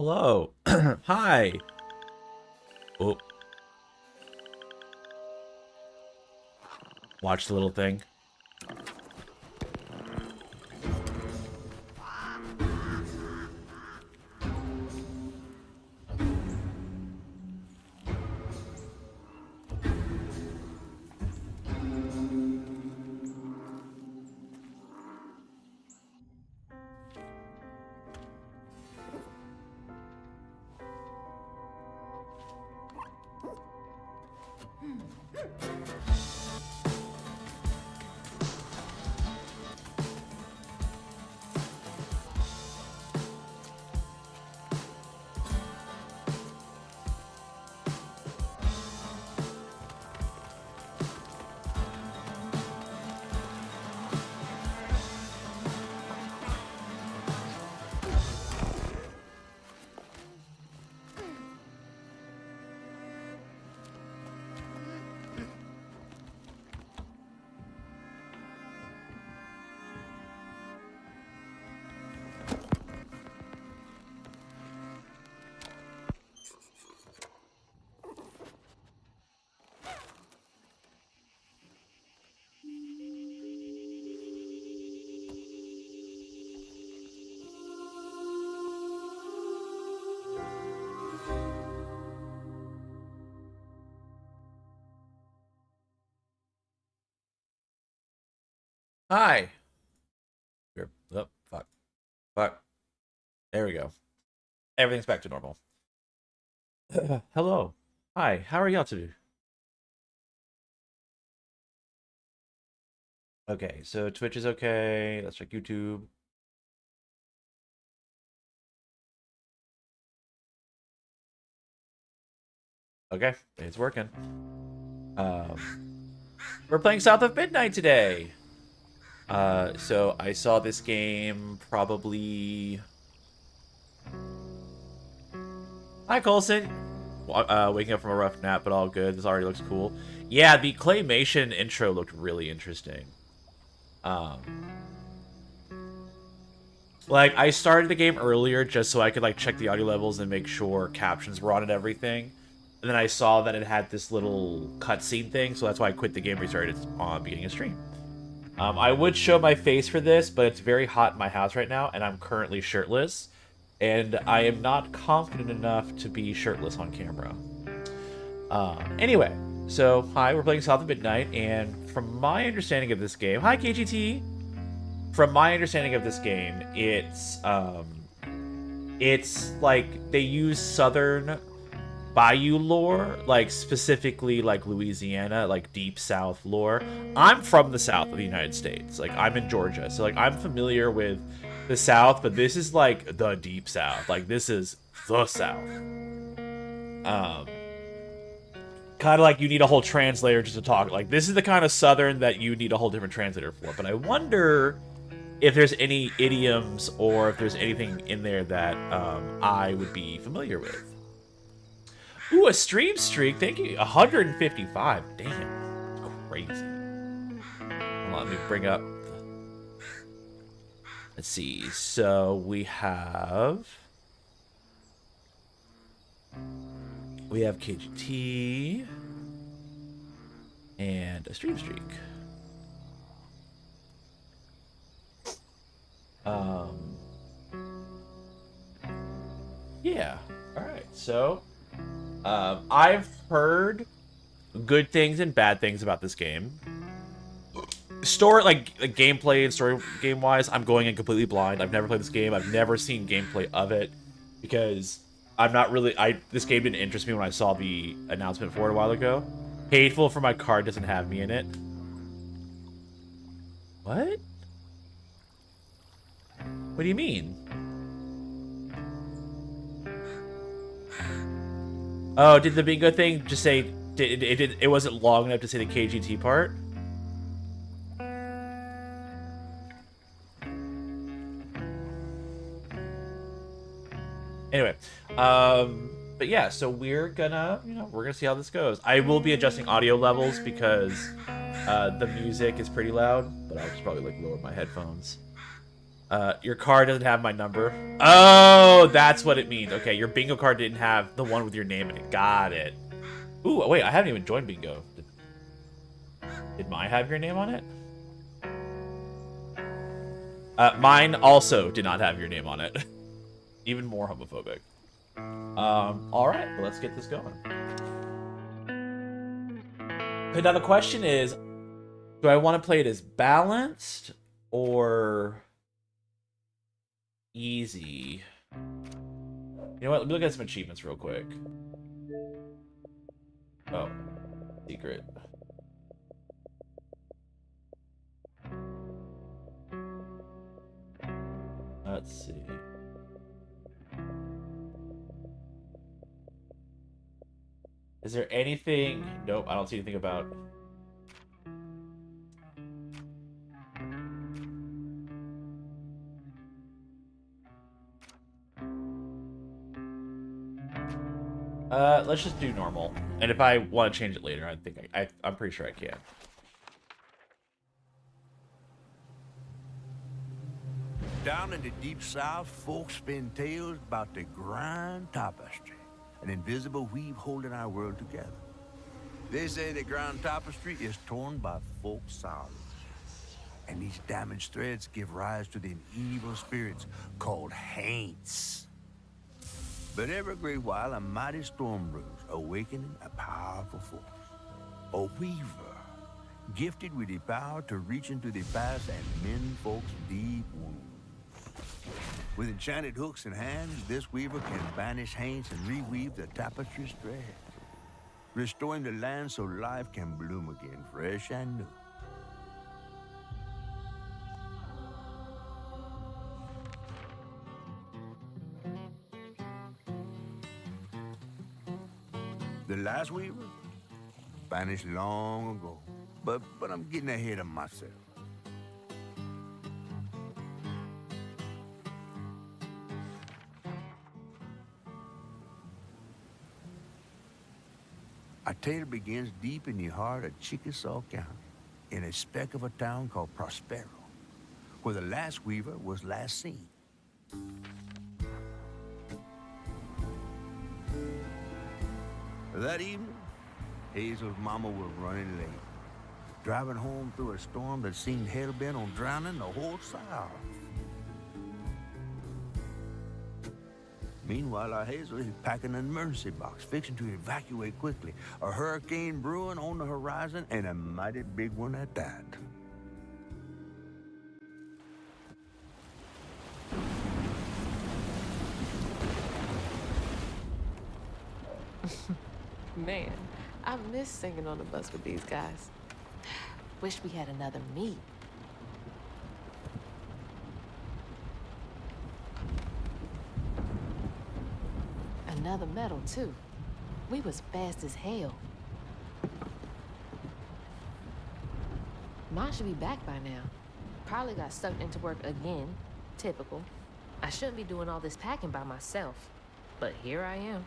Hello. Hi. Oh, watch the little thing. Hi. Oh, fuck. Fuck. There we go. Everything's back to normal. Hello. Hi. How are y'all today? Okay, so Twitch is okay. Let's check YouTube. Okay, it's working. Um, we're playing South of Midnight today. So I saw this game probably. Hi, Colson. Waking up from a rough nap, but all good. This already looks cool. Yeah, the claymation intro looked really interesting. Um, like I started the game earlier just so I could like check the audio levels and make sure captions were on and everything. And then I saw that it had this little cutscene thing, so that's why I quit the game, restarted on beginning of stream. I would show my face for this, but it's very hot in my house right now, and I'm currently shirtless. And I am not confident enough to be shirtless on camera. Anyway, so hi, we're playing South of Midnight, and from my understanding of this game, hi KGT. From my understanding of this game, it's like they use southern bayou lore, like specifically like Louisiana, like deep south lore. I'm from the south of the United States. Like I'm in Georgia. So like I'm familiar with the south, but this is like the deep south. Like this is the south. Kind of like you need a whole translator just to talk. Like this is the kind of southern that you need a whole different translator for. But I wonder if there's any idioms or if there's anything in there that I would be familiar with. Ooh, a stream streak. Thank you. 155. Damn. Crazy. Hold on, let me bring up. Let's see. So we have KGT and a stream streak. Yeah. All right. So I've heard good things and bad things about this game. Story, like gameplay and story game wise, I'm going in completely blind. I've never played this game. I've never seen gameplay of it because I'm not really. This game didn't interest me when I saw the announcement for it a while ago. Hateful for my card doesn't have me in it. What? What do you mean? Oh, did the bingo thing just say it wasn't long enough to say the KGT part? Anyway, but yeah, so we're gonna see how this goes. I will be adjusting audio levels because the music is pretty loud, but I'll just probably like lower my headphones. Your card doesn't have my number. Oh, that's what it means. Okay, your bingo card didn't have the one with your name in it. Got it. Ooh, wait, I haven't even joined bingo. Did mine have your name on it? Mine also did not have your name on it. Even more homophobic. All right, well, let's get this going. Okay, now the question is, do I want to play it as balanced or easy? You know what? Let me look at some achievements real quick. Oh, secret. Let's see. Is there anything? Nope, I don't see anything about. Let's just do normal. And if I want to change it later, I think I'm pretty sure I can. Down in the deep south, folks spin tales about the grand tapestry, an invisible weave holding our world together. They say the grand tapestry is torn by folk sorrows, and these damaged threads give rise to the evil spirits called haints. But every great while, a mighty storm brews, awakening a powerful force. A weaver, gifted with the power to reach into the past and mend folks' deep wounds. With enchanted hooks in hand, this weaver can banish haints and reweave the tapestry's thread, restoring the land so life can bloom again, fresh and new. The last weaver vanished long ago, but I'm getting ahead of myself. Our tale begins deep in the heart of Chickasaw County, in a speck of a town called Prospero, where the last weaver was last seen. That evening, Hazel's mama was running late, driving home through a storm that seemed hell-bent on drowning the whole South. Meanwhile, our Hazel is packing an emergency box, fixing to evacuate quickly. A hurricane brewing on the horizon, and a mighty big one at that. Man, I miss singing on the bus with these guys. Wish we had another meet. Another medal, too. We was fast as hell. Mine should be back by now. Probably got sucked into work again. Typical. I shouldn't be doing all this packing by myself. But here I am.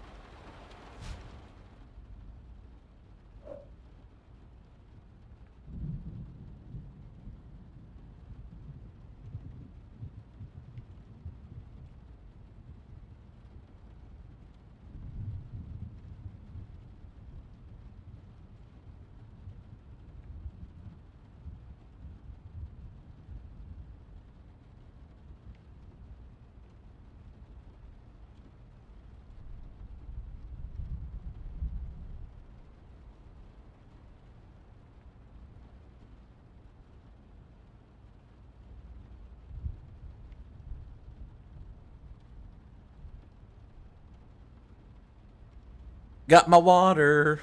Got my water.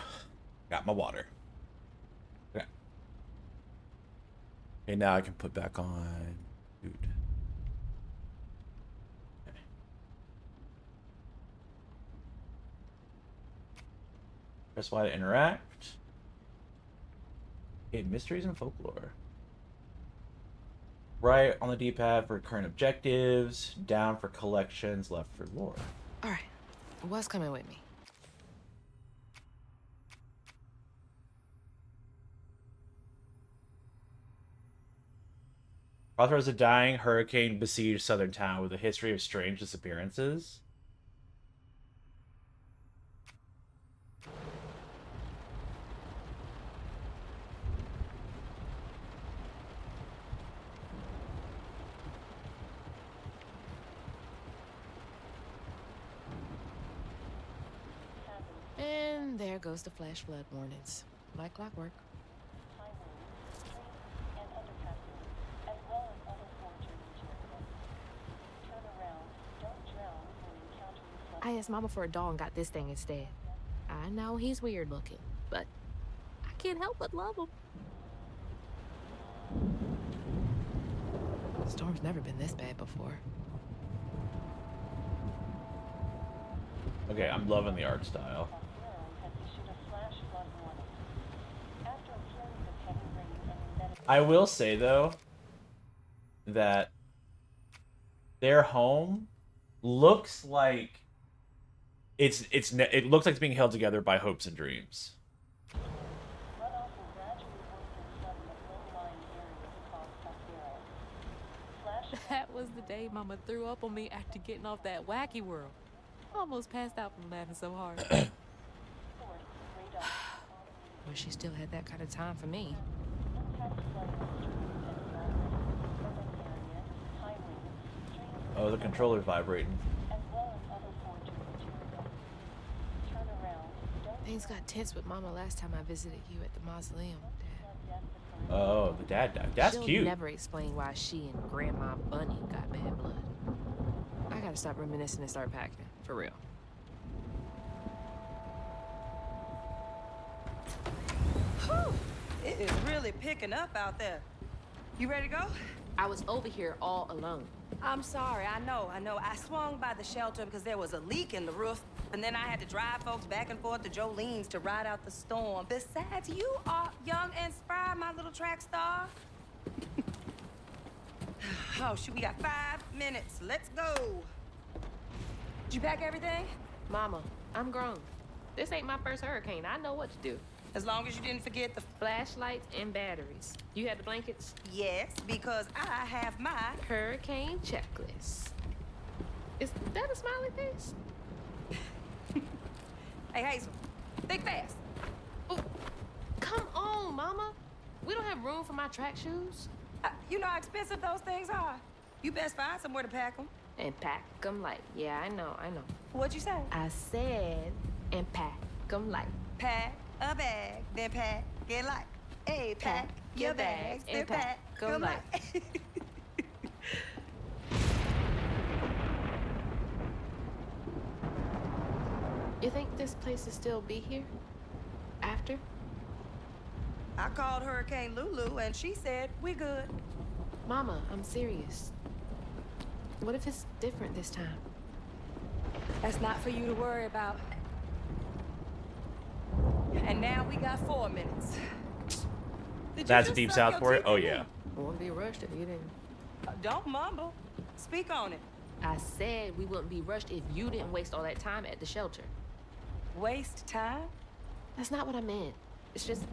Got my water. Okay. Okay, now I can put back on food. Okay. Press Y to interact. Okay, mysteries and folklore. Right on the D-pad for current objectives, down for collections, left for lore. All right, what's coming with me? Crossroads of dying, hurricane besieged southern town with a history of strange disappearances. And there goes the flash flood warnings. Like clockwork. I asked Mama for a doll and got this thing instead. I know he's weird looking, but I can't help but love him. Storm's never been this bad before. Okay, I'm loving the art style. I will say though that their home looks like it looks like it's being held together by hopes and dreams. That was the day Mama threw up on me after getting off that wacky world. Almost passed out from laughing so hard. Wish she still had that kind of time for me. Oh, the controller's vibrating. Things got tense with Mama last time I visited you at the mausoleum, Dad. Oh, the dad died. That's She'll cute. never explain why she and Grandma Bunny got bad blood. I gotta stop reminiscing and start packing, for real. Whew. It is really picking up out there. You ready to go? I was over here all alone. I'm sorry, I know. I swung by the shelter because there was a leak in the roof, and then I had to drive folks back and forth to Jolene's to ride out the storm. Besides, you are young and spry, my little track star. Oh, shoot, we got 5 minutes. Let's go. Did you pack everything? Mama, I'm grown. This ain't my first hurricane. I know what to do. As long as you didn't forget the... Flashlights and batteries. You had the blankets? Yes, because I have my... Hurricane checklist. Is that a smiley face? Hey, Hazel, think fast. Oh, come on, Mama. We don't have room for my track shoes. You know how expensive those things are. You best find somewhere to pack them. And pack 'em light. Yeah, I know. What'd you say? I said, and pack 'em light. Pack a bag, then pack it light. Hey, pack your bags, then pack 'em light. You think this place will still be here? After? I called Hurricane Lulu, and she said we good. Mama, I'm serious. What if it's different this time? That's not for you to worry about. And now we got 4 minutes. Did That's you a deep just south suck for your it? teeth Oh in yeah. I wouldn't be rushed if you didn't. Don't mumble. Speak on it. I said we wouldn't be rushed if you didn't waste all that time at the shelter. Waste time? That's not what I meant. It's just...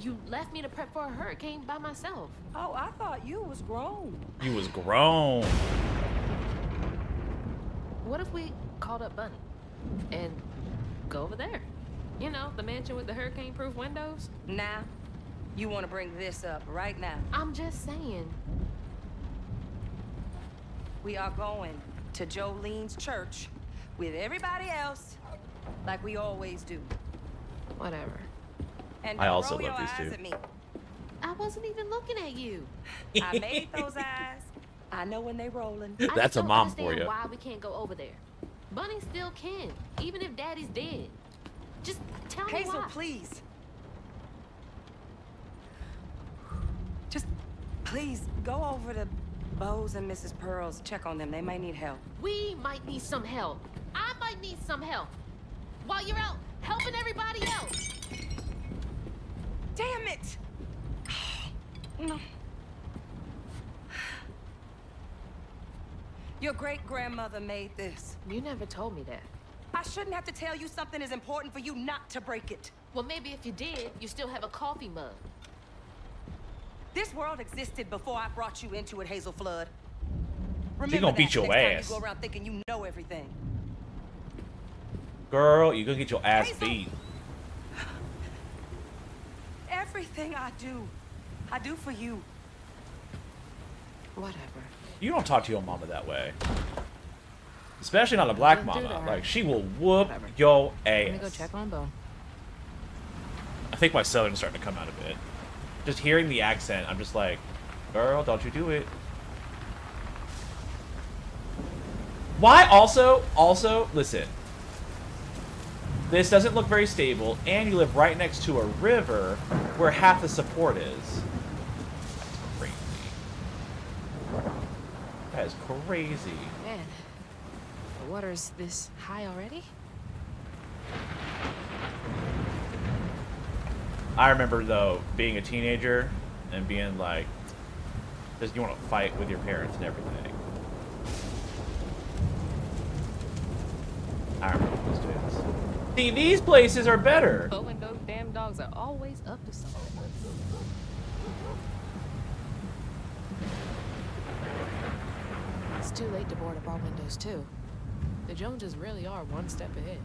You left me to prep for a hurricane by myself. Oh, I thought you was grown. You was grown. What if we called up Bunny and go over there? You know, the mansion with the hurricane-proof windows? Now, you want to bring this up right now. I'm just saying. We are going to Jolene's church with everybody else, like we always do. Whatever. And I don't also roll your love these eyes two. at me. I wasn't even looking at you. I made those eyes. I know when they rolling. I That's just a don't mom for understand you. why we can't go over there. Bunny still can, even if Daddy's dead. Just tell me Hazel, why. please. Just please go over to Bo's and Mrs. Pearl's. Check on them. They might need help. We might need some help. I might need some help. While you're out helping everybody else. Damn it! No. Your great-grandmother made this. You never told me that. I shouldn't have to tell you something is important for you not to break it. Well, maybe if you did, you still have a coffee mug. This world existed before I brought you into it, Hazel Flood. She Remember gonna beat that your next time ass. you go around thinking you know everything. Girl, you gonna get your ass Hazel! beat. Everything I do for you. Whatever. You don't talk to your mama that way. Especially not a black Don't do mama. that. Like, she will whoop Whatever. your Let me go ass. check on Bo. I think my southern's starting to come out a bit. Just hearing the accent, I'm just like, girl, don't you do it. Why also, listen. This doesn't look very stable, and you live right next to a river where half the support is. That's crazy. That is crazy. Man, the water's this high already? I remember, though, being a teenager and being like, just you want to fight with your parents and everything. I remember those days. See, these places are better. Bo and those damn dogs are always up to something. It's too late to board up our windows, too. The Joneses really are one step ahead.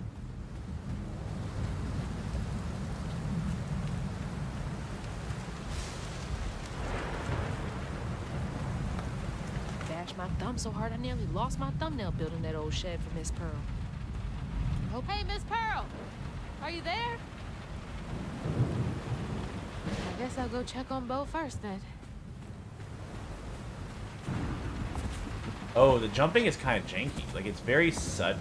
Bashed my thumb so hard I nearly lost my thumbnail building that old shed for Miss Pearl. Oh, hey, Miss Pearl! Are you there? I guess I'll go check on Bo first, then. Oh, the jumping is kind of janky. Like, it's very sudden.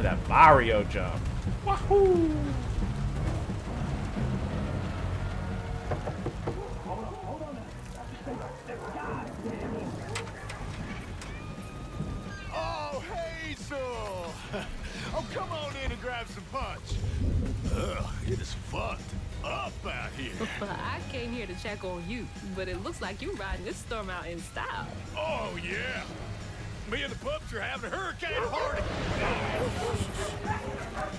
That Mario jump. Wahoo! Oh, Hazel! Oh, come on in and grab some punch. Ugh, it is fucked up out here. I came here to check on you, but it looks like you're riding this storm out in style. Oh, yeah. Me and the pups are having a hurricane party.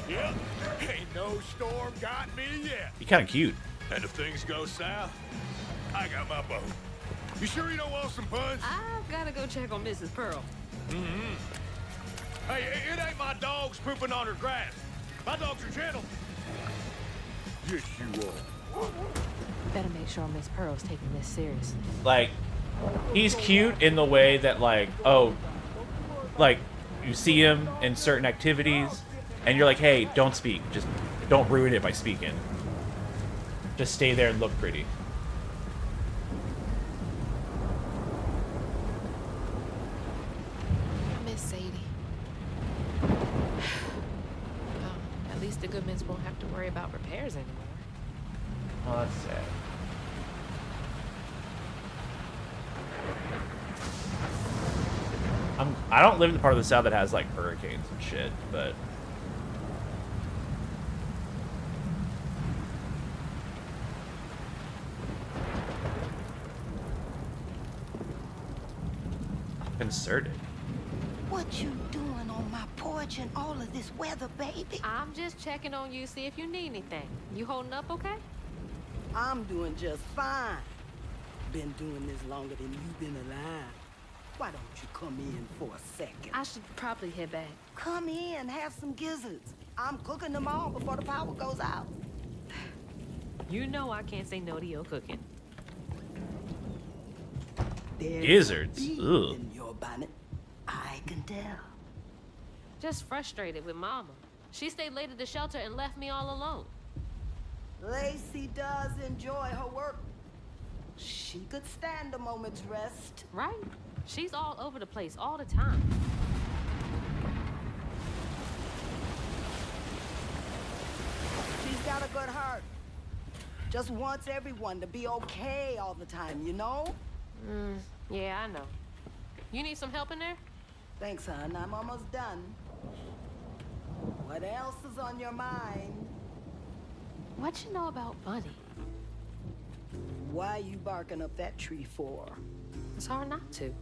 Yep, ain't no storm got me yet. You're kind of cute. And if things go south, I got my boat. You sure you don't want some punch? I've got to go check on Mrs. Pearl. Hey, it ain't my dogs pooping on her grass. My dogs are gentle. Yes, you are. Better make sure Miss Pearl's taking this seriously. Like, he's cute in the way that, like, oh, like, you see him in certain activities, and you're like, hey, don't speak. Just don't ruin it by speaking. Just stay there and look pretty. Miss Sadie. Well, at least the Goodmans won't have to worry about repairs anymore. Oh, that's sad. I don't live in the part of the South that has, like, hurricanes and shit, but... Concerted. What you doing on my porch in all of this weather, baby? I'm just checking on you, see if you need anything. You holding up okay? I'm doing just fine. Been doing this longer than you've been alive. Why don't you come in for a second? I should probably head back. Come in, have some gizzards. I'm cooking them all before the power goes out. You know I can't say no to your cooking. There's Gizzards? a bee Ugh. in your bonnet. I can tell. Just frustrated with Mama. She stayed late at the shelter and left me all alone. Lacey does enjoy her work. She could stand a moment's rest. Right? She's all over the place all the time. She's got a good heart. Just wants everyone to be okay all the time, you know? Yeah, I know. You need some help in there? Thanks, hon. I'm almost done. What else is on your mind? What you know about Bunny? Why you barking up that tree for? It's hard not to.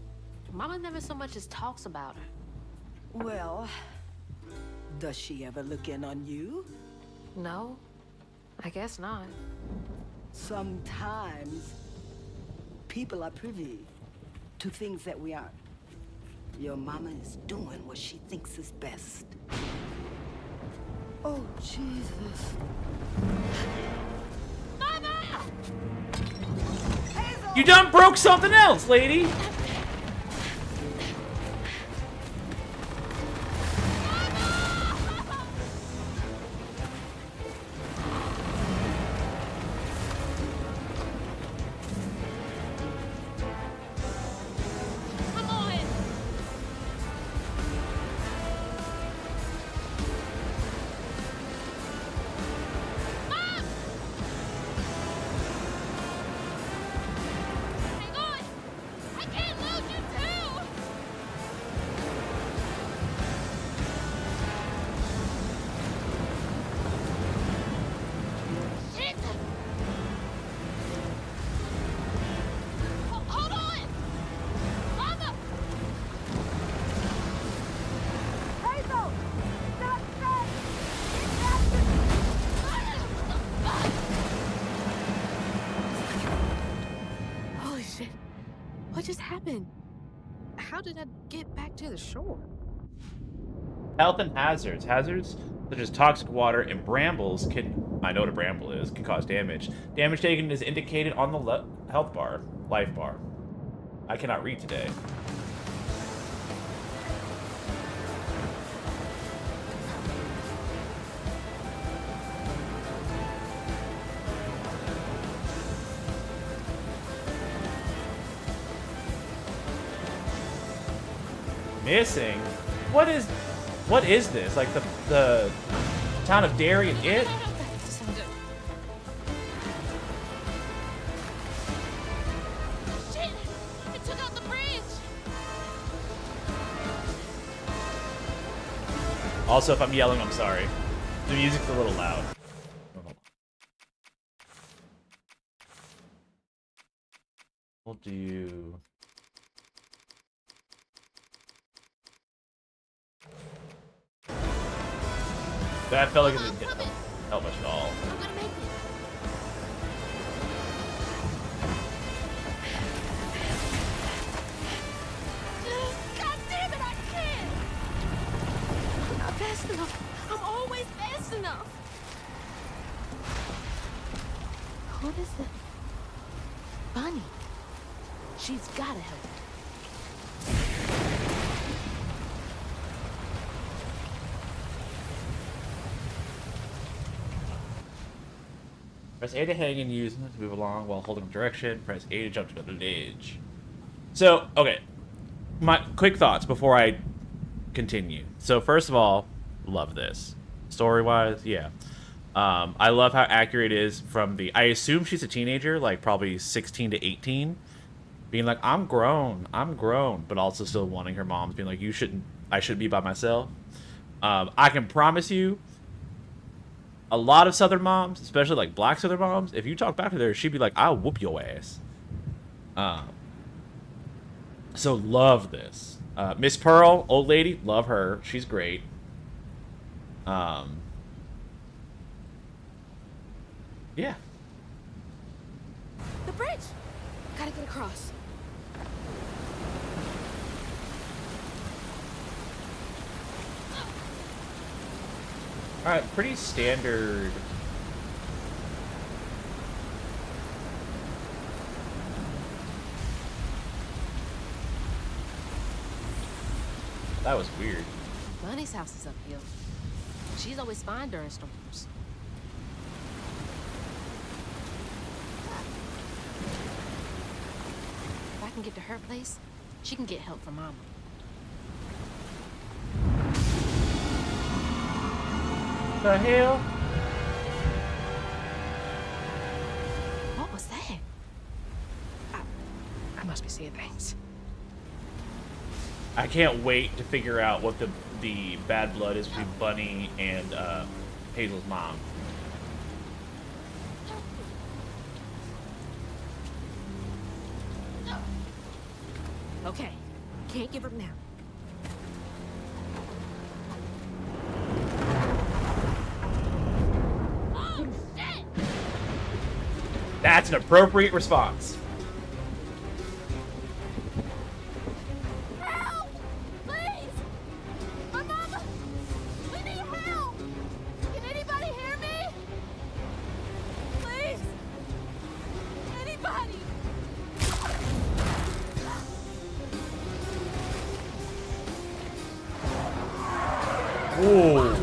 Mama never so much as talks about her. Well, does she ever look in on you? No, I guess not. Sometimes people are privy to things that we aren't. Your mama is doing what she thinks is best. Oh, Jesus. Mama! You done broke something else, lady! Come on! Mom! Hang on! I can't lose you too! Shit! Hold on! Mama! Hazel! Not safe! Holy shit. What just happened? How did I get back to the shore? Health and hazards. Hazards such as toxic water and brambles can... I know what a bramble is. Can cause damage. Damage taken is indicated on the health bar. Life bar. I cannot read today. Missing? What is this? Like the town of Derry and it? That doesn't sound good. Shit! It took out the bridge! Also, if I'm yelling, I'm sorry. The music's a little loud. We'll do... That felt like it didn't help much at all. I'm gonna make it. God damn it, I can't! I'm not fast enough. I'm always fast enough. What is it? Bunny. She's gotta help. Press A to hang and use to move along while holding direction. Press A to jump to the ledge. So, okay. My quick thoughts before I continue. So, first of all, love this. Story-wise, yeah. I love how accurate it is from the... I assume she's a teenager, like probably 16 to 18. Being like, I'm grown, but also still wanting her mom's being like, I shouldn't be by myself. I can promise you, a lot of Southern moms, especially like black Southern moms, if you talk back to her, she'd be like, I'll whoop your ass. So love this. Miss Pearl, old lady, love her. She's great. Yeah. The bridge! Gotta get across. Alright, pretty standard. That was weird. Bunny's house is uphill. She's always fine during storms. If I can get to her place, she can get help from Mama. The hell? What was that? I must be seeing things. I can't wait to figure out what the bad blood is between Bunny and Hazel's mom. Okay, can't give up now. Oh, shit! That's an appropriate response. Help! Please! My mama! We need help! Can anybody hear me? Please! Anybody! Ooh.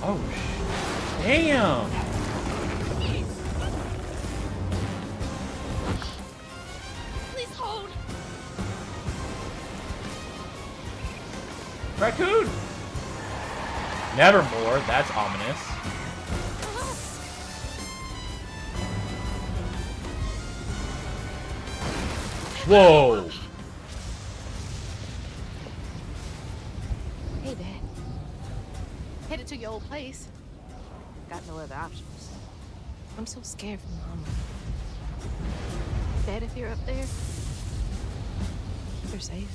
Oh, damn. Please hold. Raccoon. Nevermore. That's ominous. Whoa. Hey, Dad. Headed to your old place. Got no other options. I'm so scared for Mama. Dad, if you're up there, keep her safe.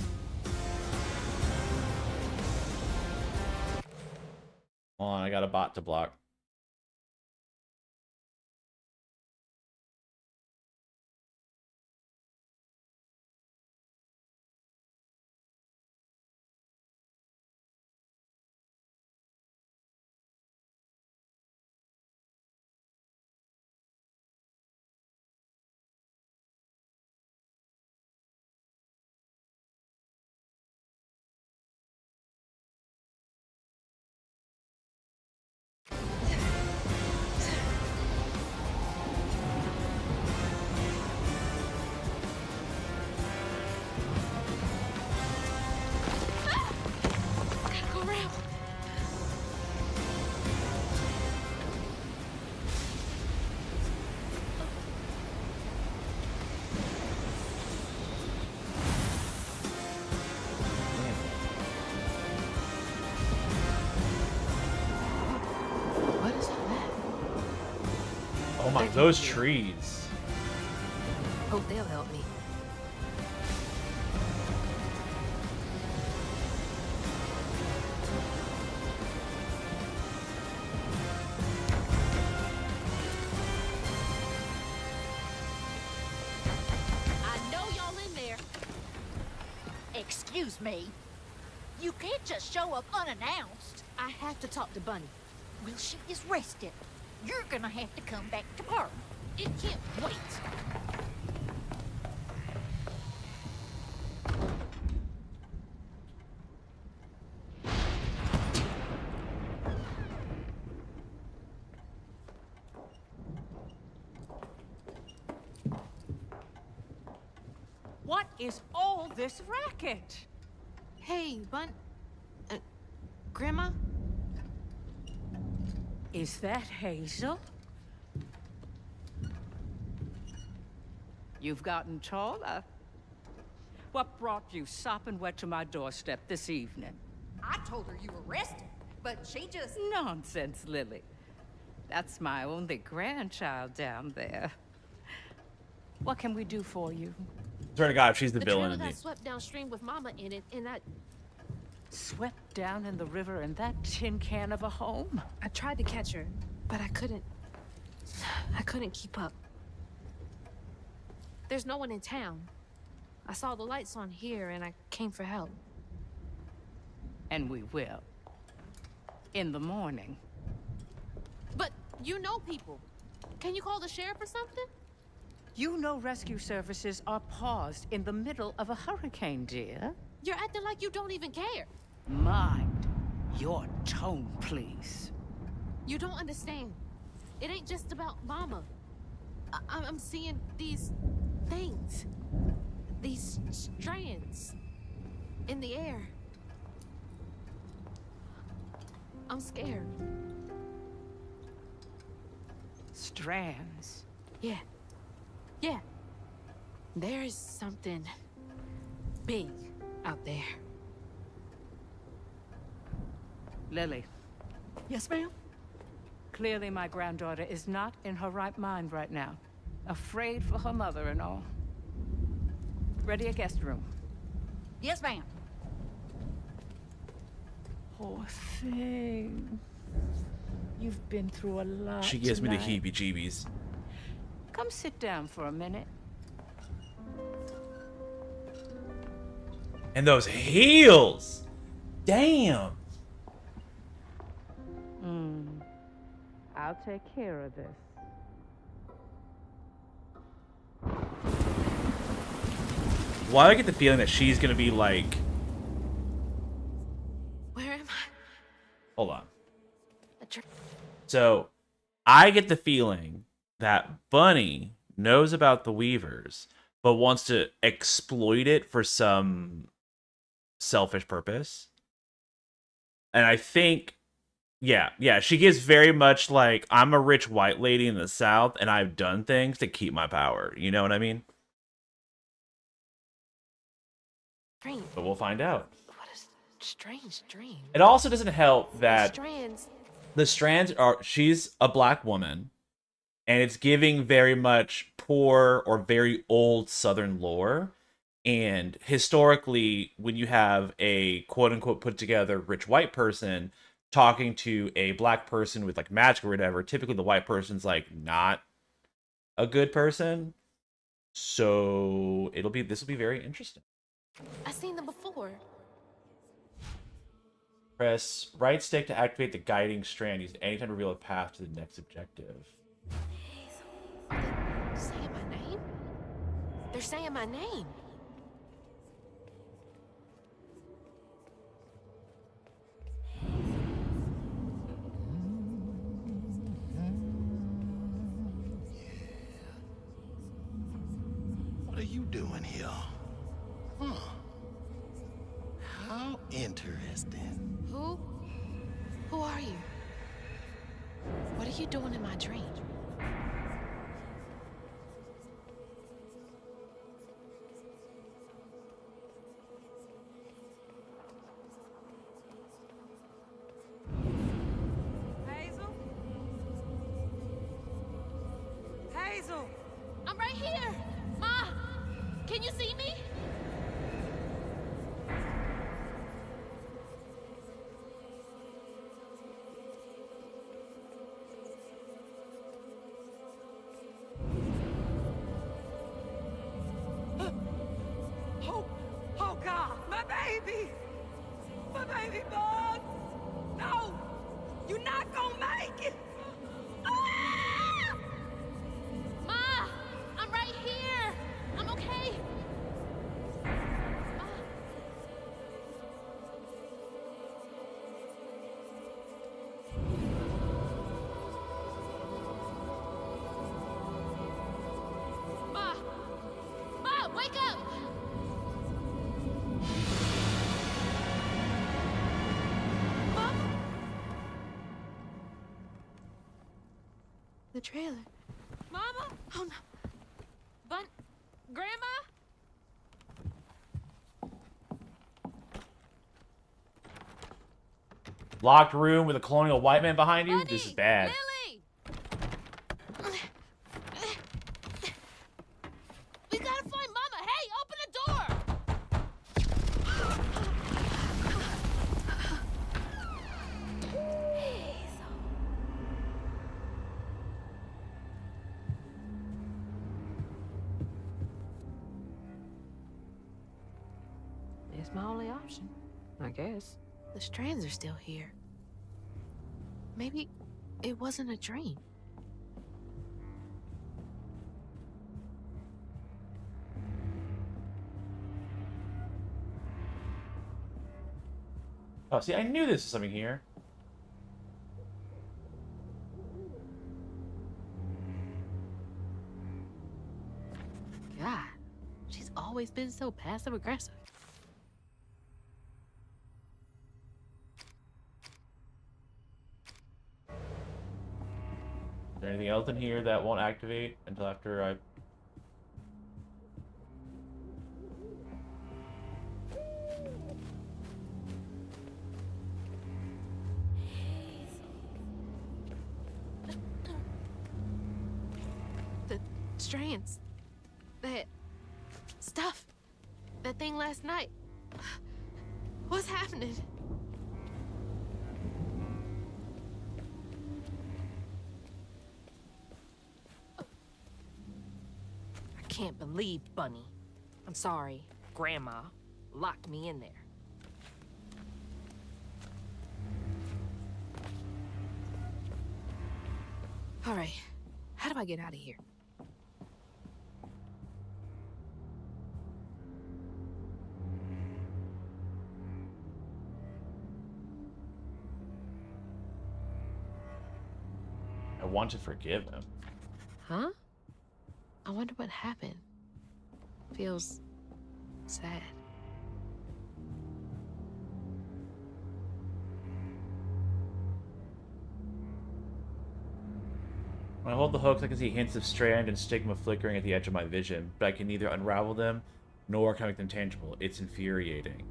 Hold on, I got a bot to block. Gotta go around. What is that? Oh my, those trees. Hope they'll help me. I know y'all in there. Excuse me. You can't just show up unannounced. I have to talk to Bunny. Well, she is rested. You're gonna have to come back tomorrow. It can't wait. What is all this racket? Hey, Grandma? Is that Hazel? You've gotten taller. What brought you sopping wet to my doorstep this evening? I told her you were rested, but she just... Nonsense, Lily. That's my only grandchild down there. What can we do for you? Swear to God, she's the The villain trailer in got the. swept downstream with Mama in it, and Swept down in the river in that tin can of a home? I tried to catch her, but I couldn't. I couldn't keep up. There's no one in town. I saw the lights on here, and I came for help. And we will. In the morning. But you know people. Can you call the sheriff or something? You know rescue services are paused in the middle of a hurricane, dear. You're acting like you don't even care. Mind your tone, please. You don't understand. It ain't just about Mama. I'm seeing these things. These strands in the air. I'm scared. Strands. Yeah. Yeah. There is something big out there. Lily, Yes, ma'am? Clearly, my granddaughter is not in her right mind right now. Afraid for her mother and all. Ready a guest room. Yes, ma'am. Poor thing. You've been through a lot. She gives me the tonight. heebie-jeebies. Come sit down for a minute. And those heels! Damn! I'll take care of this. Why do I get the feeling that she's gonna be like... Where am I? Hold on. A dr- So, I get the feeling that Bunny knows about the Weavers, but wants to exploit it for some selfish purpose. And I think, yeah, she gives very much like, I'm a rich white lady in the South, and I've done things to keep my power. You know what I mean? Dream. But we'll find out. What a strange dream. It also doesn't help that Strands. the Strands are, she's a black woman, and it's giving very much poor or very old Southern lore. And historically, when you have a quote unquote put together rich white person talking to a black person with like magic or whatever, typically the white person's like not a good person. So this will be very interesting. I've seen them before. Press right stick to activate the guiding strand. Use anytime to reveal a path to the next objective. Are they saying my name? They're saying my name. What are you doing here? Huh. How interesting. Who are you? What are you doing in my dream? Hazel? Hazel! I'm right here! Ma! Can you see me? Oh God, my baby! My baby bug! No! You're not gonna make it! Ah! Ma! I'm right here! I'm okay! Ma! Ma, wake up! Mom? The trailer. Mama? Oh no. Grandma? Locked room with a colonial white man behind you? This is bad. Lily! We gotta find Mama! Hey, open the door! It's my only option, I guess. The strands are still here. Maybe it wasn't a dream. Oh, see, I knew this was something here. God, she's always been so passive aggressive. Is there anything else in here that won't activate until after I... strands. That stuff. That thing last night. What's happening? I can't believe Bunny. I'm sorry, Grandma locked me in there. All right, how do I get out of here? I want to forgive him. Huh? I wonder what happened. Feels sad. When I hold the hooks, I can see hints of strand and stigma flickering at the edge of my vision, but I can neither unravel them nor can I make them tangible. It's infuriating.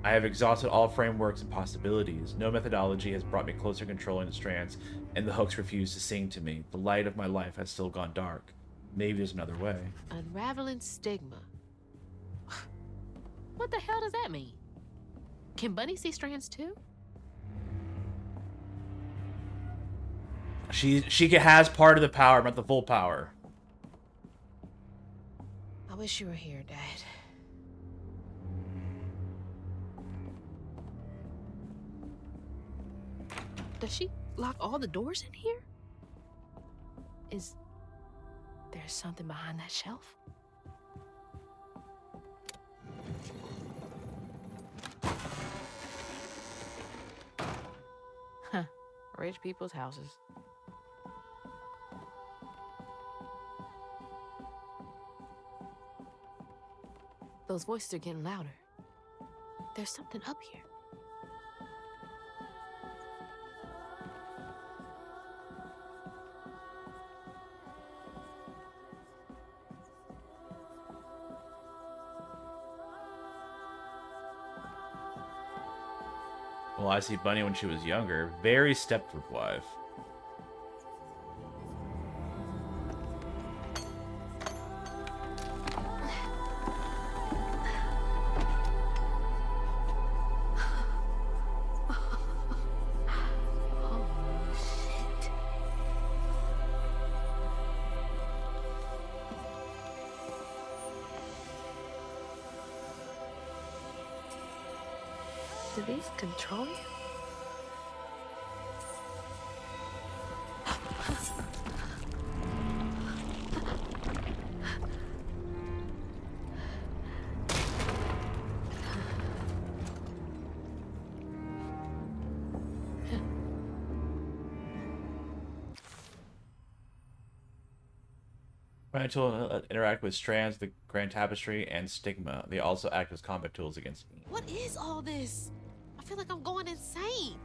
I have exhausted all frameworks and possibilities. No methodology has brought me closer to controlling the strands, and the hooks refuse to sing to me. The light of my life has still gone dark. Maybe there's another way. Unraveling stigma. What the hell does that mean? Can Bunny see strands too? She has part of the power, but not the full power. I wish you were here, Dad. Does she lock all the doors in here? Is there something behind that shelf? Huh. Rich people's houses. Those voices are getting louder. There's something up here. Well, I see Bunny when she was younger. Very Stepford wife. Do these control you? When tool interact with strands, the grand tapestry, and stigma. They also act as combat tools against me. What is all this? I feel like I'm going insane.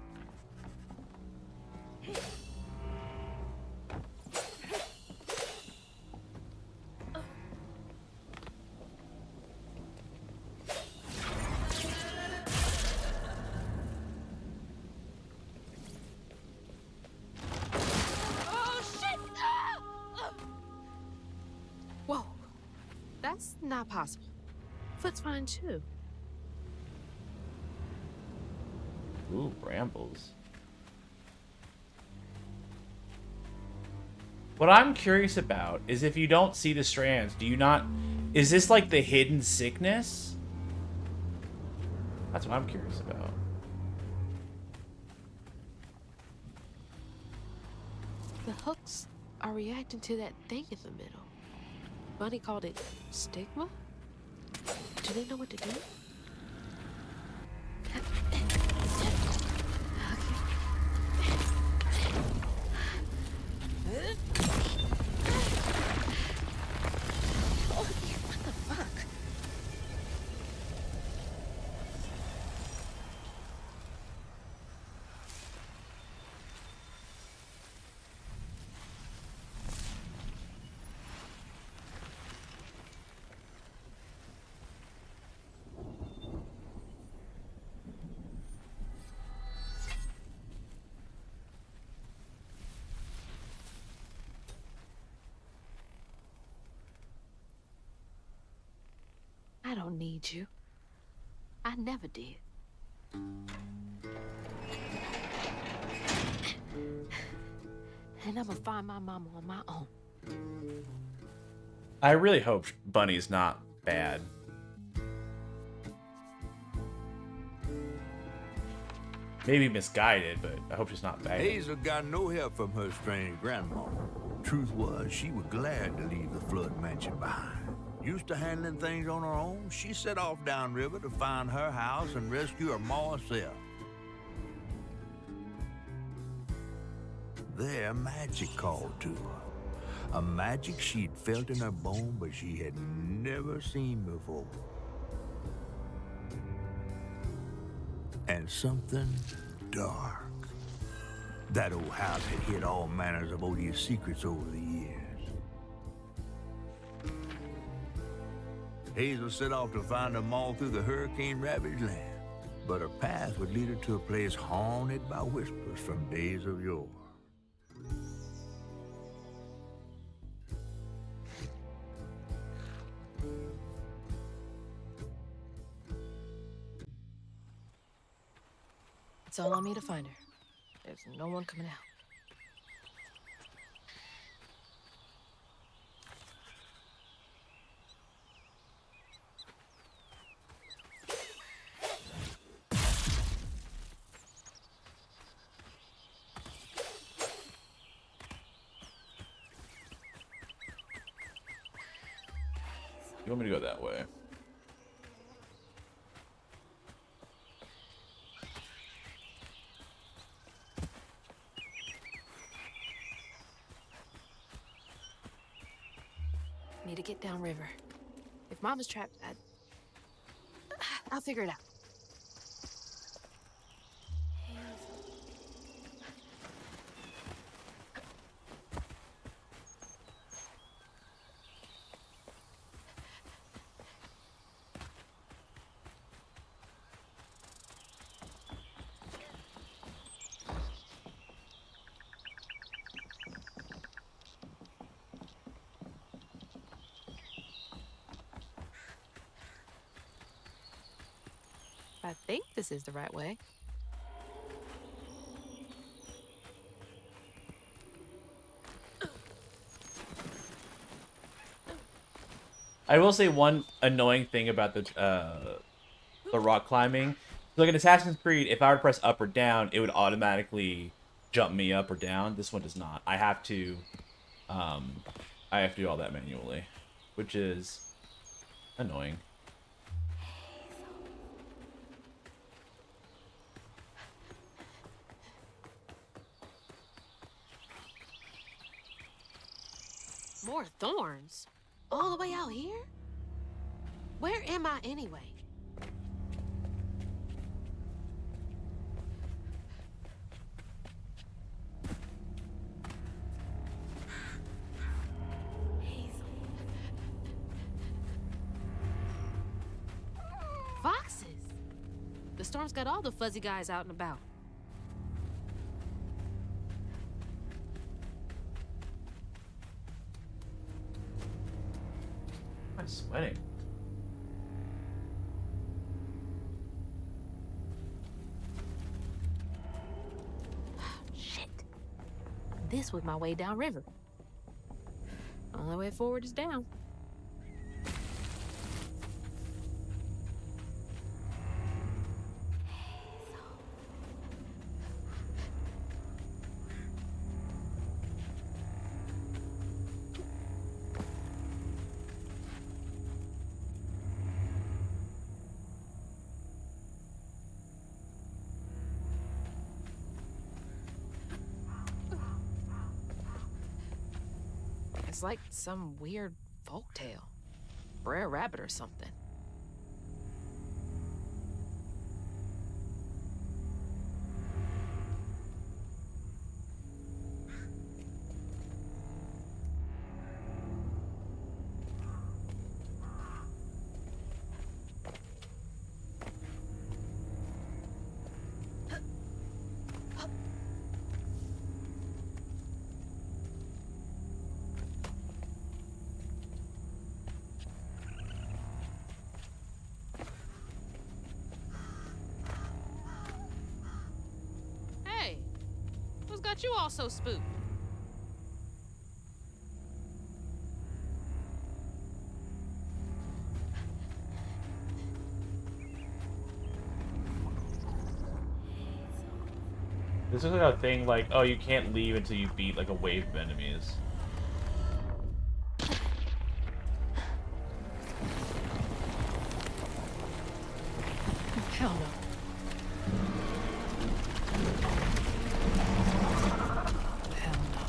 Oh, shit! Whoa, that's not possible. Foot's fine too. Ooh, brambles. What I'm curious about is if you don't see the strands, do you not... Is this like the hidden sickness? That's what I'm curious about. The hooks are reacting to that thing in the middle. Bunny called it stigma? Do they know what to do? What the fuck? don't need you. I never did. And I'm gonna find my mama on my own. I really hope Bunny's not bad. Maybe misguided, but I hope she's not bad. Hazel got no help from her strange grandma. Truth was, she was glad to leave the flood mansion behind. Used to handling things on her own, she set off downriver to find her house and rescue her ma herself. There, magic called to her. A magic she'd felt in her bone, but she had never seen before. And something dark. That old house had hid all manners of odious secrets over the years. Hazel set off to find them all through the hurricane-ravaged land, but her path would lead her to a place haunted by whispers from days of yore. It's all on me to find her. There's no one coming out. You want me to go that way? Need to get downriver. If Mama's trapped, I'll figure it out. I think this is the right way. I will say one annoying thing about the rock climbing. Like in Assassin's Creed, if I were to press up or down, it would automatically jump me up or down. This one does not. I have to do all that manually, which is annoying. More thorns? All the way out here? Where am I anyway? Foxes! The storm's got all the fuzzy guys out and about. I'm sweating. Shit. This was my way downriver. Only way forward is down. It's like some weird folktale. Brer Rabbit or something. got you all so spooked? This is like a thing like, oh, you can't leave until you beat like a wave of enemies. Hell no. Hell no.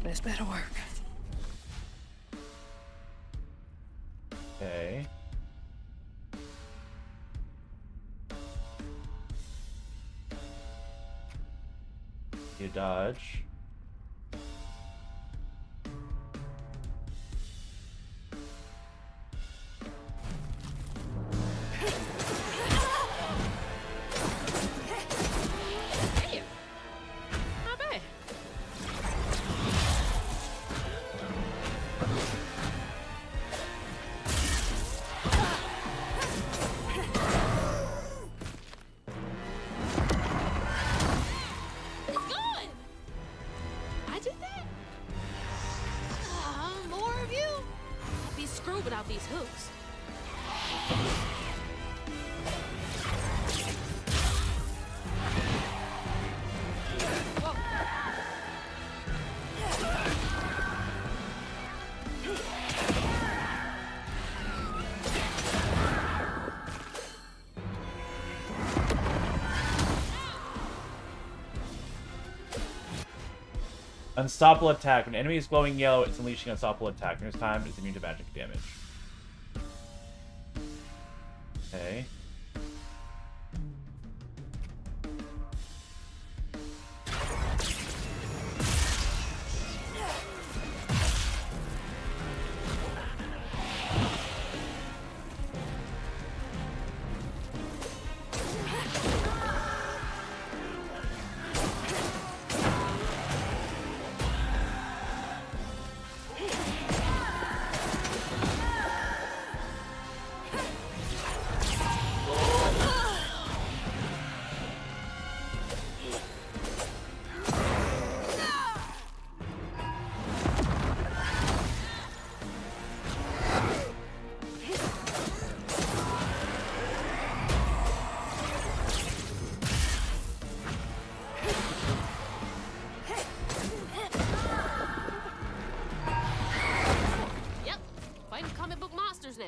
This better work. Okay. You dodge. Damn. Not bad. It's going. I did that? More of you? I'd be screwed without these hooks. Unstoppable attack. When an enemy is glowing yellow, it's unleashing unstoppable attack. When it's time, it's immune to magic damage. Okay. Yep. Fighting comic book monsters now.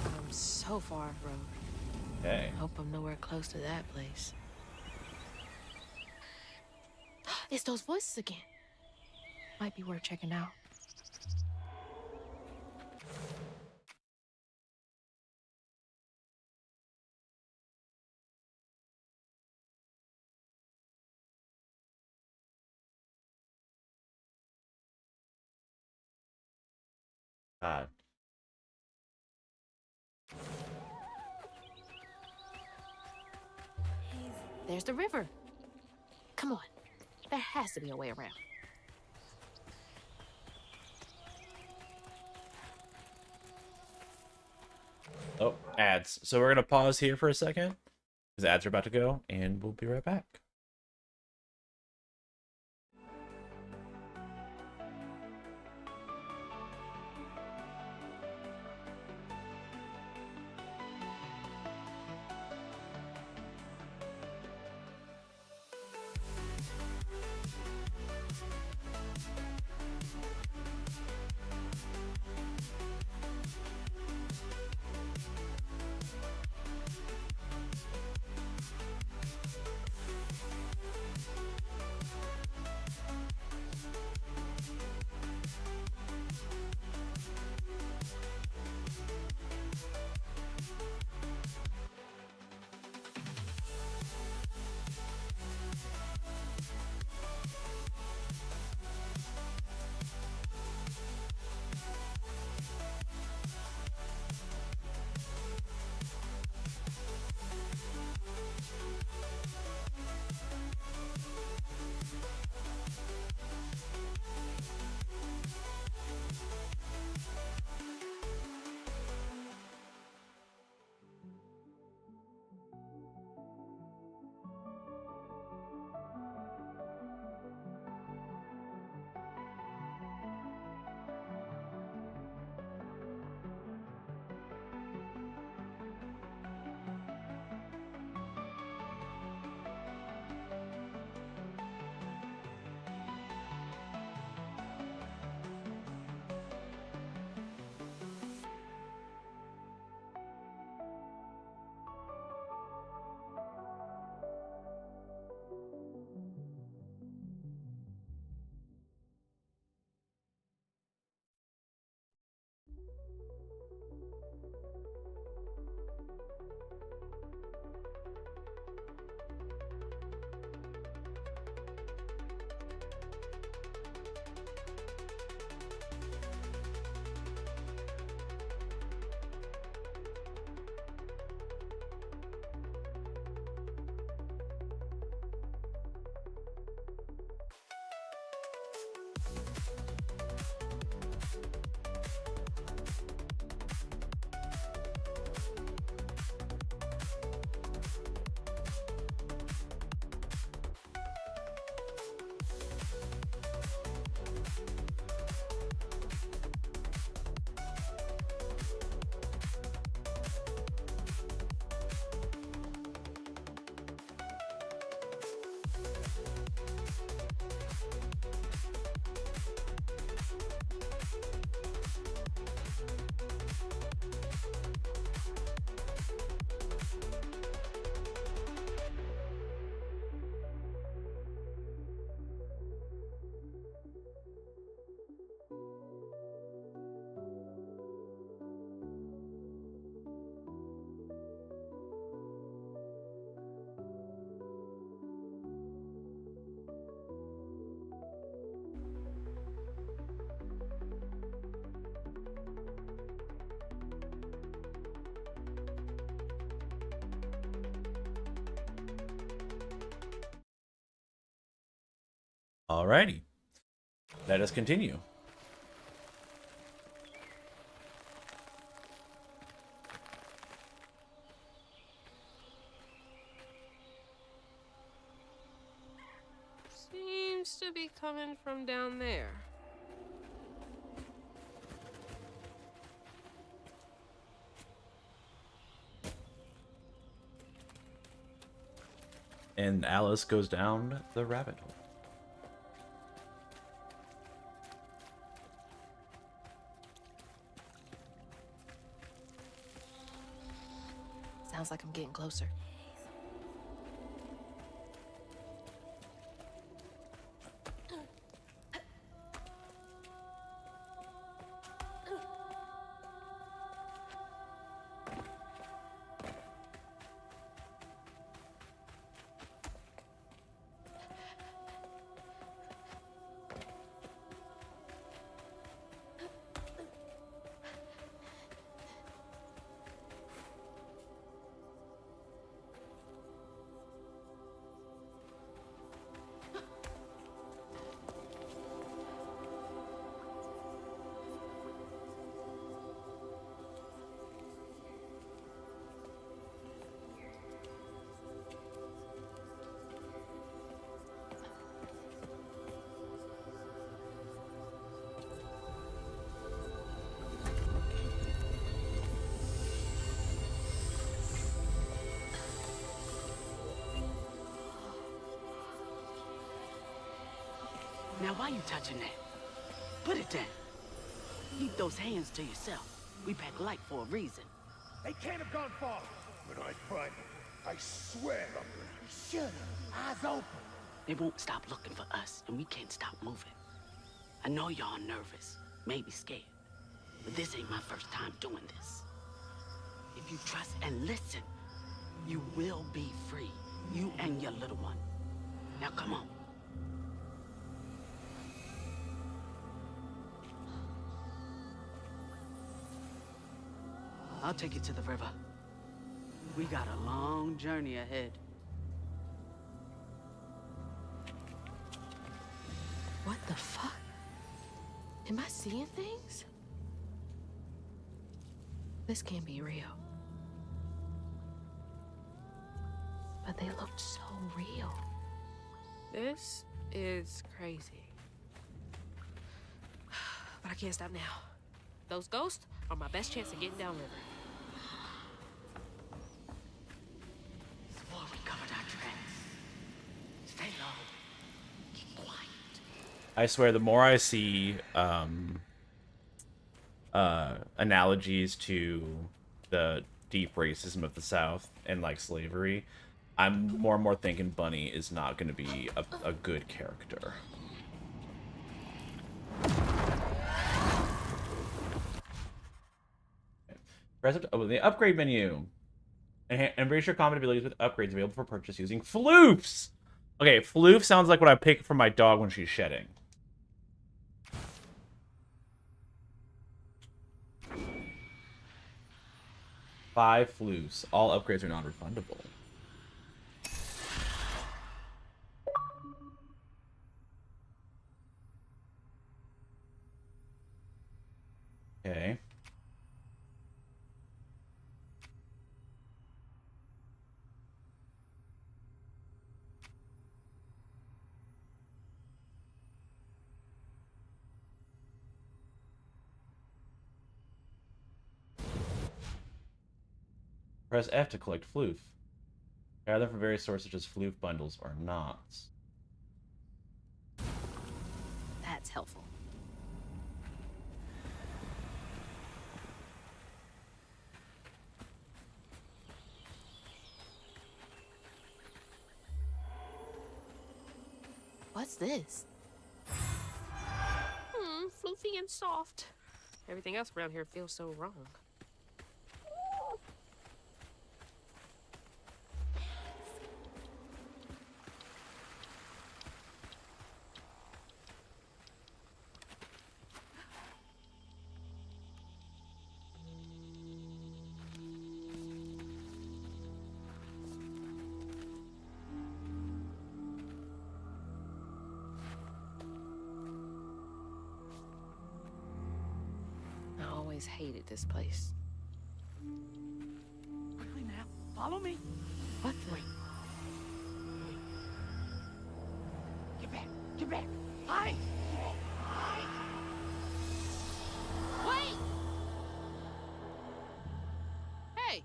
I'm so far off road. Okay. Hope I'm nowhere close to that place. It's those voices again. Might be worth checking out. God. There's the river. Come on. There has to be a way around. Oh, ads. So we're gonna pause here for a second because ads are about to go, and we'll be right back. Alrighty. Let us continue. Seems to be coming from down there. And Alice goes down the rabbit hole. Sounds like I'm getting closer. Now, why you touching that? Put it down. Keep those hands to yourself. We pack light for a reason. They can't have gone far. When I find them, I swear I'm gonna... Shut up. Eyes open. They won't stop looking for us, and we can't stop moving. I know y'all nervous, maybe scared, but this ain't my first time doing this. If you trust and listen, you will be free. You and your little one. Now, come on. I'll take you to the river. We got a long journey ahead. What the fuck? Am I seeing things? This can't be real. But they looked so real. This is crazy. But I can't stop now. Those ghosts are my best chance of getting downriver. Swore we covered our tracks. Stay low. Keep quiet. I swear, the more I see analogies to the deep racism of the South and like slavery, I'm more and more thinking Bunny is not going to be a good character. Press up the upgrade menu. Embrace your combat abilities with upgrades available for purchase using floofs. Okay, floof sounds like what I pick for my dog when she's shedding. Five floofs. All upgrades are non-refundable. Okay. Press F to collect floof. Gather from various sources such as floof bundles or knots. That's helpful. What's this? Floofy and soft. Everything else around here feels so wrong. always hated this place. Quickly now, follow me. What the? Wait. Get back, get back. Hide. Hide. Wait! Hey,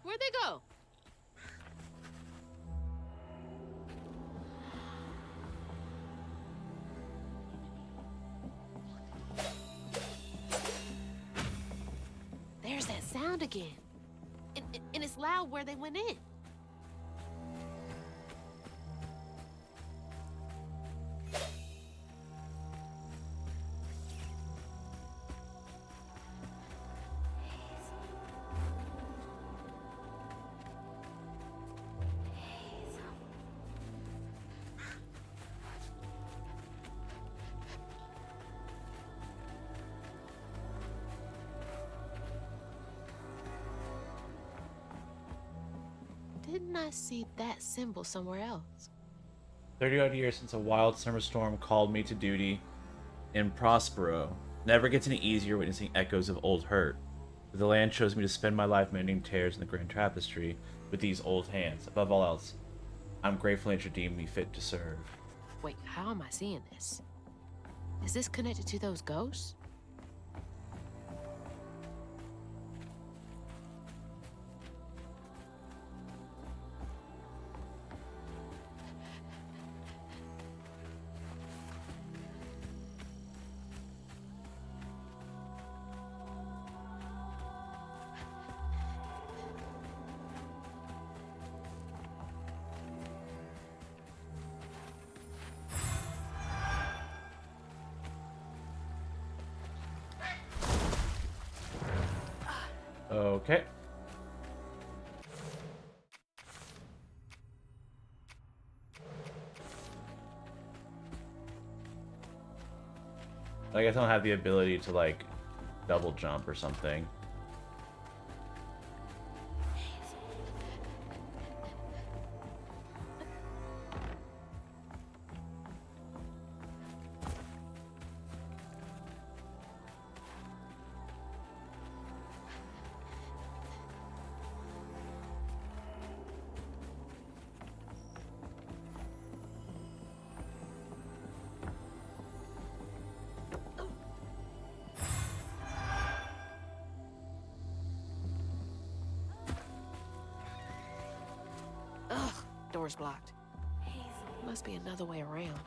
where'd they go? There's that sound again. And it's loud where they went in. Didn't I see that symbol somewhere else? 30-odd years since a wild summer storm called me to duty in Prospero. Never gets any easier witnessing echoes of old hurt. The land chose me to spend my life mending tears in the grand tapestry with these old hands. Above all else, I'm grateful nature deemed me fit to serve. Wait, how am I seeing this? Is this connected to those ghosts? Okay. I guess I don't have the ability to, like, double jump or something. Ugh, door's blocked. Must be another way around.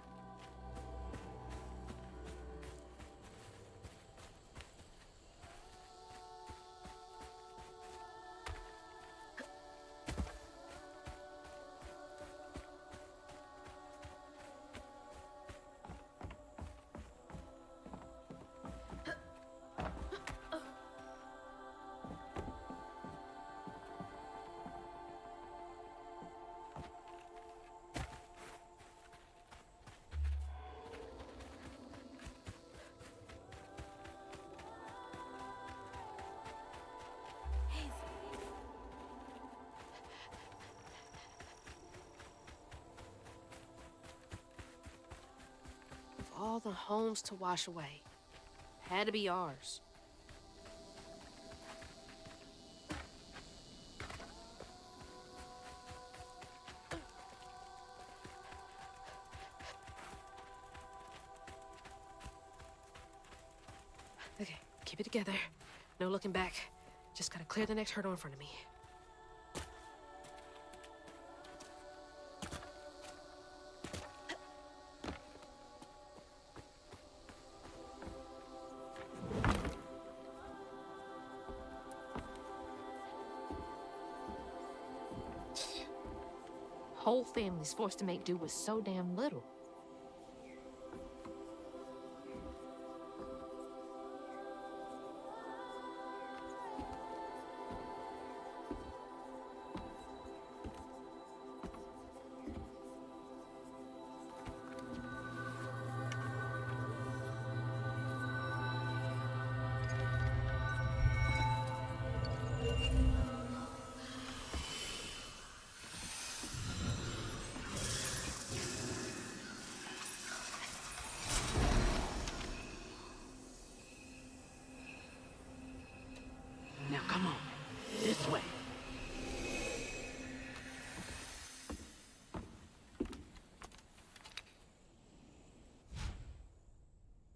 All the homes to wash away. Had to be ours. Okay, keep it together. No looking back. Just gotta clear the next hurdle in front of me. Whole family's forced to make do with so damn little. This way.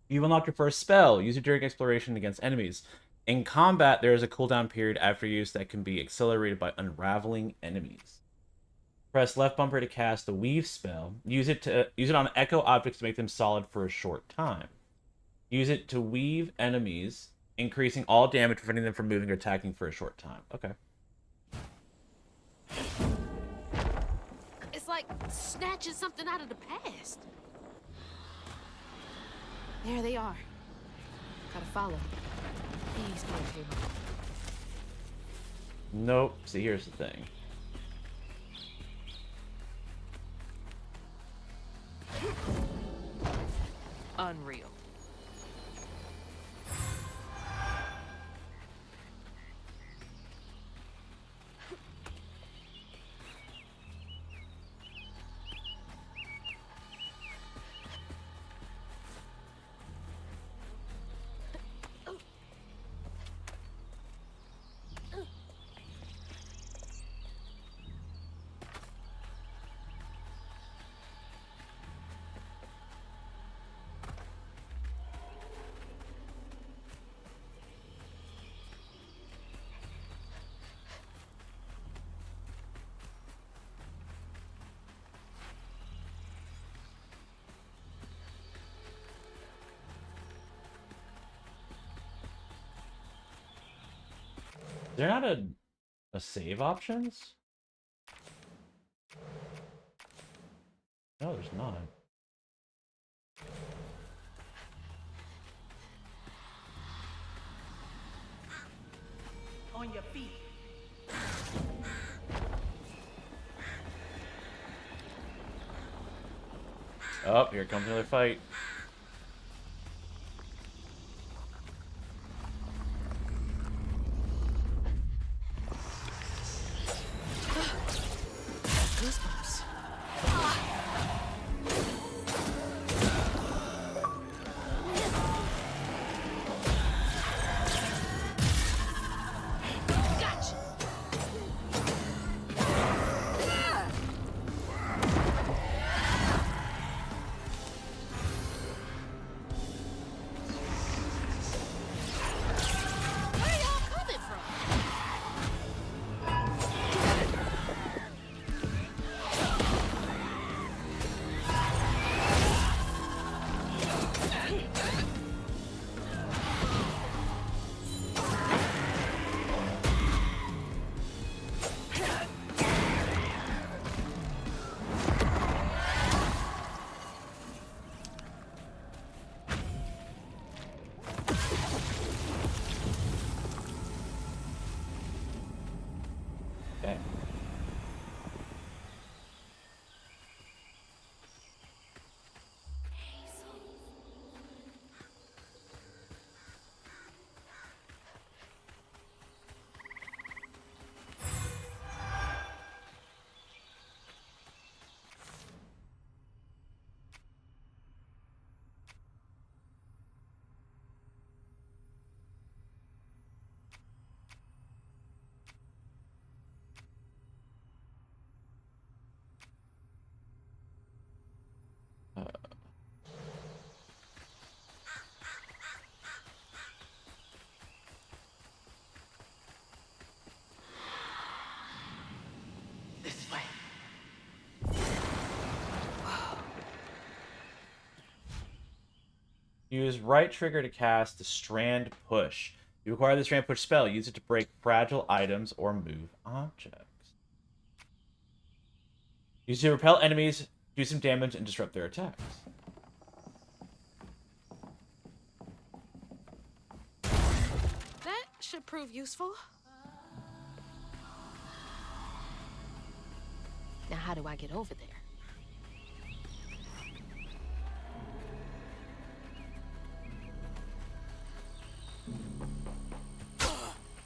You've unlocked your first spell. Use it during exploration against enemies. In combat, there is a cooldown period after use that can be accelerated by unraveling enemies. Press left bumper to cast the Weave spell. Use it on echo objects to make them solid for a short time. Use it to weave enemies, increasing all damage, preventing them from moving or attacking for a short time. Okay. It's like snatching something out of the past. There they are. Gotta follow. Please don't hit me. Nope. See, here's the thing. Unreal. They're not a save options? No, there's not. On your feet. Oh, here comes another fight. Goosebumps. Gotcha. Where y'all coming from? Okay. This way. Use right trigger to cast the Strand Push. You acquire the Strand Push spell. Use it to break fragile items or move objects. Use it to repel enemies, do some damage, and disrupt their attacks. That should prove useful. Now, how do I get over there?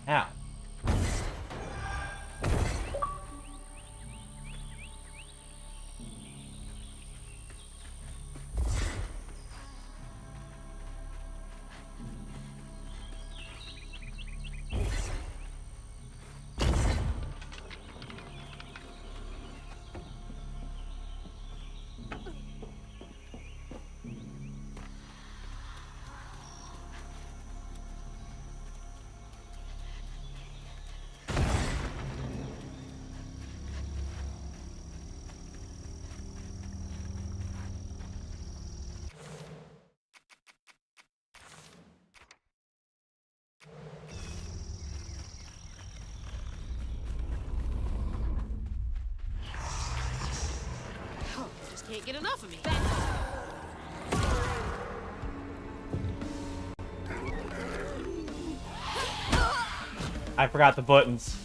Ow. can't get enough of me. I forgot the buttons.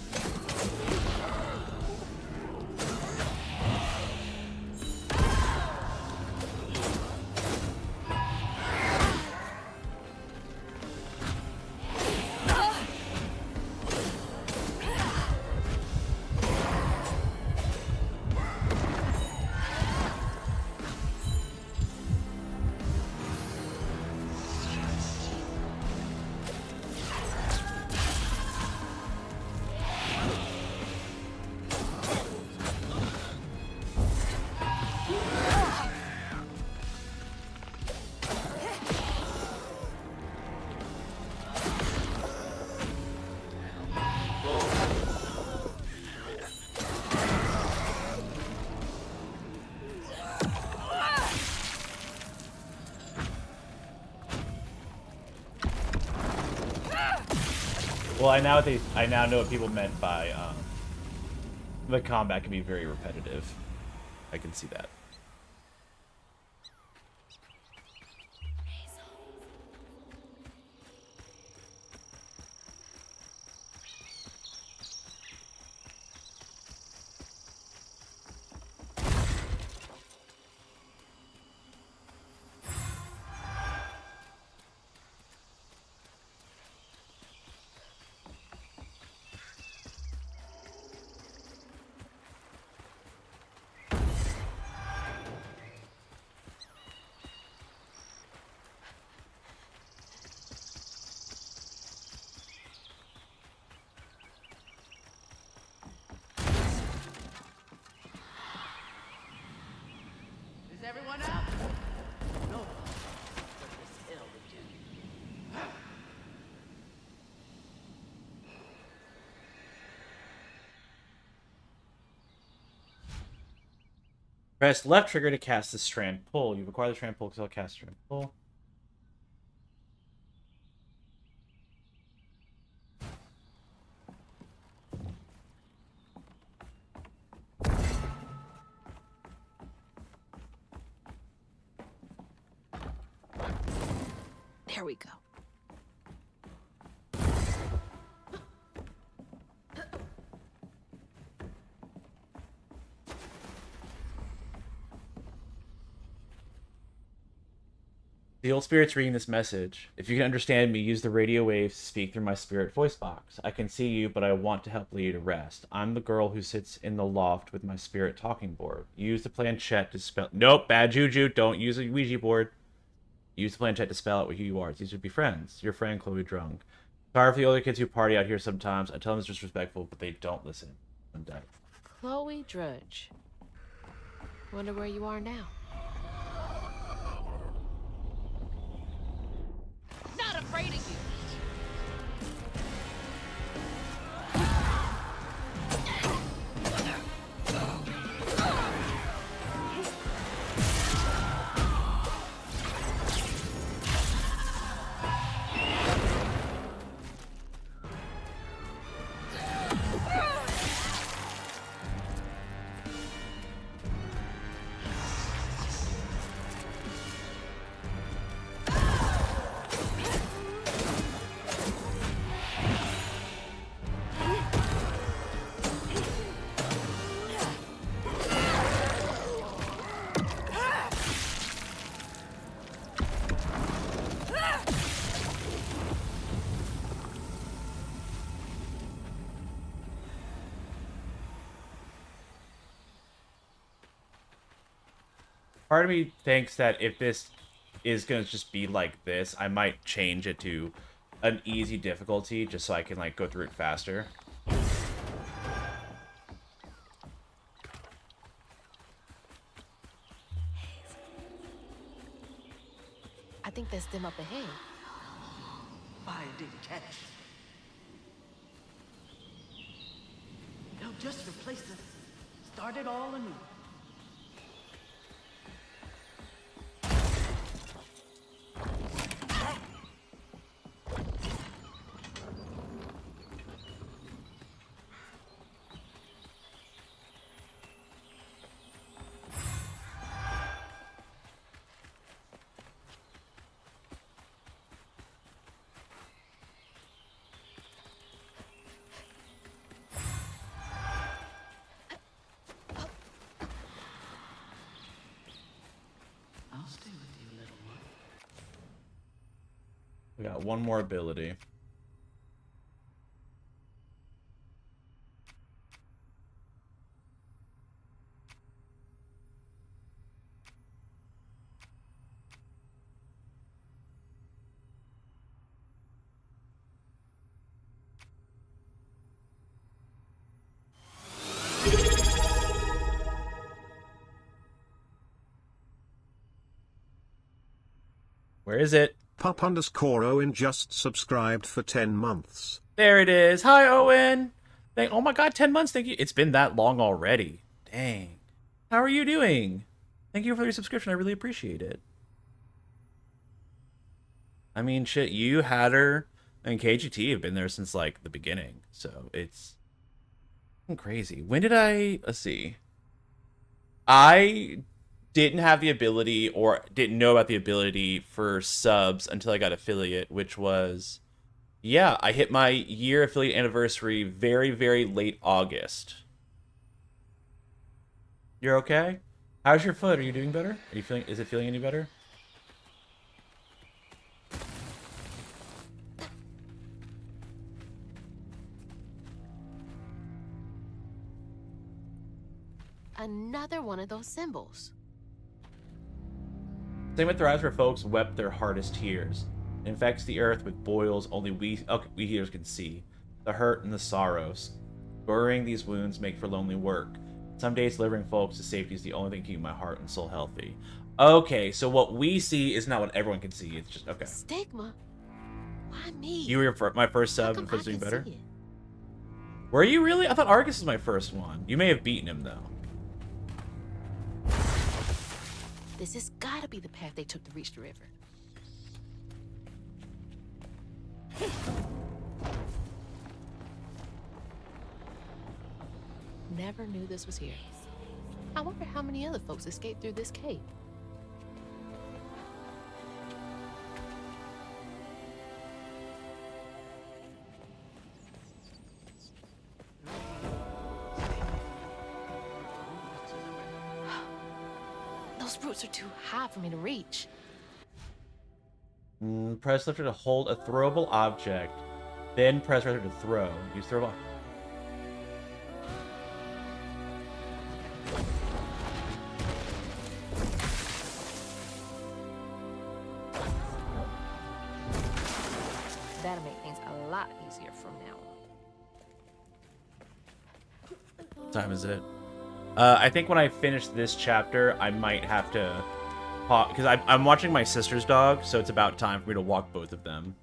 Well, I now know what people meant by the combat can be very repetitive. I can see that. Everyone out? No. What the hell did you? Press left trigger to cast the strand pull. You acquire the strand pull because I'll cast strand pull. There we go. The old spirit's reading this message. If you can understand me, use the radio waves to speak through my spirit voice box. I can see you, but I want to help lead you to rest. I'm the girl who sits in the loft with my spirit talking board. Use the planchette to spell... Nope, bad juju. Don't use a Ouija board. Use the planchette to spell out who you are. These would be friends. Your friend, Chloe Drunk. Sorry for the older kids who party out here sometimes. I tell them it's disrespectful, but they don't listen. I'm dead. Chloe Drudge. Wonder where you are now. Not afraid of you. Part of me thinks that if this is going to just be like this, I might change it to an easy difficulty just so I can like go through it faster. I think that's them up ahead. Fire didn't catch. They'll just replace us. Start it all anew. got one more ability. Where is it? Pop_Owen just subscribed for 10 months. There it is. Hi, Owen. Oh my god, 10 months. Thank you. It's been that long already. Dang. How are you doing? Thank you for your subscription. I really appreciate it. I mean, shit, you, Hatter, and KGT have been there since, like, the beginning. So, it's crazy. When did I... Let's see. I didn't have the ability or didn't know about the ability for subs until I got affiliate, which was... Yeah, I hit my year affiliate anniversary very, very late August. You're okay? How's your foot? Are you doing better? Are you feeling? Is it feeling any better? Another one of those symbols. Same with thrives where folks wept their hardest tears. It infects the earth with boils only we healers can see. The hurt and the sorrows. Burying these wounds make for lonely work. Some days delivering folks to safety is the only thing keeping my heart and soul healthy. Okay, so what we see is not what everyone can see. It's just, okay. Stigma? Why me? You were my first sub and was doing better? Were you really? I thought Argus was my first one. You may have beaten him, though. This has got to be the path they took to reach the river. Never knew this was here. I wonder how many other folks escaped through this cave. Those roots are too high for me to reach. Press lifter to hold a throwable object. Then press right to throw. Use throwable. That'll make things a lot easier from now on. What time is it? I think when I finish this chapter, I might have to... Because I'm watching my sister's dog, so it's about time for me to walk both of them.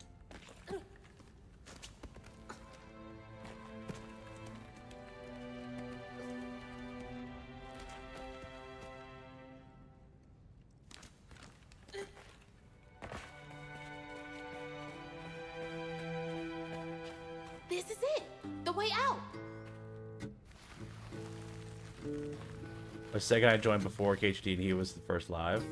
This is it! The way out! A second I joined before KHD and he was the first live.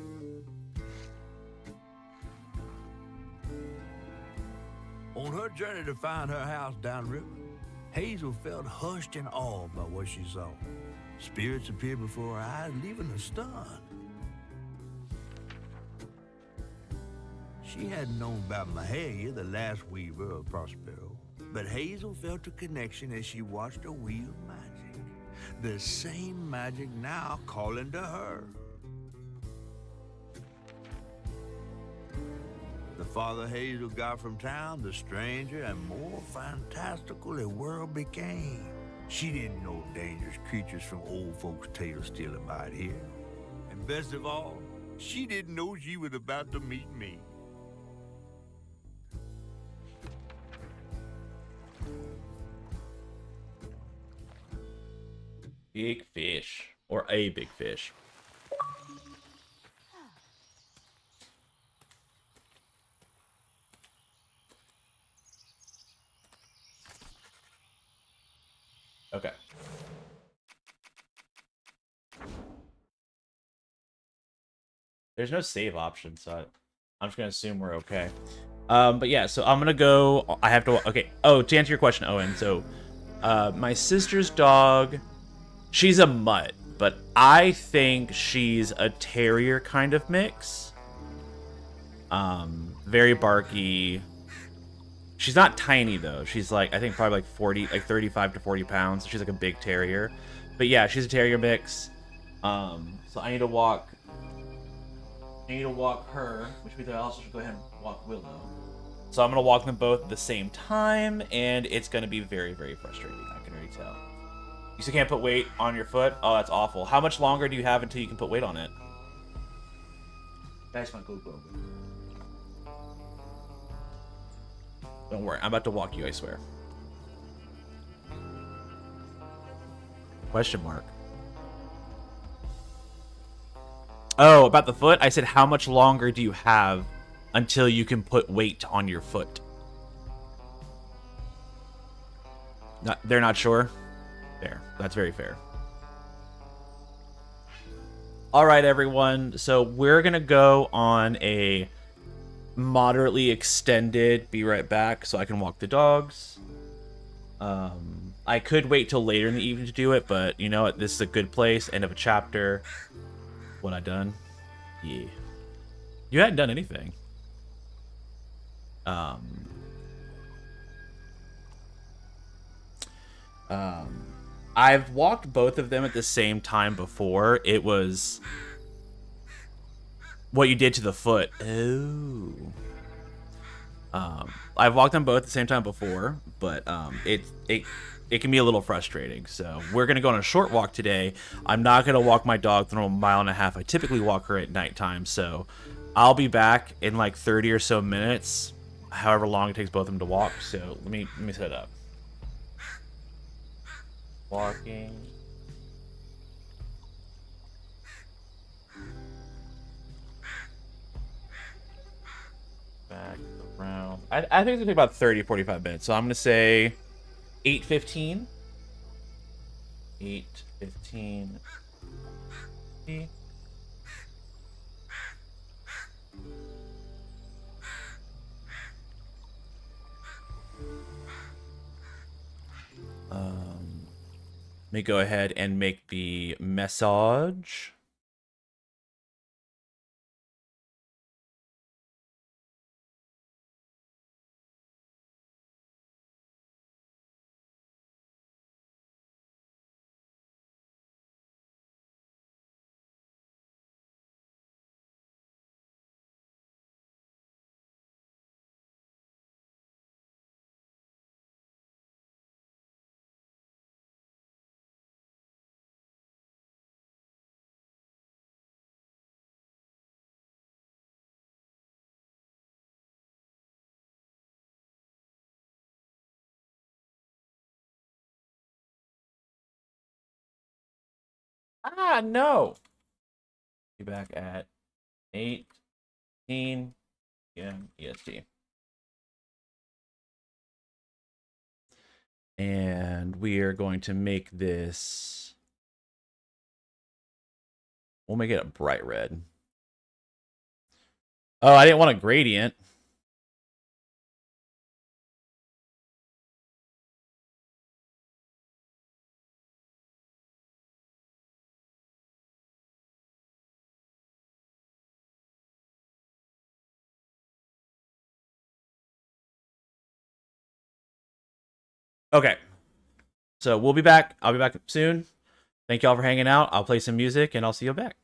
On her journey to find her house downriver, Hazel felt hushed and awed by what she saw. Spirits appeared before her eyes, leaving her stunned. She hadn't known about Mahalia, the last weaver of Prospero, but Hazel felt a connection as she watched her wield magic. The same magic now calling to her. The farther Hazel got from town, the stranger and more fantastical the world became. She didn't know dangerous creatures from old folks' tales still abide here. And best of all, she didn't know she was about to meet me. Big fish. Or a big fish. Okay. There's no save option, so I'm just gonna assume we're okay. But yeah, so I'm gonna go. I have to. Okay. Oh, to answer your question, Owen. So, my sister's dog, she's a mutt, but I think she's a terrier kind of mix. Very barky, She's not tiny though. She's like, I think probably like 40, like 35 to 40 pounds. She's like a big terrier. But yeah, she's a terrier mix. So I need to walk her, which means I also should go ahead and walk Willow. So I'm gonna walk them both at the same time, and it's gonna be very, very frustrating. I can already tell. You still can't put weight on your foot? Oh, that's awful. How much longer do you have until you can put weight on it? That's my GoPro. Don't worry, I'm about to walk you, I swear. Question mark. Oh, about the foot? I said, how much longer do you have until you can put weight on your foot? They're not sure? Fair. That's very fair. All right, everyone. So we're going to go on a moderately extended be right back so I can walk the dogs. I could wait till later in the evening to do it, but you know what? This is a good place. End of a chapter. What I done? Yeah. You hadn't done anything. I've walked both of them at the same time before. It was what you did to the foot. Oh. I've walked them both at the same time before, but it can be a little frustrating. So we're gonna go on a short walk today. I'm not gonna walk my dog the normal 1.5 miles. I typically walk her at nighttime, so I'll be back in like 30 or so minutes, however long it takes both of them to walk. So let me set it up. Walking. Back around. I think it's gonna take about 30-45 minutes. So I'm gonna say 8:15. 8:15. Let me go ahead and make the message. Ah, no. Be back at 8:15 p.m. EST. And we are going to make this. We'll make it a bright red. Oh, I didn't want a gradient. Okay. So we'll be back. I'll be back soon. Thank y'all for hanging out. I'll play some music and I'll see you back.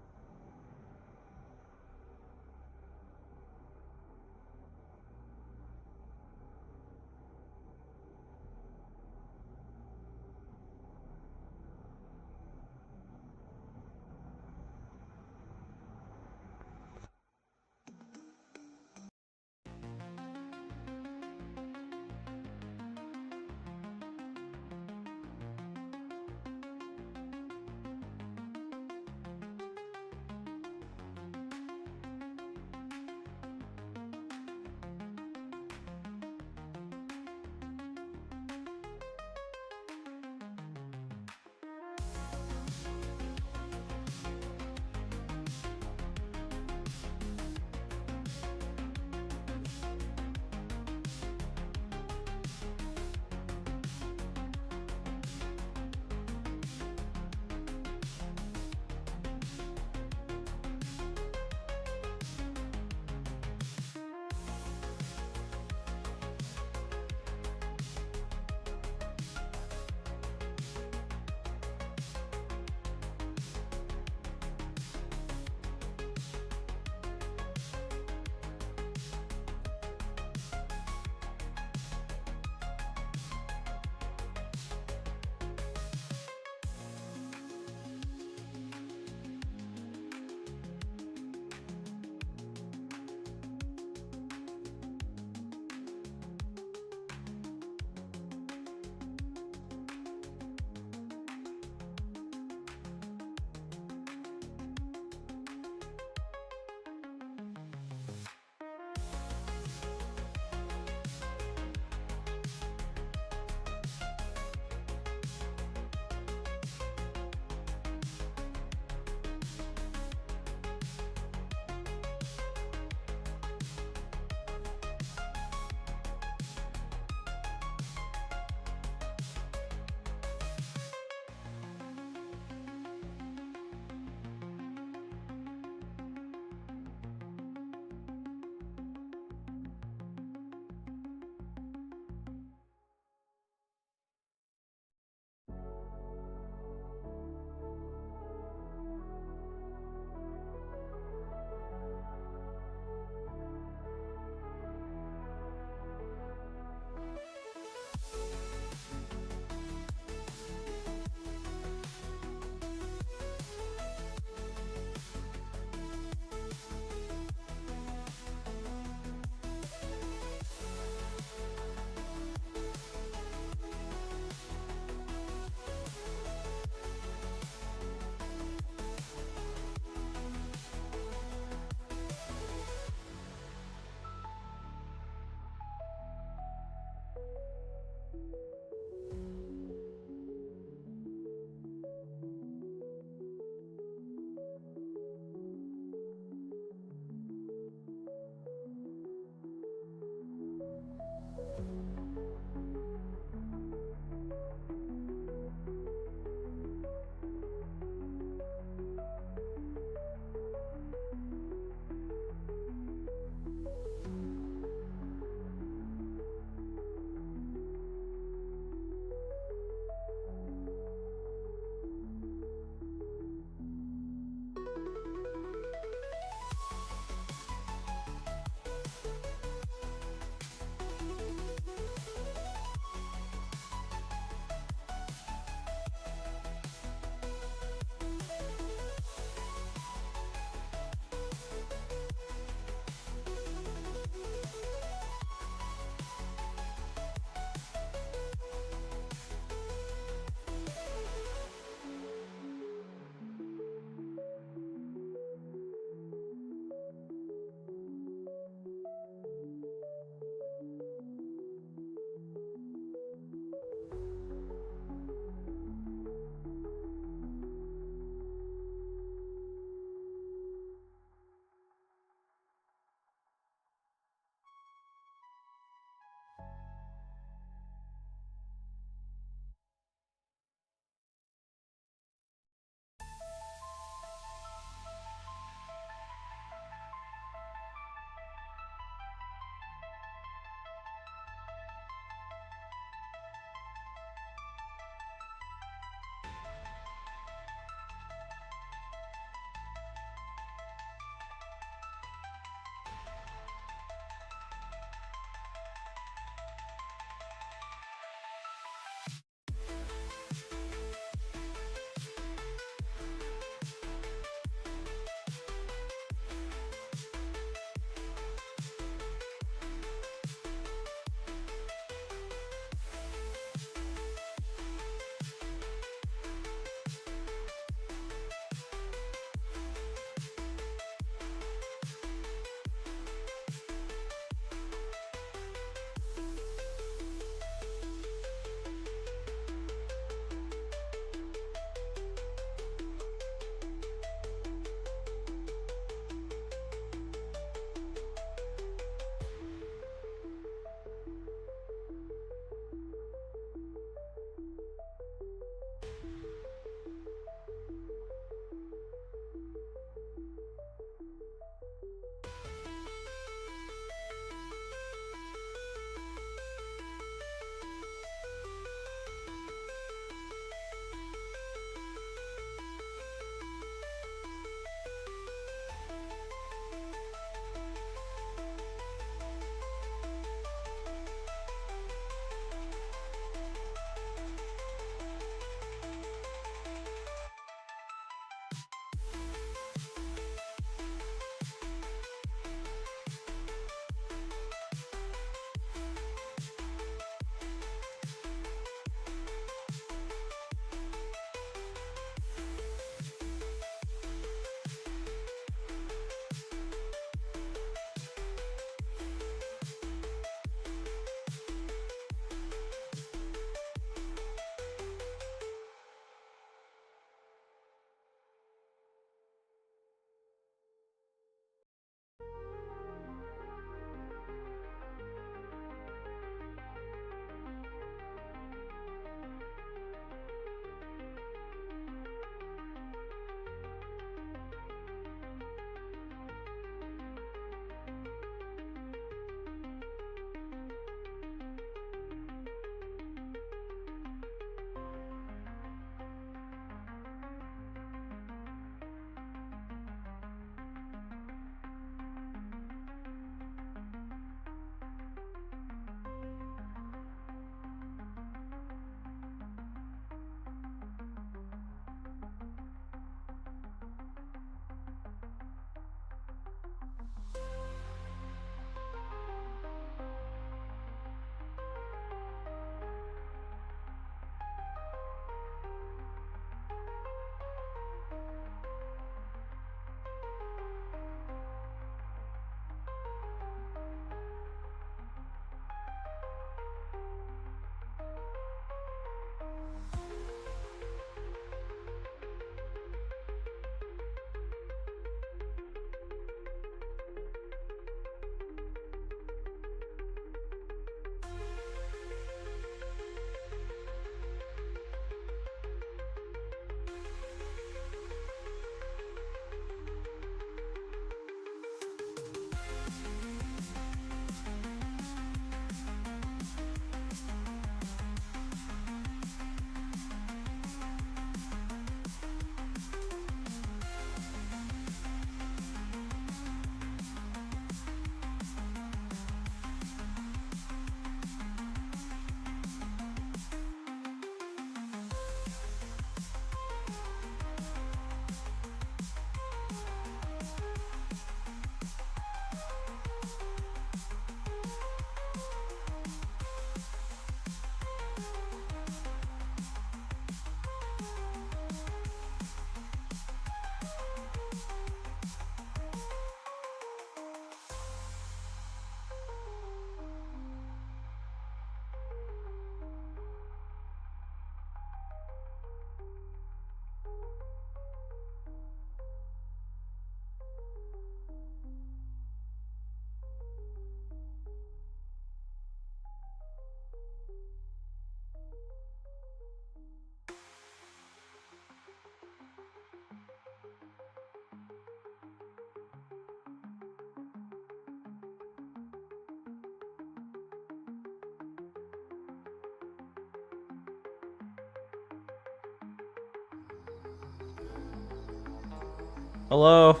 Hello.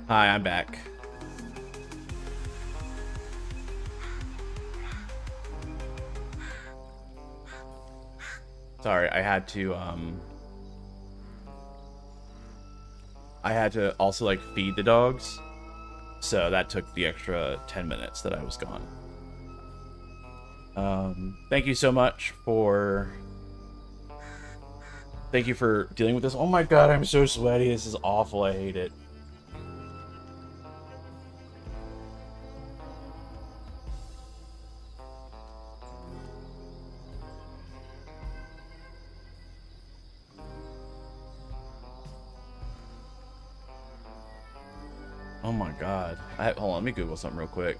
Hi, I'm back. Sorry, I had to also like feed the dogs. So that took the extra 10 minutes that I was gone. Thank you so much for dealing with this. Oh my god, I'm so sweaty. This is awful. I hate it. Oh my god. Hold on, let me Google something real quick.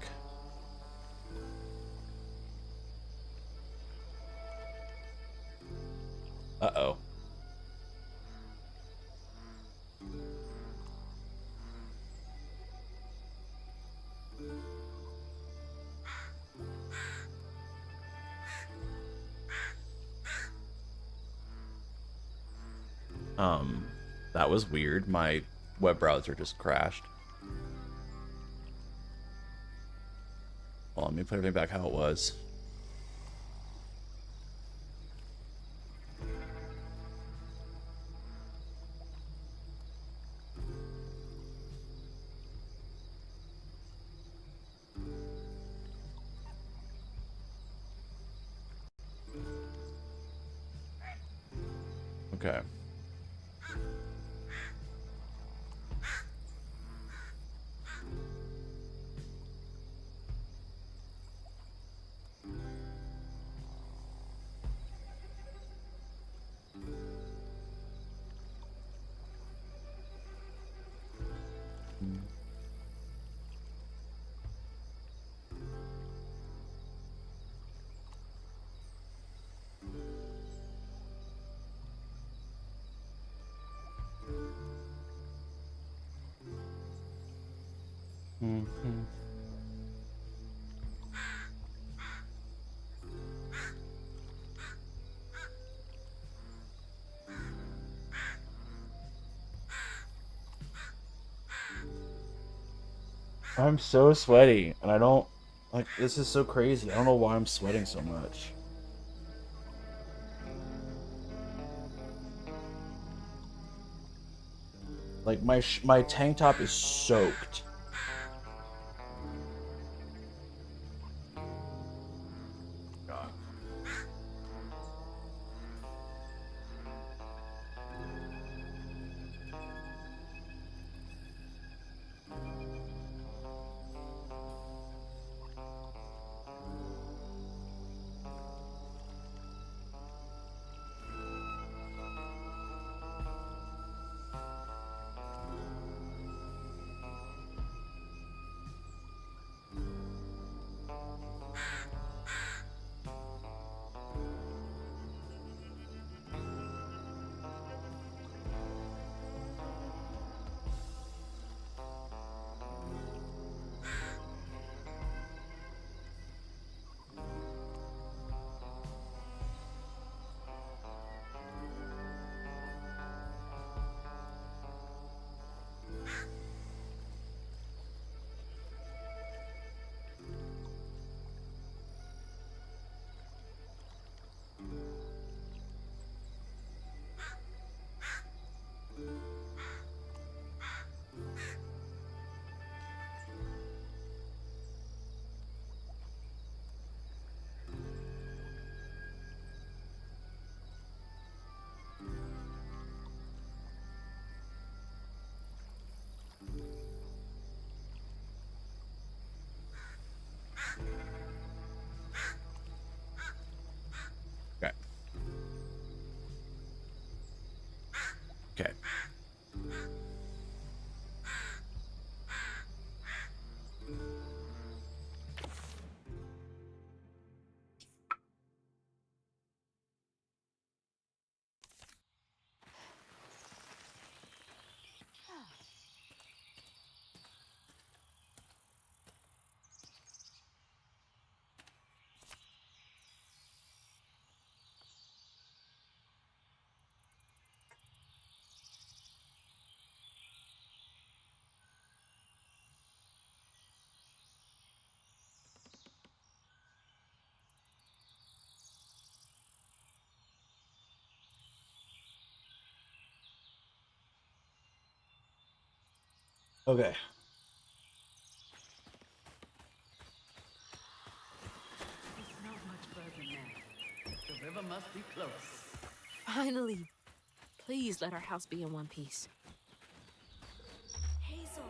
Uh-oh. That was weird. My web browser just crashed. Well, let me put everything back how it was. Okay. Mm-hmm. I'm so sweaty, and I don't like this is so crazy. I don't know why I'm sweating so much. Like my tank top is soaked. God. Okay. It's not much further now. The river must be close. Finally. Please let our house be in one piece. Hazel.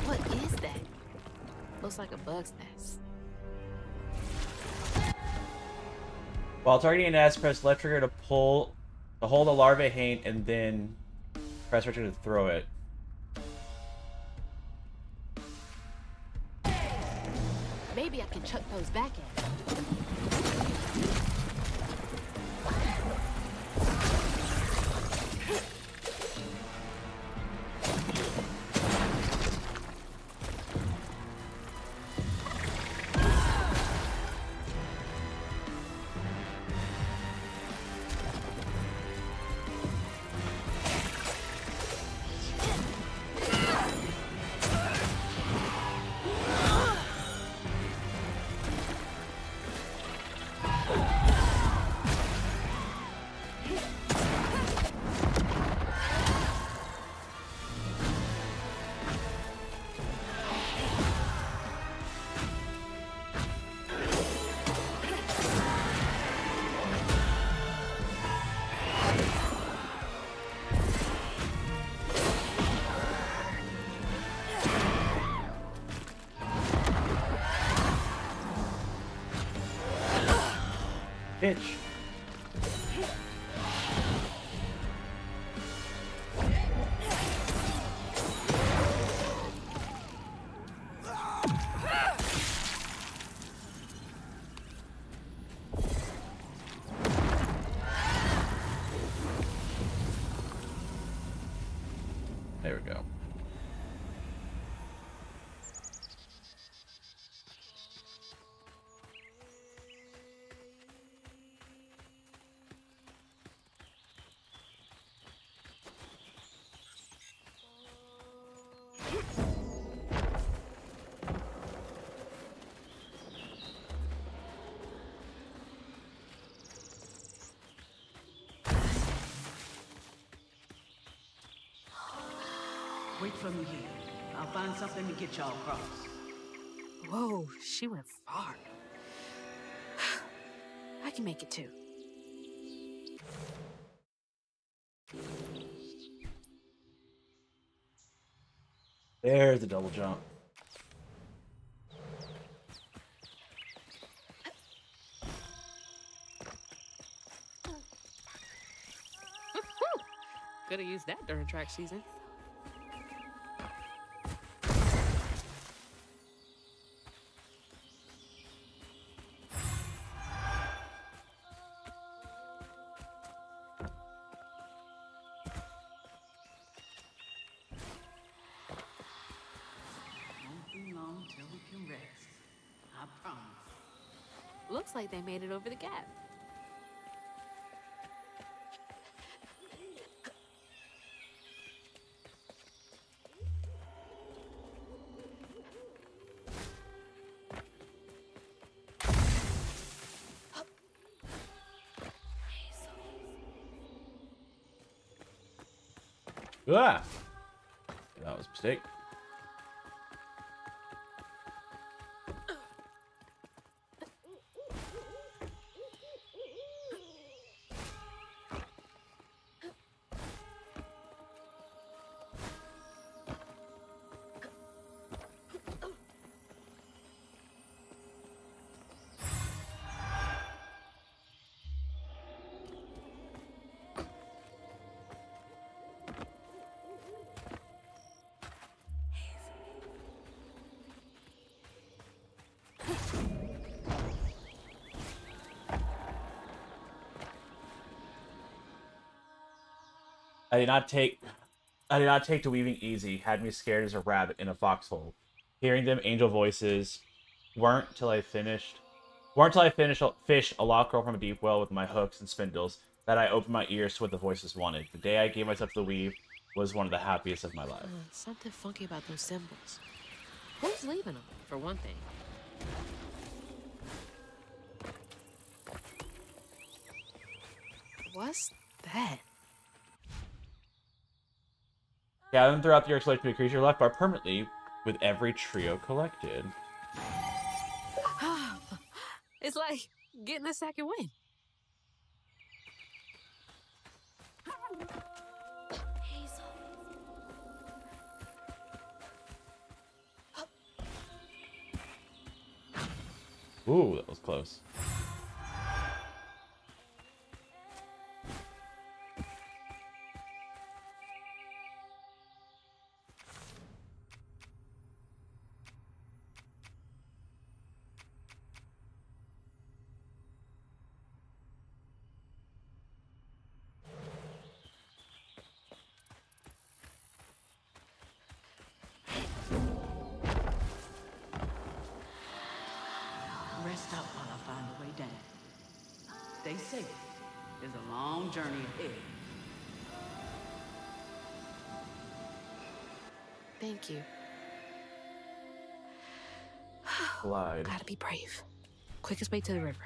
What is that? Looks like a bug's nest. While targeting an S, press left trigger to hold a larva haint, and then press right trigger to throw it. Maybe I can chuck those back at him. Bitch. There we go. Wait for me here. I'll find something to get y'all across. Whoa, she went far. I can make it too. There's the double jump. Could have used that during track season. Won't be long till we can rest. I promise. Looks like they made it over the gap. Ah! That was a mistake. I did not take to weaving easy, had me scared as a rabbit in a foxhole. Hearing them angel voices weren't till I finished fished a lost girl from a deep well with my hooks and spindles. that I opened my ears to what the voices wanted. The day I gave myself the weave was one of the happiest of my life. Something funky about those symbols. Who's leaving them, for one thing? What's that? Gather them throughout the year, selecting a creature left bar permanently with every trio collected. It's like getting a second win. Ooh, that was close. Rest up while I find the way down. Stay safe. There's a long journey ahead. Thank you. Glide. Gotta be brave. Quickest way to the river.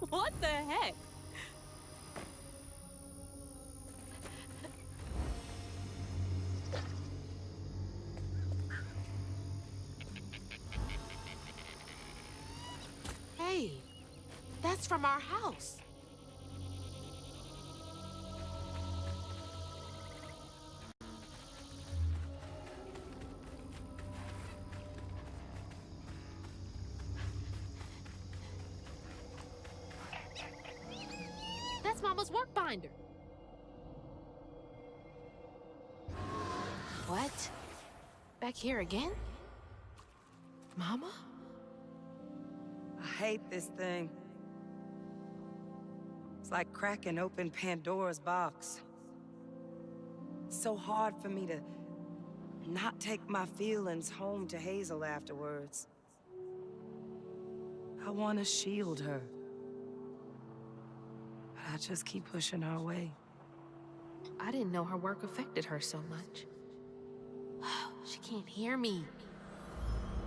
What the heck? Hey, that's from our house. That's Mama's work binder. What? Back here again? Mama? I hate this thing. It's like cracking open Pandora's box. It's so hard for me to not take my feelings home to Hazel afterwards. I want to shield her. But I just keep pushing her away. I didn't know her work affected her so much. She can't hear me.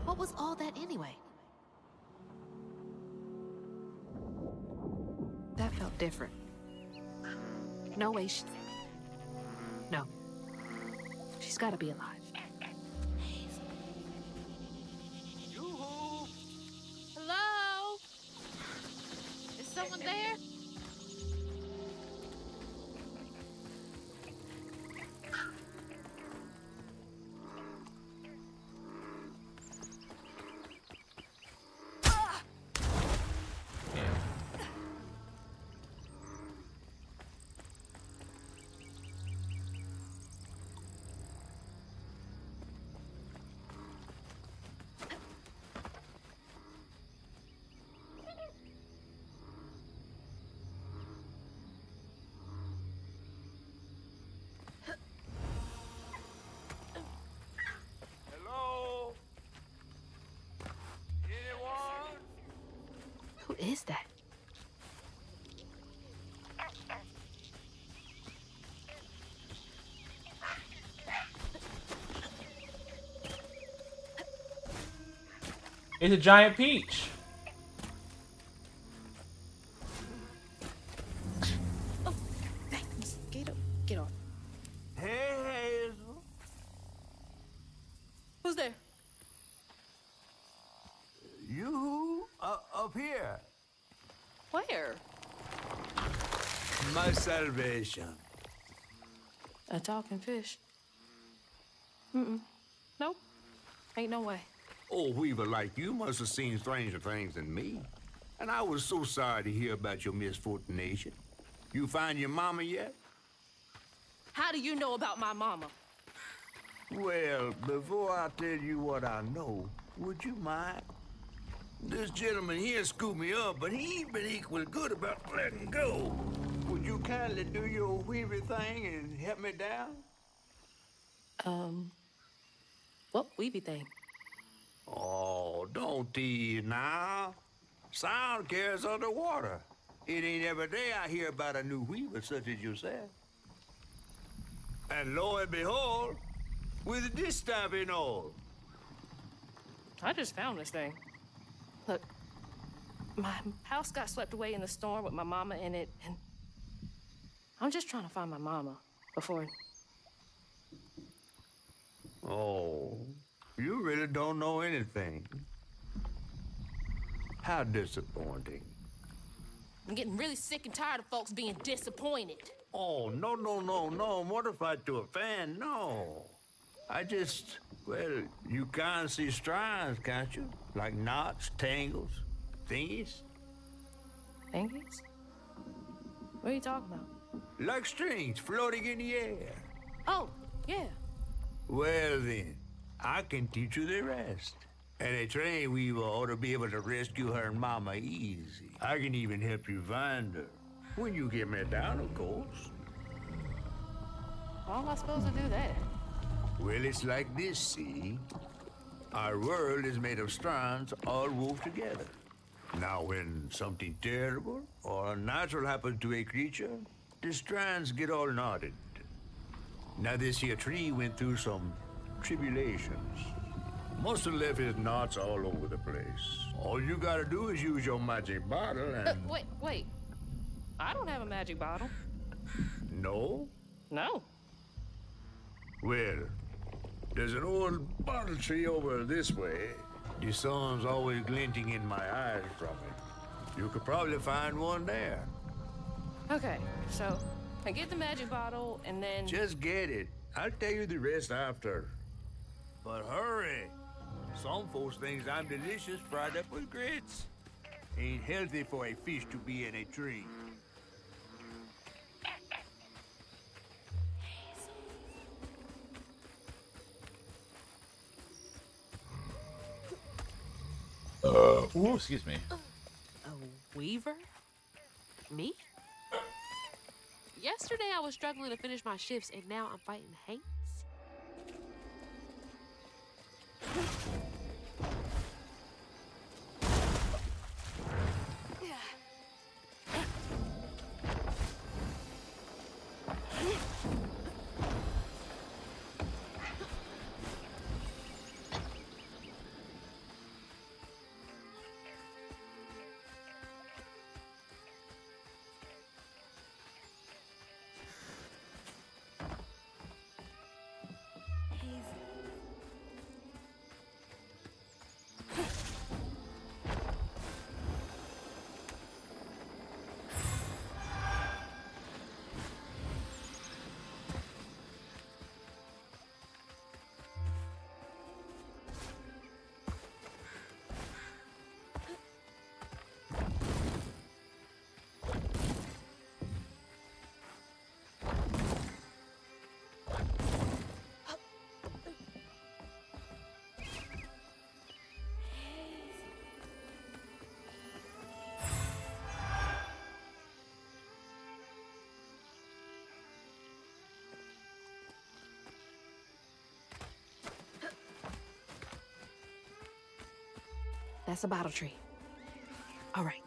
What was all that anyway? That felt different. No way she... No. She's gotta be alive. Yoo-hoo! Hello? Is someone there? Hello? Anyone? Who is that? It's a giant peach. Oh, thanks. Get on. Hey, Hazel. Who's there? You up here. Where? My salvation. A talking fish. Nope. Ain't no way. Oh, Weaver, like you must have seen stranger things than me. And I was so sorry to hear about your misfortunation. You find your mama yet? How do you know about my mama? Well, before I tell you what I know, would you mind? This gentleman here scooped me up, but he ain't been equally good about letting go. Would you kindly do your Weaver thing and help me down? What weavy thing? Oh, don't tease now. Sound carries underwater. It ain't every day I hear about a new weaver such as yourself. And lo and behold, with this stuff and all. I just found this thing. Look, my house got swept away in the storm with my mama in it, and I'm just trying to find my mama before... Oh, you really don't know anything. How disappointing. I'm getting really sick and tired of folks being disappointed. Oh, no, mortified to a fan, no. I just, well, you can't see strands, can't you? Like knots, tangles, thingies? Thingies? What are you talking about? Like strings floating in the air. Oh, yeah. Well then, I can teach you the rest. And a train weaver ought to be able to rescue her mama easy. I can even help you find her. When you get me down, of course. How am I supposed to do that? Well, it's like this, see? Our world is made of strands all wove together. Now, when something terrible or unnatural happens to a creature, the strands get all knotted. Now, this here tree went through some tribulations. Must have left his knots all over the place. All you gotta do is use your magic bottle and... Wait. I don't have a magic bottle. No? No. Well, there's an old bottle tree over this way. The sun's always glinting in my eyes from it. You could probably find one there. Okay, so I get the magic bottle and then... Just get it. I'll tell you the rest after. But hurry. Some folks think I'm delicious fried up with grits. Ain't healthy for a fish to be in a tree. Ooh, excuse me. A weaver? Me? Yesterday I was struggling to finish my shifts, and now I'm fighting Hanks? That's a bottle tree. All right.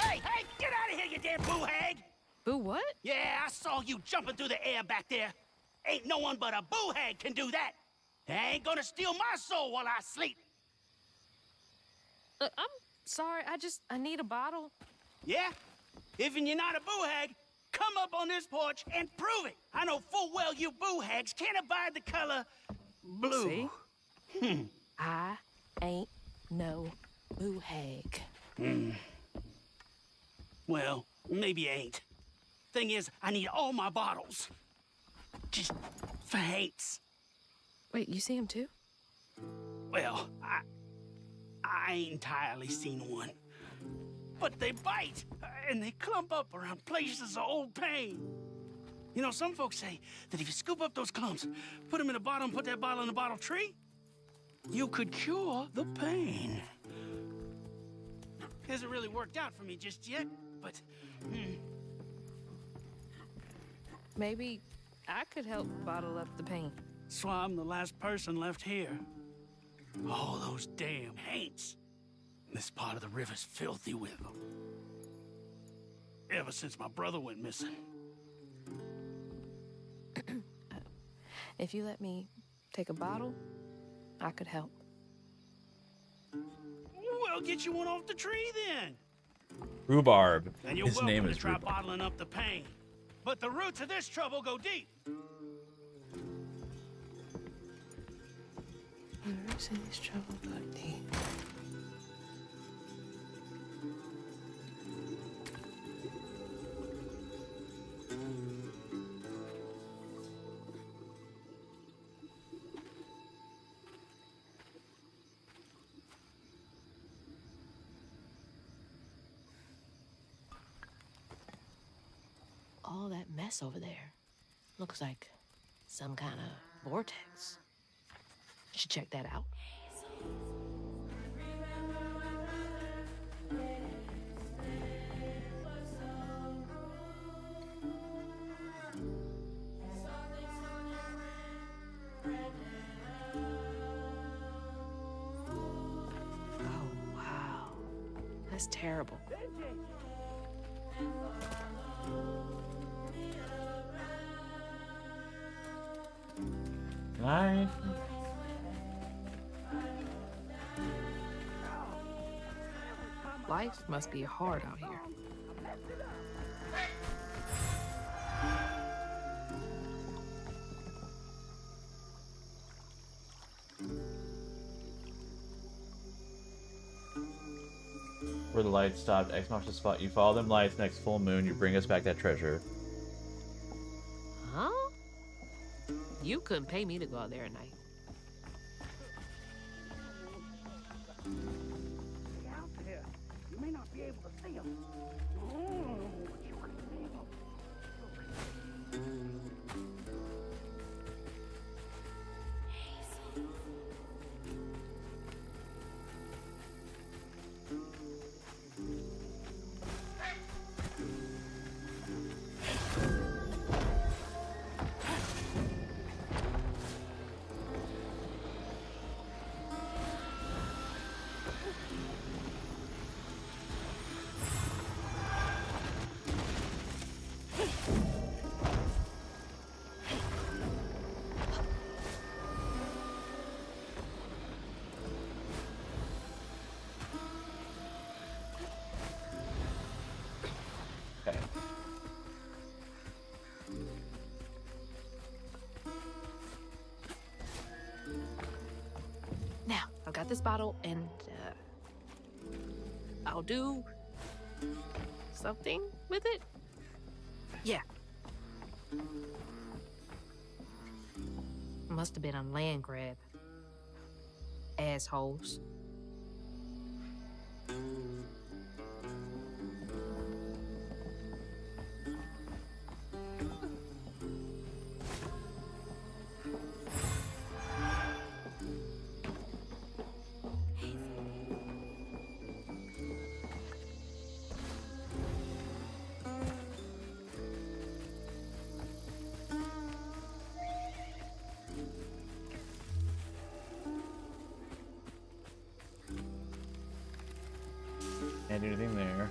Hey, get out of here, you damn boo hag! Boo what? Yeah, I saw you jumping through the air back there. Ain't no one but a boo hag can do that. They ain't gonna steal my soul while I sleep. Look, I'm sorry. I need a bottle. Yeah? If you're not a boo hag, come up on this porch and prove it. I know full well you boo hags can't abide the color blue. See? I ain't no boo hag. Well, maybe you ain't. Thing is, I need all my bottles. Just for Hanks. Wait, you see him too? Well, I ain't entirely seen one. But they bite, and they clump up around places of old pain. You know, some folks say that if you scoop up those clumps, put them in a bottle and put that bottle in a bottle tree, you could cure the pain. Hasn't really worked out for me just yet, but... Maybe I could help bottle up the pain. That's why I'm the last person left here. All those damn haints. This part of the river's filthy with them. Ever since my brother went missing. If you let me take a bottle, I could help. Well, get you one off the tree then. Rhubarb. And you're His welcome name to is try Rhubarb. bottling up the pain. But the roots of this trouble go deep. The roots of this trouble go deep. All that mess over there looks like some kind of vortex. Should check that out. Oh, wow. That's terrible. Nice. Life must be hard out here. Where the lights stopped, X marks the spot. You follow them lights, next full moon, you bring us back that treasure. Huh? You couldn't pay me to go out there at night. Stay out there. You may not be able to see them. But you can see them. Okay. Now, I've got this bottle, and I'll do something with it. Yeah. Must have been a land grab. Assholes. Can't do anything there.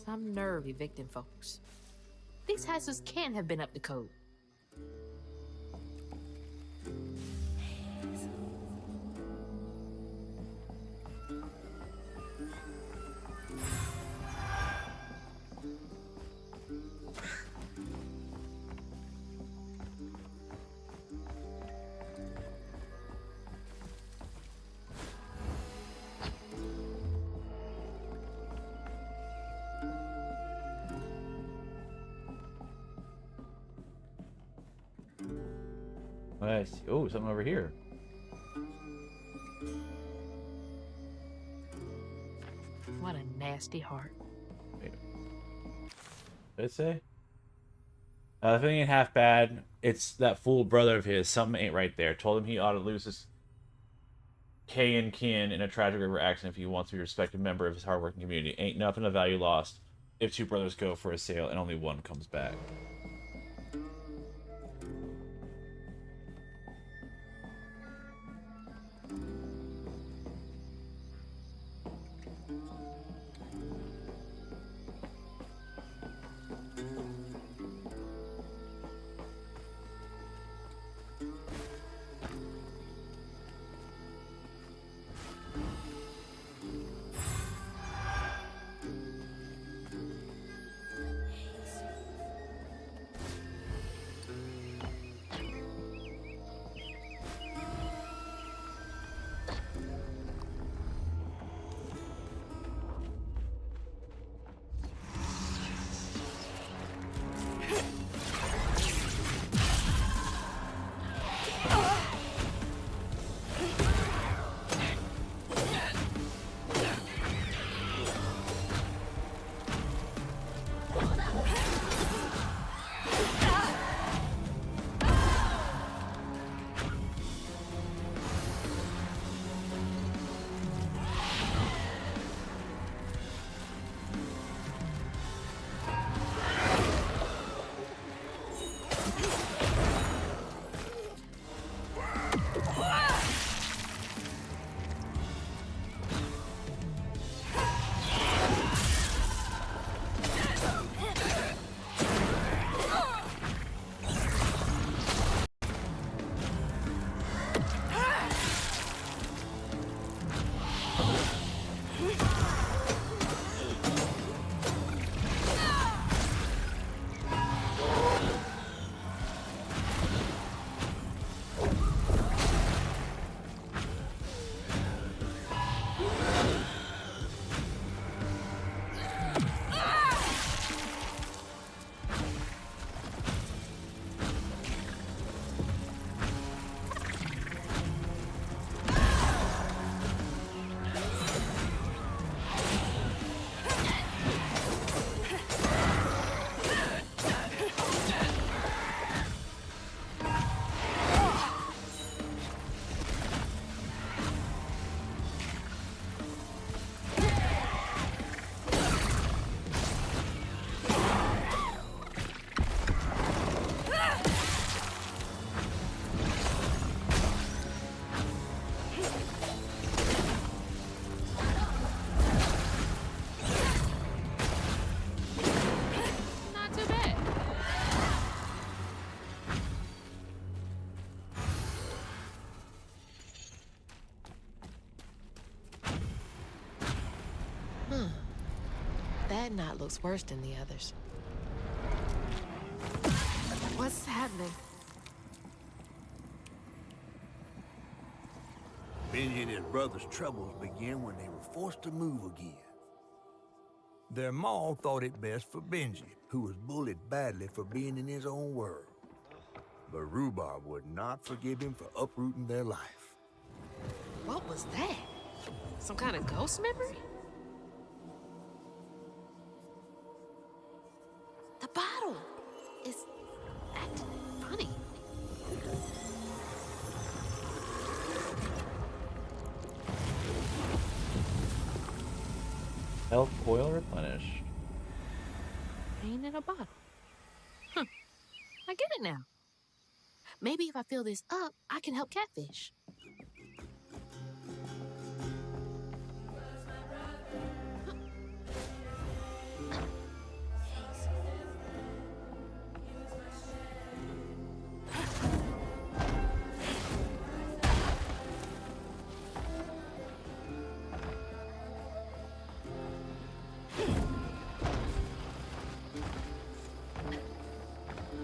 Some nerve evicting folks. These houses can't have been up to code. I see. Oh, something over here. What a nasty heart. Wait. What did it say? The feeling ain't half bad. It's that fool brother of his. Something ain't right there. Told him he ought to lose his K and kin in a tragic river accident if he wants to be a respected member of his hardworking community. Ain't nothing of value lost if two brothers go for a sail and only one comes back. That knot looks worse than the others. What's happening? Benji and his brother's troubles began when they were forced to move again. Their maw thought it best for Benji, who was bullied badly for being in his own world. But Rhubarb would not forgive him for uprooting their life. What was that? Some kind of ghost memory? The bottle is acting funny. Health coil replenished. Pain in a bottle. Huh. I get it now. Maybe if I fill this up, I can help Catfish.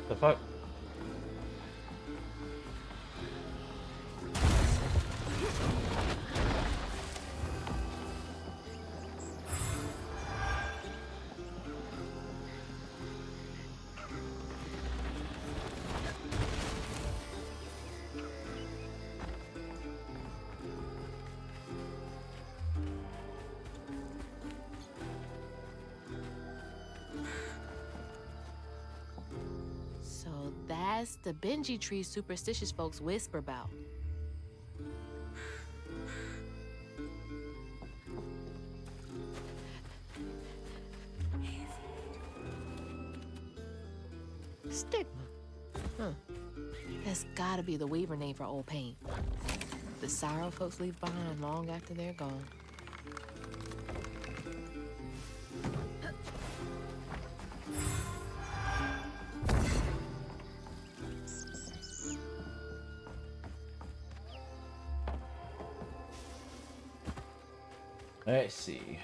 The fuck? That's the Benji tree superstitious folks whisper about. Stigma. Huh. That's gotta be the Weaver name for old pain. The sorrow folks leave behind long after they're gone. Let's see.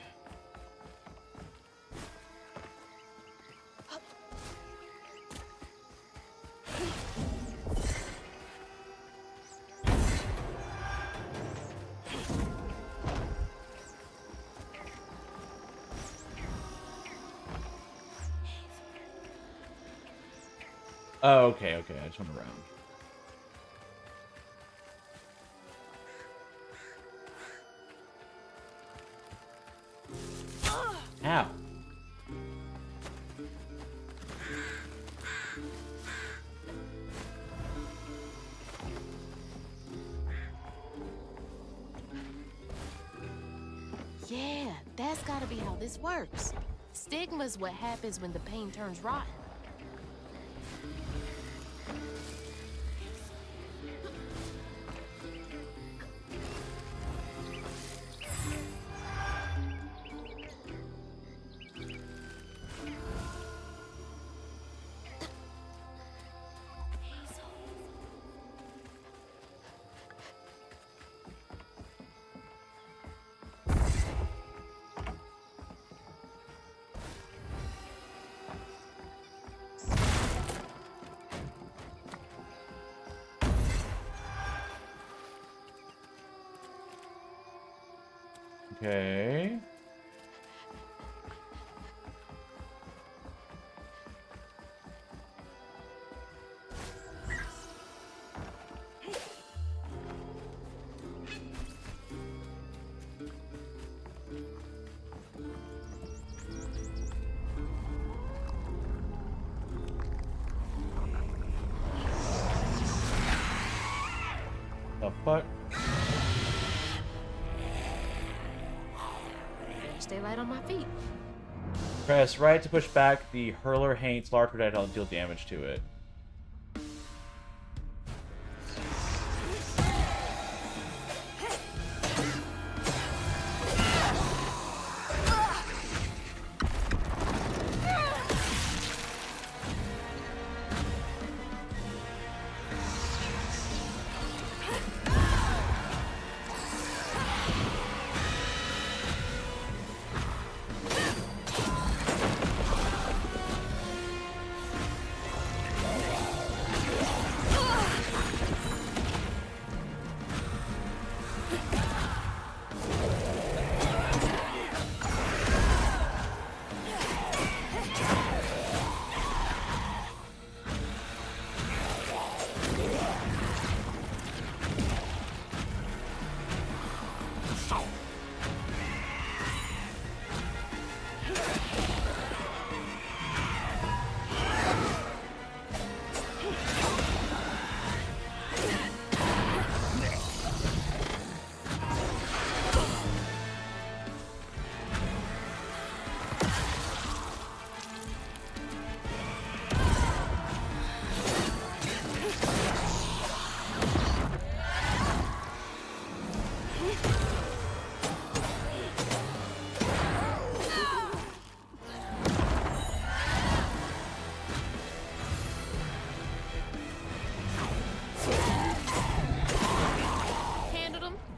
Oh, okay, okay. I just went around. Ow. Yeah, that's gotta be how this works. Stigma's what happens when the pain turns rotten. Okay. The fuck? Stay light on my feet. Press right to push back the hurler Haint's large projectile and deal damage to it.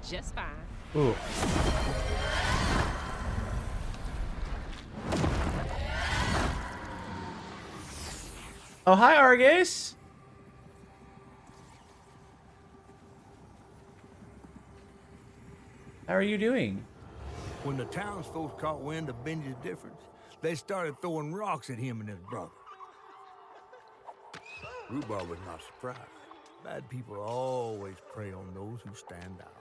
Just fine. Ooh. Oh, hi, Argus. How are you doing? When the townsfolk caught wind of Benji's difference, they started throwing rocks at him and his brother. Rhubarb was not surprised. Bad people always prey on those who stand out.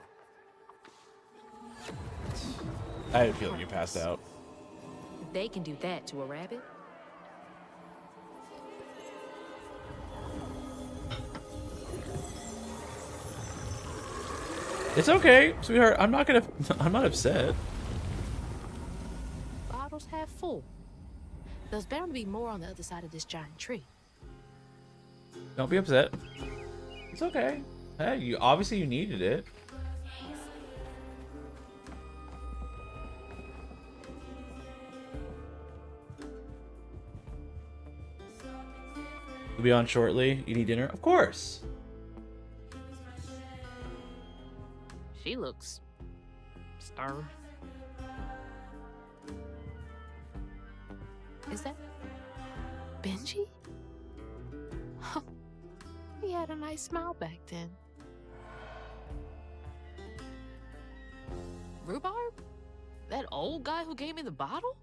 I had a feeling you passed out. They can do that to a rabbit. It's okay, sweetheart. I'm not upset. Bottles half full. There's bound to be more on the other side of this giant tree. Don't be upset. It's okay. Hey, you needed it. We'll be on shortly. You need dinner? Of course. She looks starved. Is that Benji? He had a nice smile back then. Rhubarb? That old guy who gave me the bottle?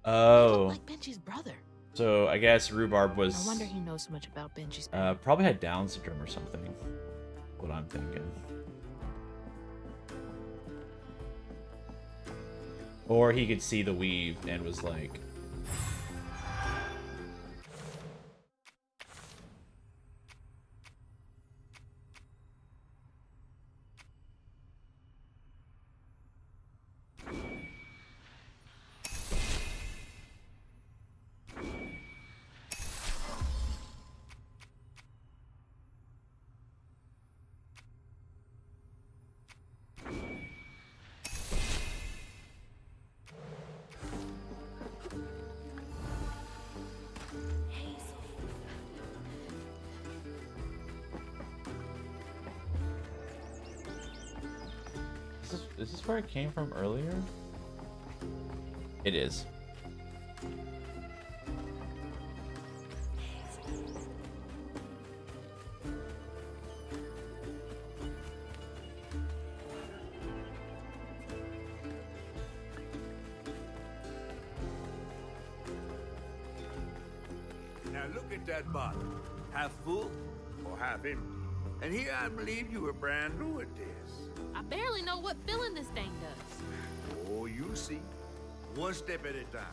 Oh. He looked like Benji's brother. So I guess Rhubarb was. No wonder he knows so much about Benji's baby. Probably had Down syndrome or something. What I'm thinking. Or he could see the weave and was like. Is this where it came from earlier? It is. Now look at that bottle. Half full or half empty. And here I believe you were brand new at this. I barely know what filling this thing does. Oh, you'll see. One step at a time.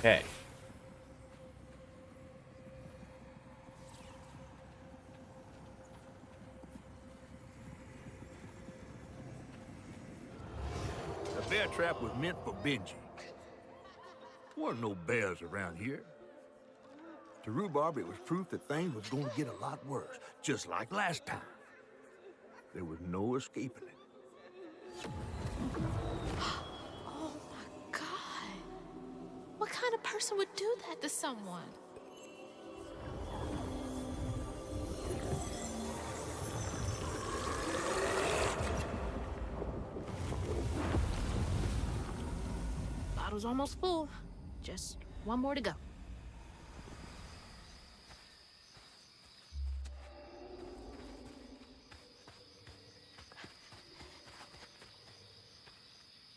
Okay. The bear trap was meant for Benji. There weren't no bears around here. To Rhubarb, it was proof that things was going to get a lot worse, just like last time. There was no escaping it. Oh my God. What kind of person would do that to someone? Bottle's almost full. Just one more to go.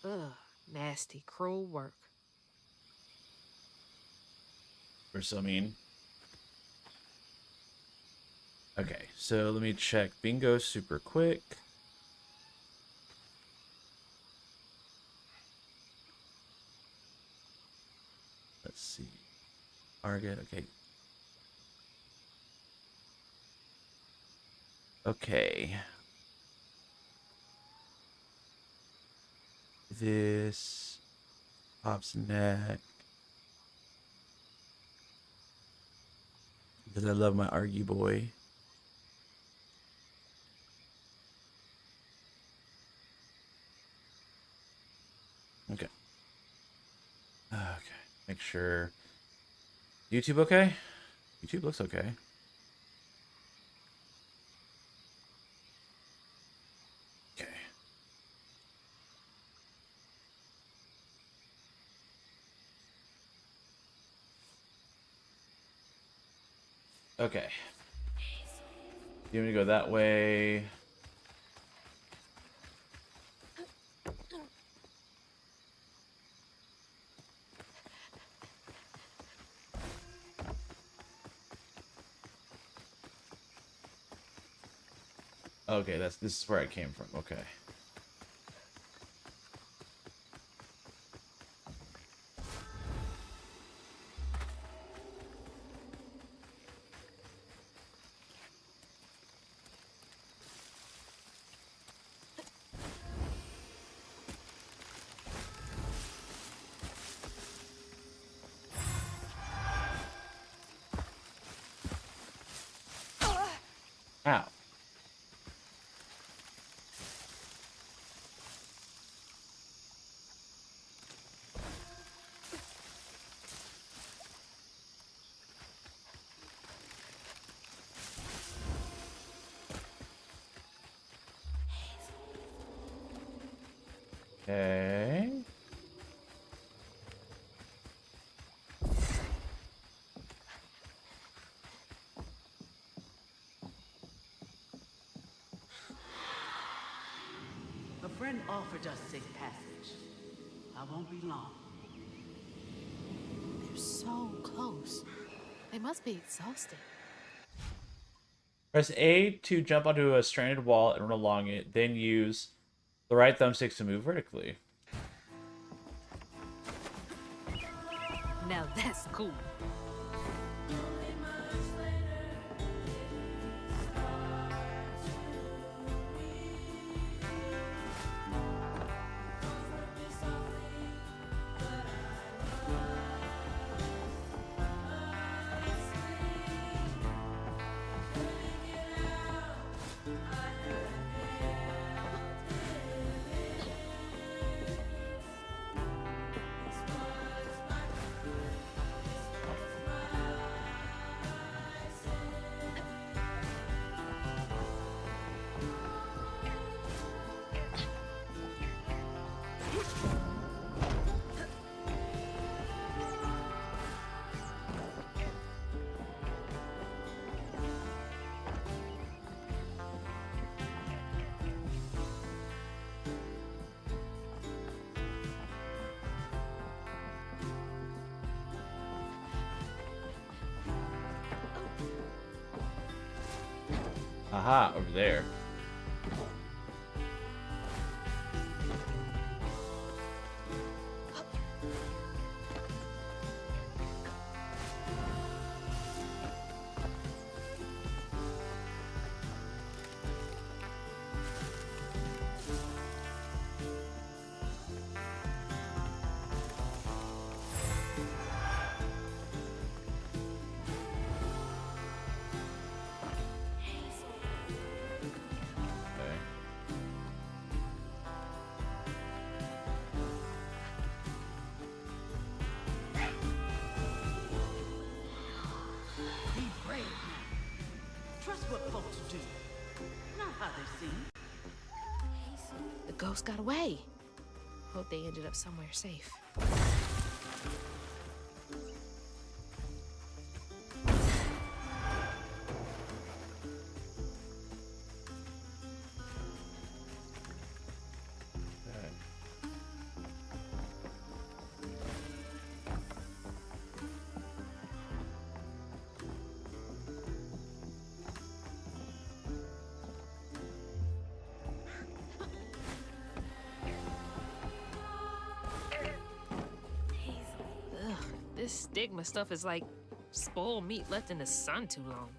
Ugh, nasty, cruel work. We're so mean. Okay, so let me check bingo super quick. Let's let's see. Target, okay. Okay. This Pop's neck. Because I love my argue boy. Okay. Okay. Make sure. YouTube okay? YouTube looks okay. Okay. Okay. You want me to go that way? Okay, this is where I came from. Okay. Ow. Okay. A friend offered us safe passage. I won't be long. They're so close. They must be exhausted. Press A to jump onto a stranded wall and run along it, then use the right thumbsticks to move vertically. Now that's cool. Aha, over there. Be brave now. Trust what folks do, not how they seem. The ghost got away. Hope they ended up somewhere safe. This stigma stuff is like spoiled meat left in the sun too long.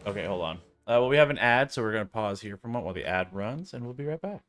Okay, hold on. Well, we have an ad, so we're going to pause here for a moment while the ad runs, and we'll be right back.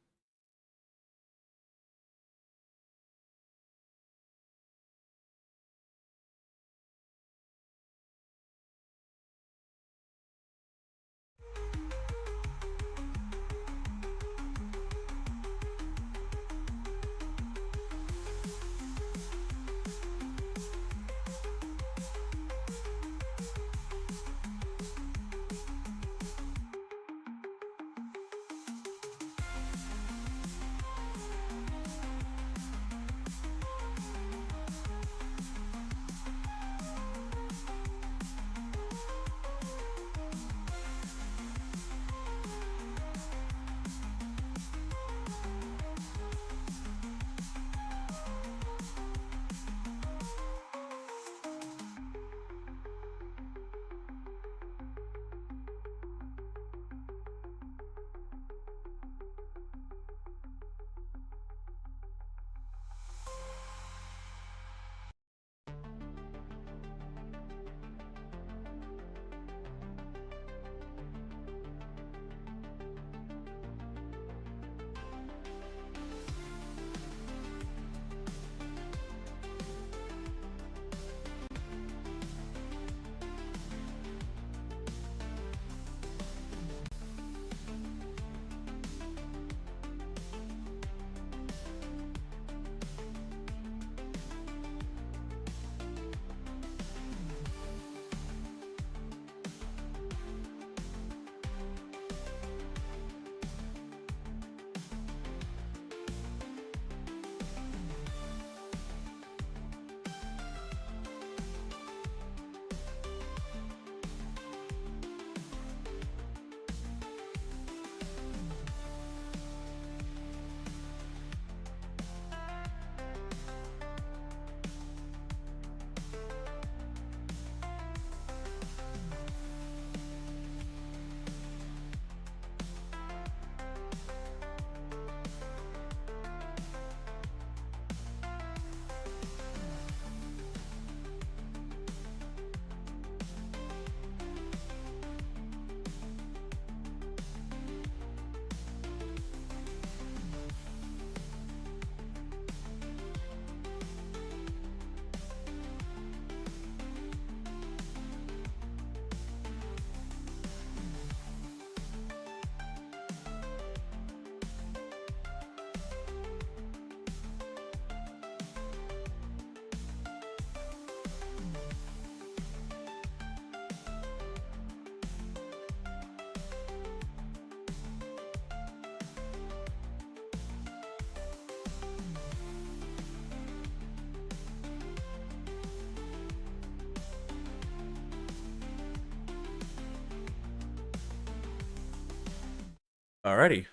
Alrighty.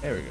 There we go.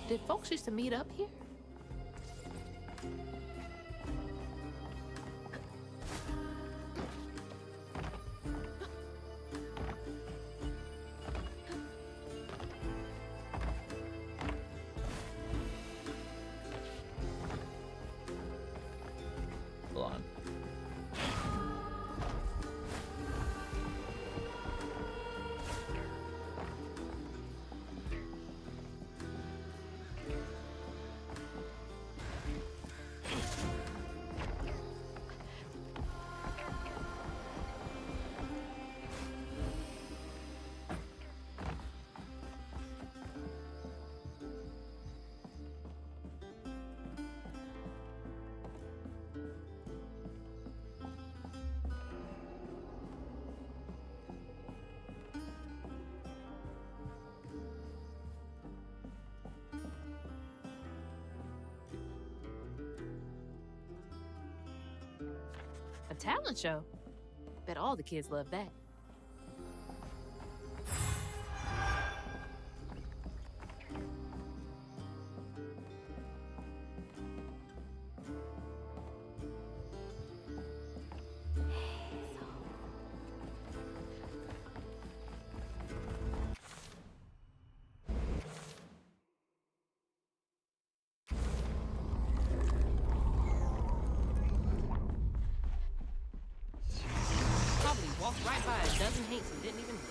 Did folks used to meet up here? Hold on. A talent show? Bet all the kids love that. Probably walked right by a dozen hates and didn't even know.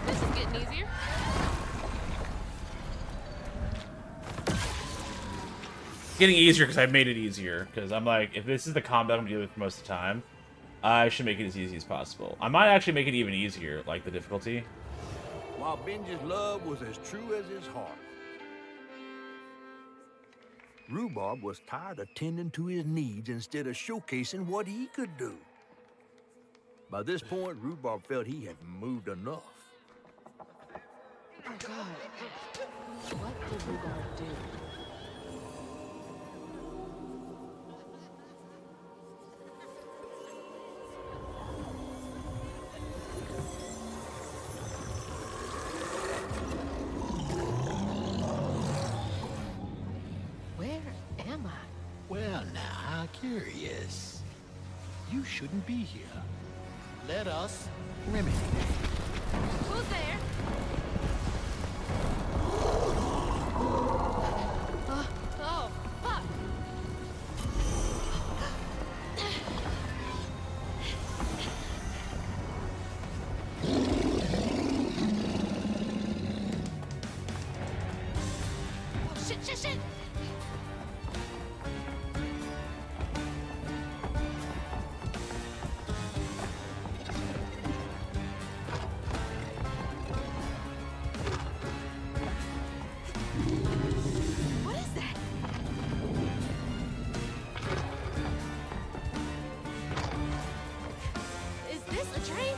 This is getting easier. Getting easier because I made it easier. Because I'm like, if this is the combat I'm dealing with most of the time, I should make it as easy as possible. I might actually make it even easier, like the difficulty. While Benji's love was as true as his heart, Rhubarb was tired of tending to his needs instead of showcasing what he could do. By this point, Rhubarb felt he had moved enough. Oh, God. What did Rhubarb do? am I? Well, now, how curious. You shouldn't be here. Let us remedy. Who's there? Oh, fuck! Oh, shit! What is that? Is this a train?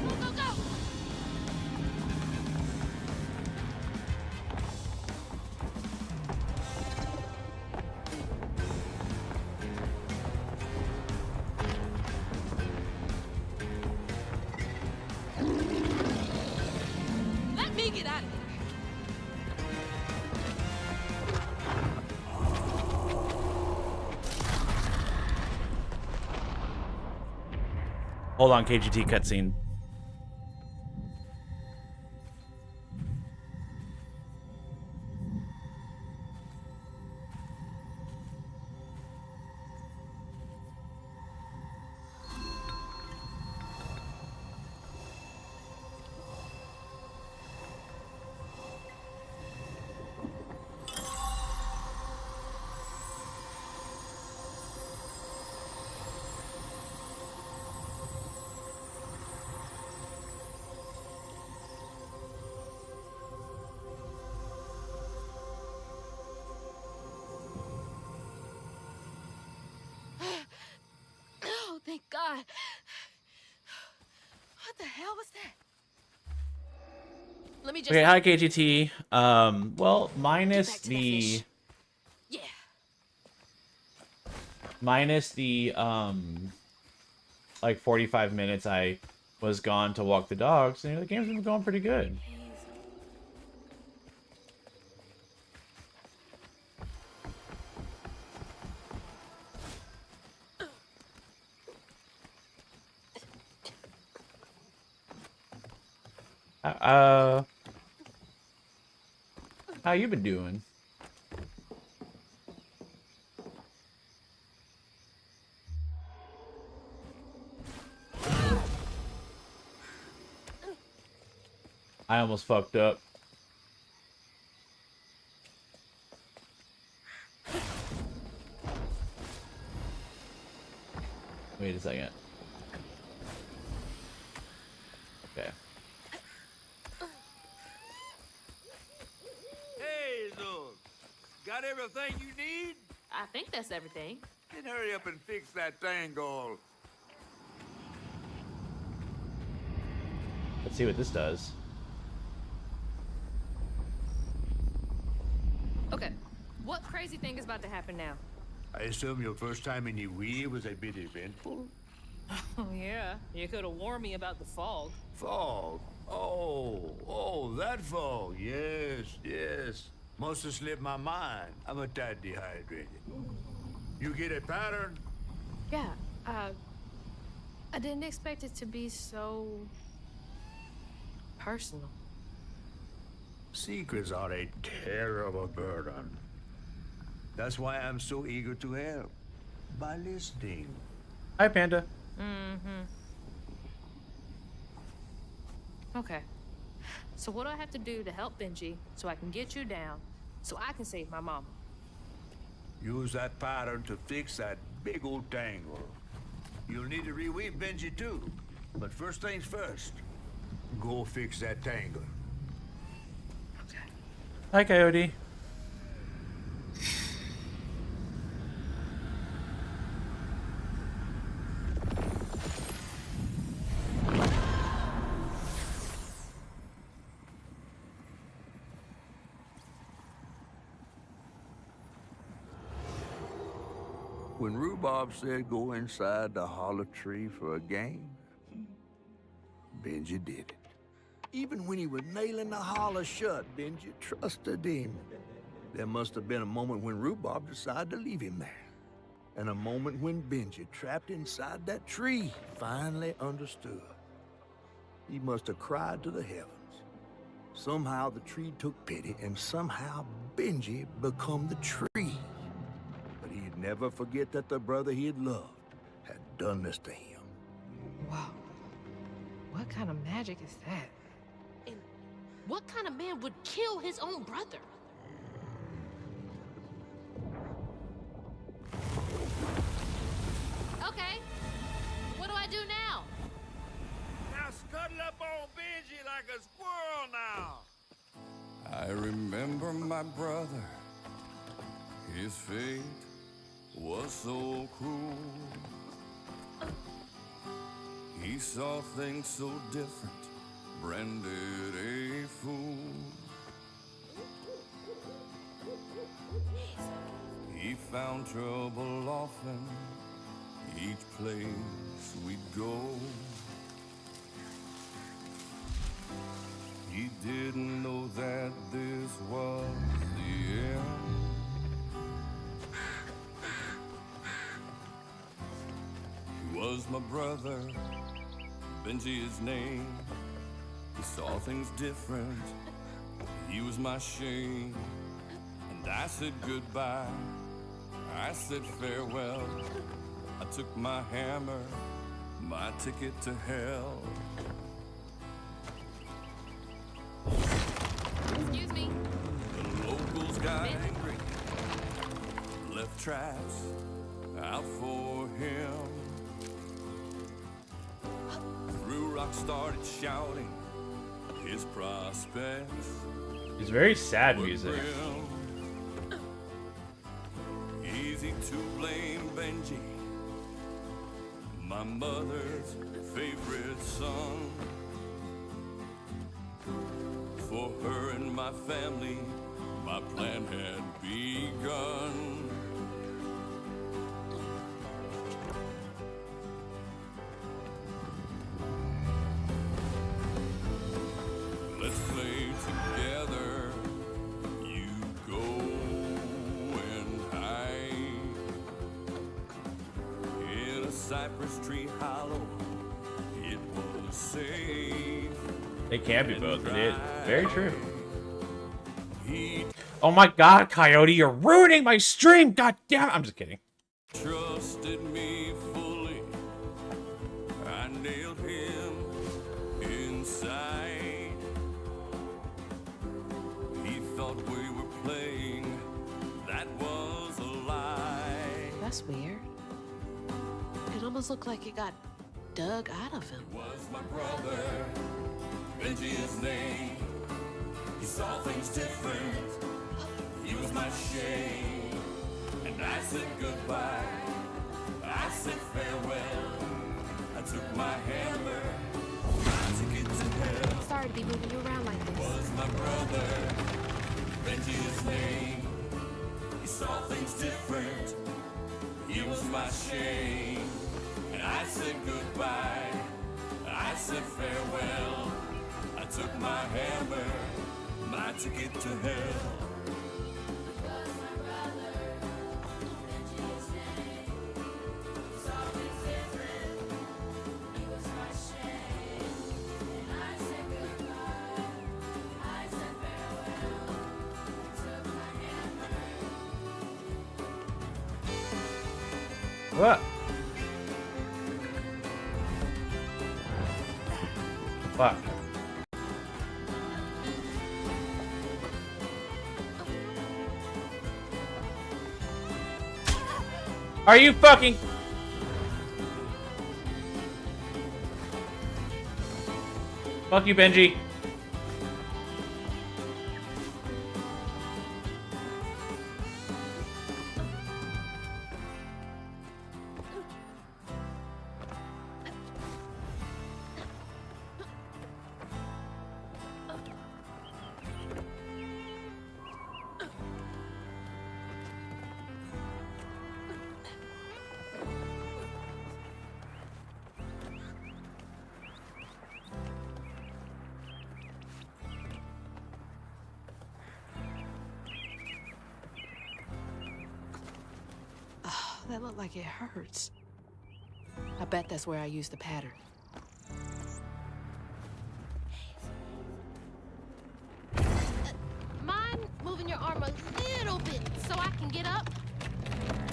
Go, go, go! Let me get out of here. Hold on, KGT cutscene. Oh, thank God. What the hell was that? Let me just... Okay, hi KGT. Well, minus back to that the fish. Yeah. minus the like 45 minutes I was gone to walk the dogs, and the game's been going pretty good. How you been doing? I almost fucked up. Wait a second. Okay. Hey, Zul. Got everything you need? I think that's everything. Then hurry up and fix that tangle. Let's see what this does. Okay, what crazy thing is about to happen now? I assume your first time in Iwi was a bit eventful? Oh, yeah. You could have warned me about the fog. Fog? Oh, that fog. Yes. Must have slipped my mind. I'm a tad dehydrated. You get a pattern? Yeah, I didn't expect it to be so... personal. Secrets are a terrible burden. That's why I'm so eager to help. By listening. Hi, Panda. Mm-hmm. Okay. So what do I have to do to help Benji so I can get you down so I can save my mama. Use that pattern to fix that big old tangle. You'll need to reweave Benji too. But first things first, go fix that tangle. Hi, Coyote. When Rhubarb said go inside the hollow tree for a game, Benji did it. Even when he was nailing the hollow shut, Benji trusted him. There must have been a moment when Rhubarb decided to leave him there. And a moment when Benji, trapped inside that tree, finally understood. He must have cried to the heavens. Somehow the tree took pity, and somehow Benji become the tree. But he'd never forget that the brother he had loved had done this to him. Wow. What kind of magic is that? And what kind of man would kill his own brother? Okay, what do I do now? Now scuttle up on Benji like a squirrel now. I remember my brother. His fate was so cruel. He saw things so different, branded a fool. He found trouble often, each place we'd go. He didn't know that this was the end. He was my brother, Benji his name. He saw things different, he was my shame. And I said goodbye, I said farewell. I took my hammer, my ticket to hell. Excuse me. The locals got angry, left traps out for him. Through Rock started shouting his prospects. It's very sad music. Easy to blame Benji, my mother's favorite son. For her and my family, my plan had begun. Let's play together, you go and hide in a cypress tree hollow. It was safe. They can be both. Very true. Oh my god, Coyote, you're ruining my stream! God damn it! I'm just kidding. Trusted me fully. I nailed him inside. He thought we were playing. That was a lie. That's weird. It almost looked like it got dug out of him. Was my brother, Benji his name. He saw things different. He was my shame. And I said goodbye. I said farewell. I took my hammer. I took it to hell. Sorry to be moving you around like this. Was my brother, Benji his name. He saw things different. He was my shame. And I said goodbye. I said farewell. I took my hammer, my ticket to hell. What? Fuck. Are you fucking... Fuck you, Benji. That looked like it hurts. I bet that's where I used the pattern. Mind moving your arm a little bit so I can get up?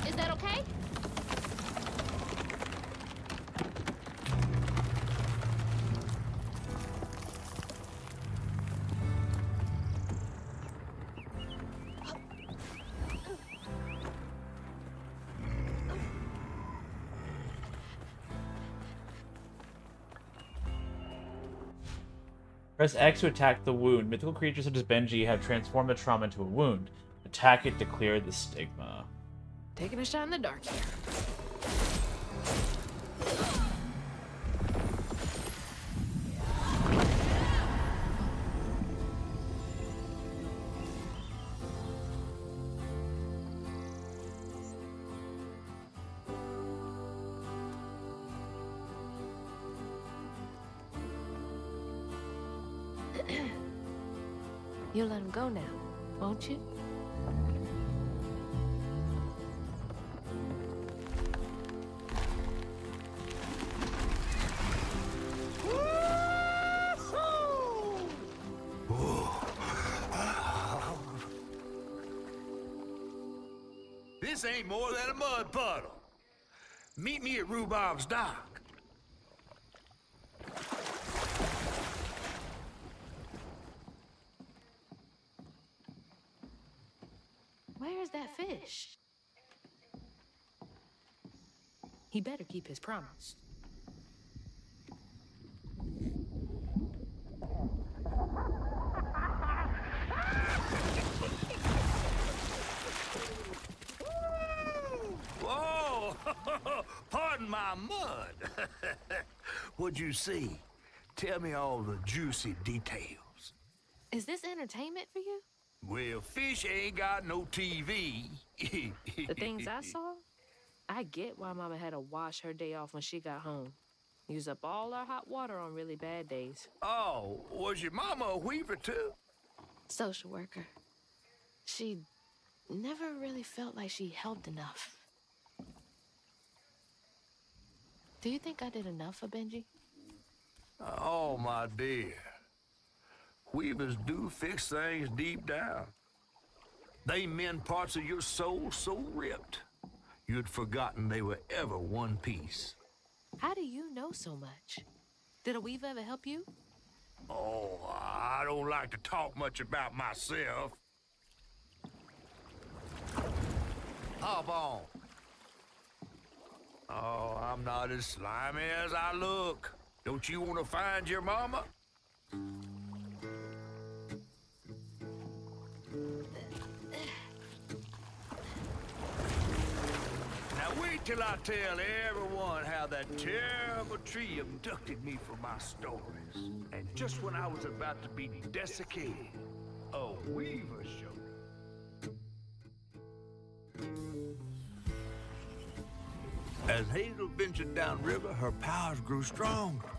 Is that okay? Press X to attack the wound. Mythical creatures such as Benji have transformed the trauma into a wound. Attack it to clear the stigma. Taking a shot in the dark here. You'll let him go now, won't you? This ain't more than a mud puddle. Meet me at Rhubob's dock. Where's that fish? He better keep his promise. Whoa! Pardon my mud. What'd you see? Tell me all the juicy details. Is this entertainment for you? Well, fish ain't got no TV. The things I saw? I get why Mama had to wash her day off when she got home. Use up all our hot water on really bad days. Oh, was your mama a weaver too? Social worker. She never really felt like she helped enough. Do you think I did enough for Benji? Oh, my dear. Weavers do fix things deep down. They mend parts of your soul so ripped, you'd forgotten they were ever one piece. How do you know so much? Did a weaver ever help you? Oh, I don't like to talk much about myself. Hop on. Oh, I'm not as slimy as I look. Don't you want to find your mama? Now wait till I tell everyone how that terrible tree abducted me for my stories. And just when I was about to be desiccated, a weaver showed up. As Hazel ventured downriver, her powers grew stronger.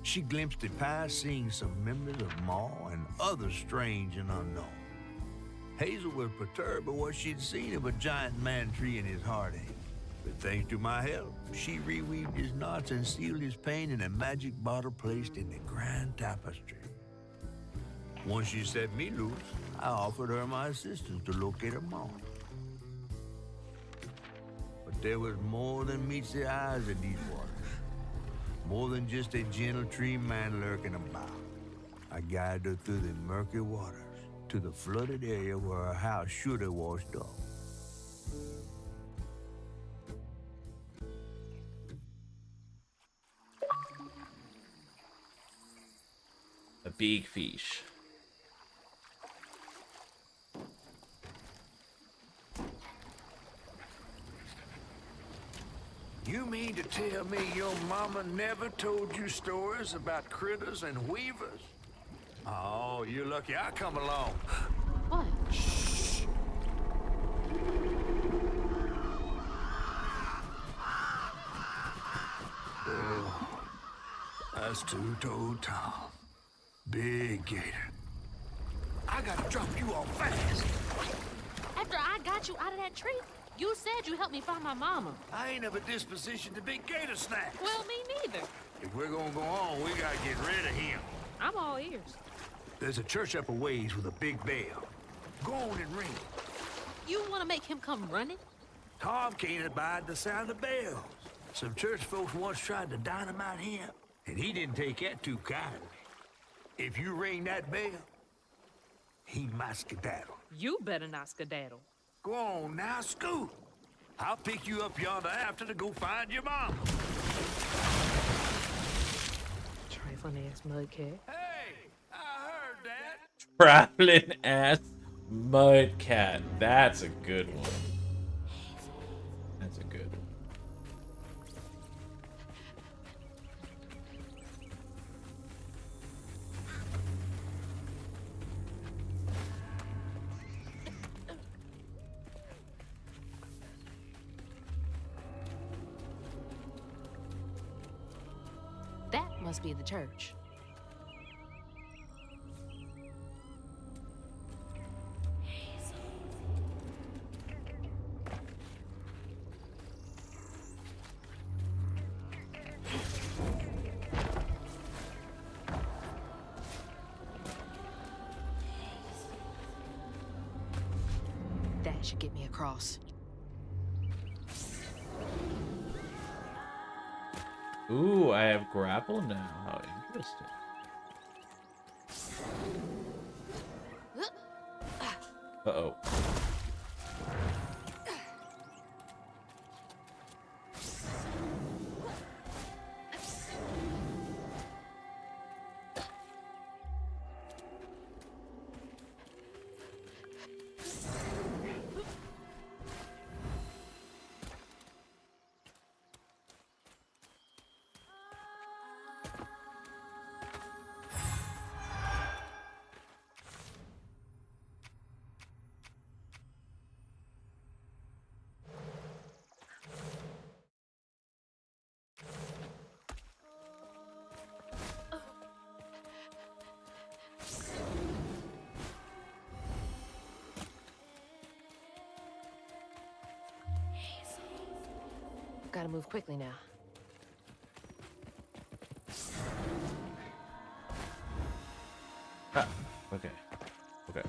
She glimpsed it past, seeing some members of Ma and others strange and unknown. Hazel was perturbed by what she'd seen of a giant man tree in his heartache. But thanks to my help, she reweaved his knots and sealed his pain in a magic bottle placed in the grand tapestry. Once she set me loose, I offered her my assistance to locate her mom. But there was more than meets the eyes of these waters. More than just a gentle tree man lurking about. I guided her through the murky waters to the flooded area where her house should have washed off. big fish. You mean to tell me your mama never told you stories about critters and weavers? Oh, you're lucky I come along. What? Shh. Oh, that's two-toed Tom. Big gator. I gotta drop you off fast. After I got you out of that tree, you said you helped me find my mama. I ain't of a disposition to be gator snacks. Well, me neither. If we're gonna go on, we gotta get rid of him. I'm all ears. There's a church up a ways with a big bell. Go on and ring it. You want to make him come running? Tom can't abide the sound of bells. Some church folks once tried to dynamite him, and he didn't take that too kindly. If you ring that bell, he might skedaddle. You better not skedaddle. Go on now, scoot. I'll pick you up yonder after to go find your mom. Trifling ass mudcat. Hey, I heard that. Traveling ass mudcat. That's a good one. That's a good one. That must be the church. That should get me across. Ooh, I have grapple now. How interesting. Uh-oh. Gotta move quickly now. Ah, okay. Okay.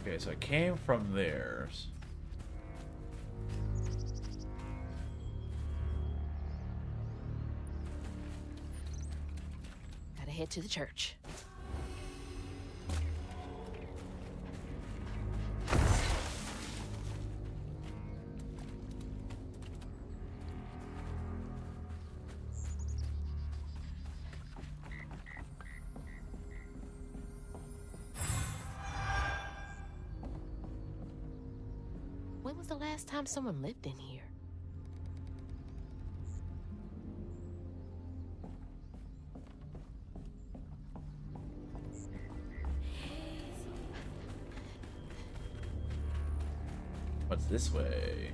Okay, so I came from there. Gotta head to the church. When was the last time someone lived in here? What's this way?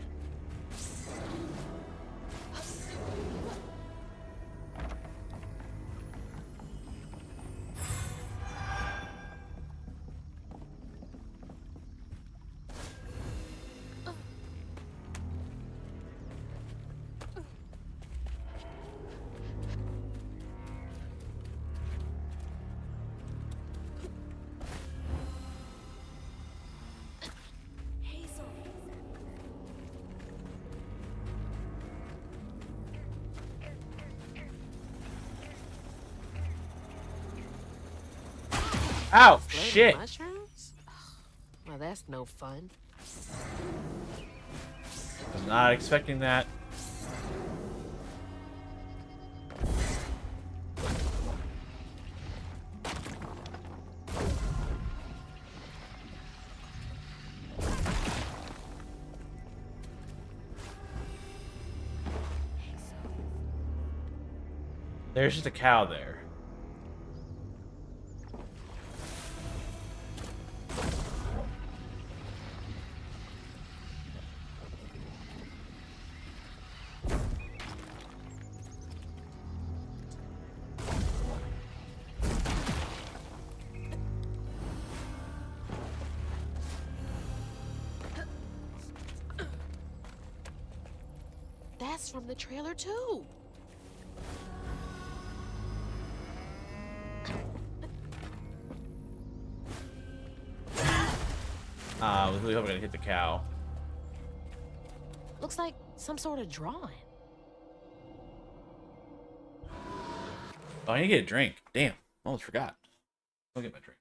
Ow, Floating shit. mushrooms? Well, that's no fun. I'm not expecting that. There's just a cow there. That's from the trailer too. I was really hoping I'd hit the cow. Looks like some sort of drawing. Oh, I need to get a drink. Damn, almost forgot. I'll get my drink.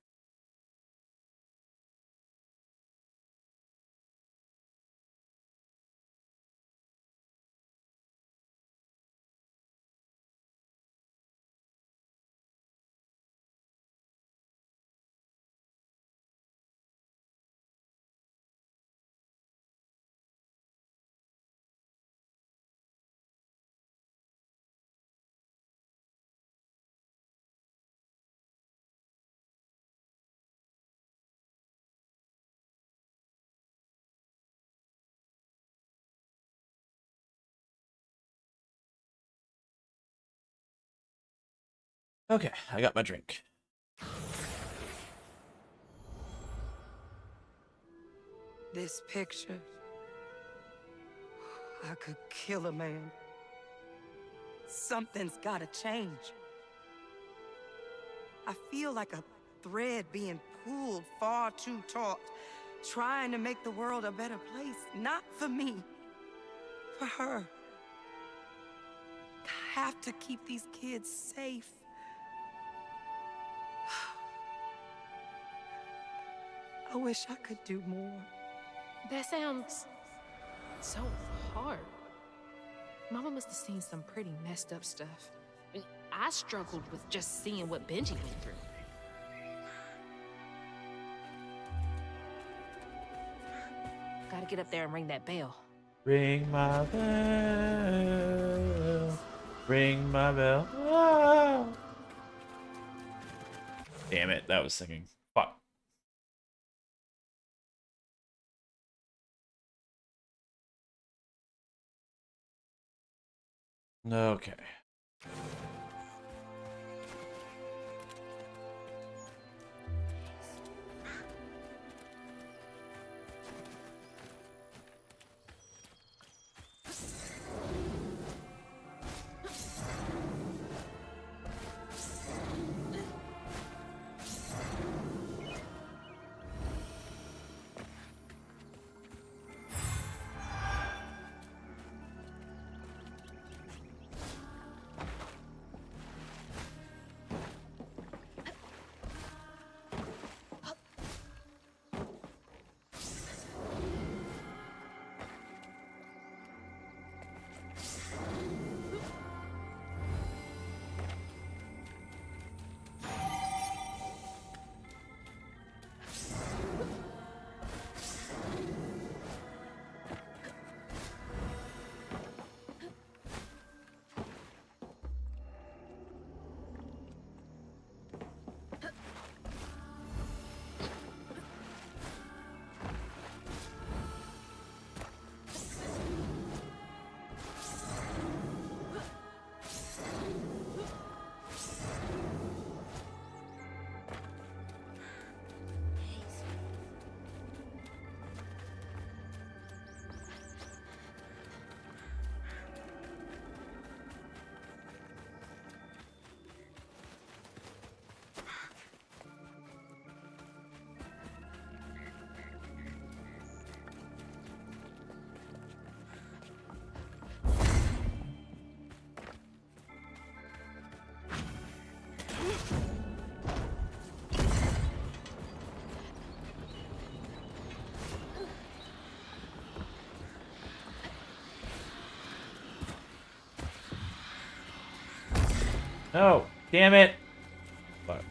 Okay, I got my drink. This picture, I could kill a man. Something's gotta change. I feel like a thread being pulled far too taut, trying to make the world a better place. Not for me, for her. I have to keep these kids safe. I wish I could do more. That sounds so hard. Mama must have seen some pretty messed up stuff. I struggled with just seeing what Benji went through. Gotta get up there and ring that bell. Ring my bell. Ring my bell. Oh. Damn it, that was singing. Fuck. Okay. No, damn it. Fuck.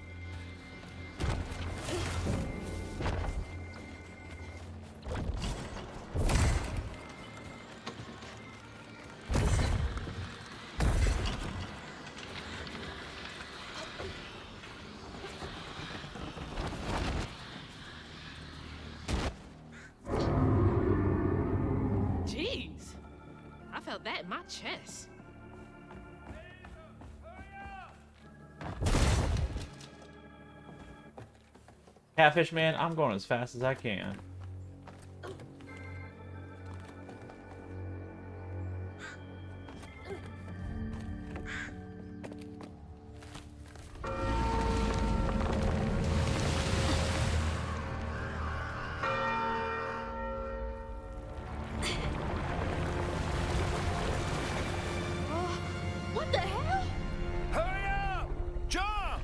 Jeez, I felt that in my chest. Catfish man, I'm going as fast as I can. What the hell? Hurry up! Jump!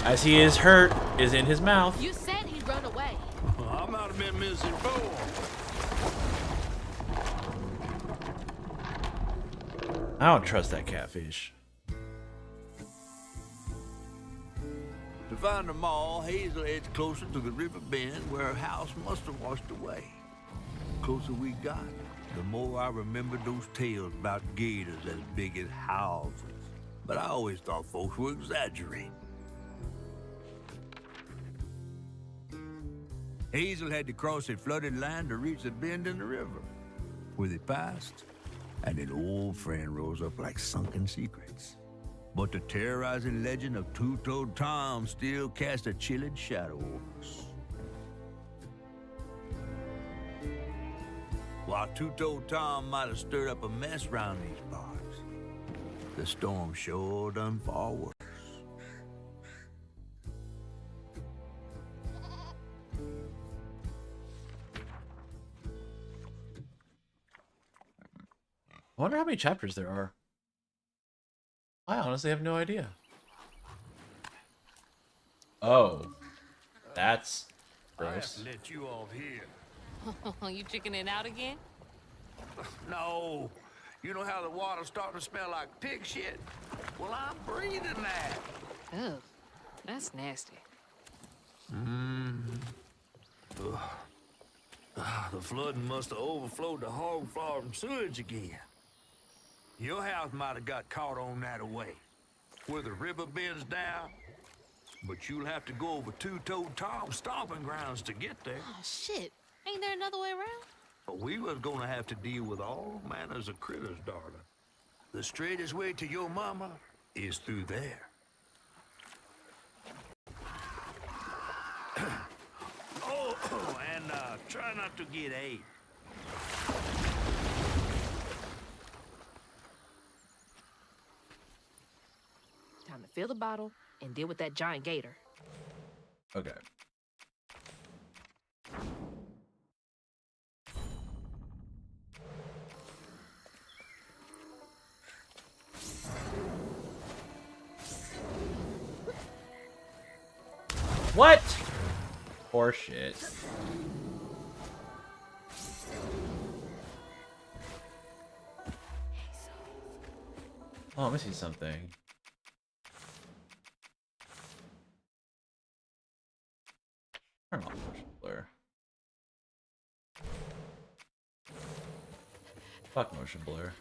As he is hurt, is in his mouth. You said he'd run away. I might have been misinformed. I don't trust that catfish. To find them all, Hazel heads closer to the river bend where her house must have washed away. The closer we got, the more I remembered those tales about gators as big as houses. But I always thought folks were exaggerating. Hazel had to cross a flooded line to reach the bend in the river, where they passed, and an old friend rose up like sunken secrets. But the terrorizing legend of Two-Toed Tom still cast a chilling shadow over us. While Two-Toed Tom might have stirred up a mess round these parts, the storm sure done far worse. I wonder how many chapters there are. I honestly have no idea. Oh, that's gross. I let you off here. You chickening out again? No. You know how the water's starting to smell like pig shit? Well, I'm breathing that. Ugh, that's nasty. The flooding must have overflowed the hog farm sewage again. Your house might have got caught on that away, where the river bends down. But you'll have to go over Two-Toed Tom's stomping grounds to get there. Oh, shit. Ain't there another way around? But we was gonna have to deal with all manners of critters, darling. The straightest way to your mama is through there. And try not to get AIDS. Time to fill the bottle and deal with that giant gator. Okay. What? Poor shit. Oh, I'm missing something. Turn off motion blur. Fuck motion blur.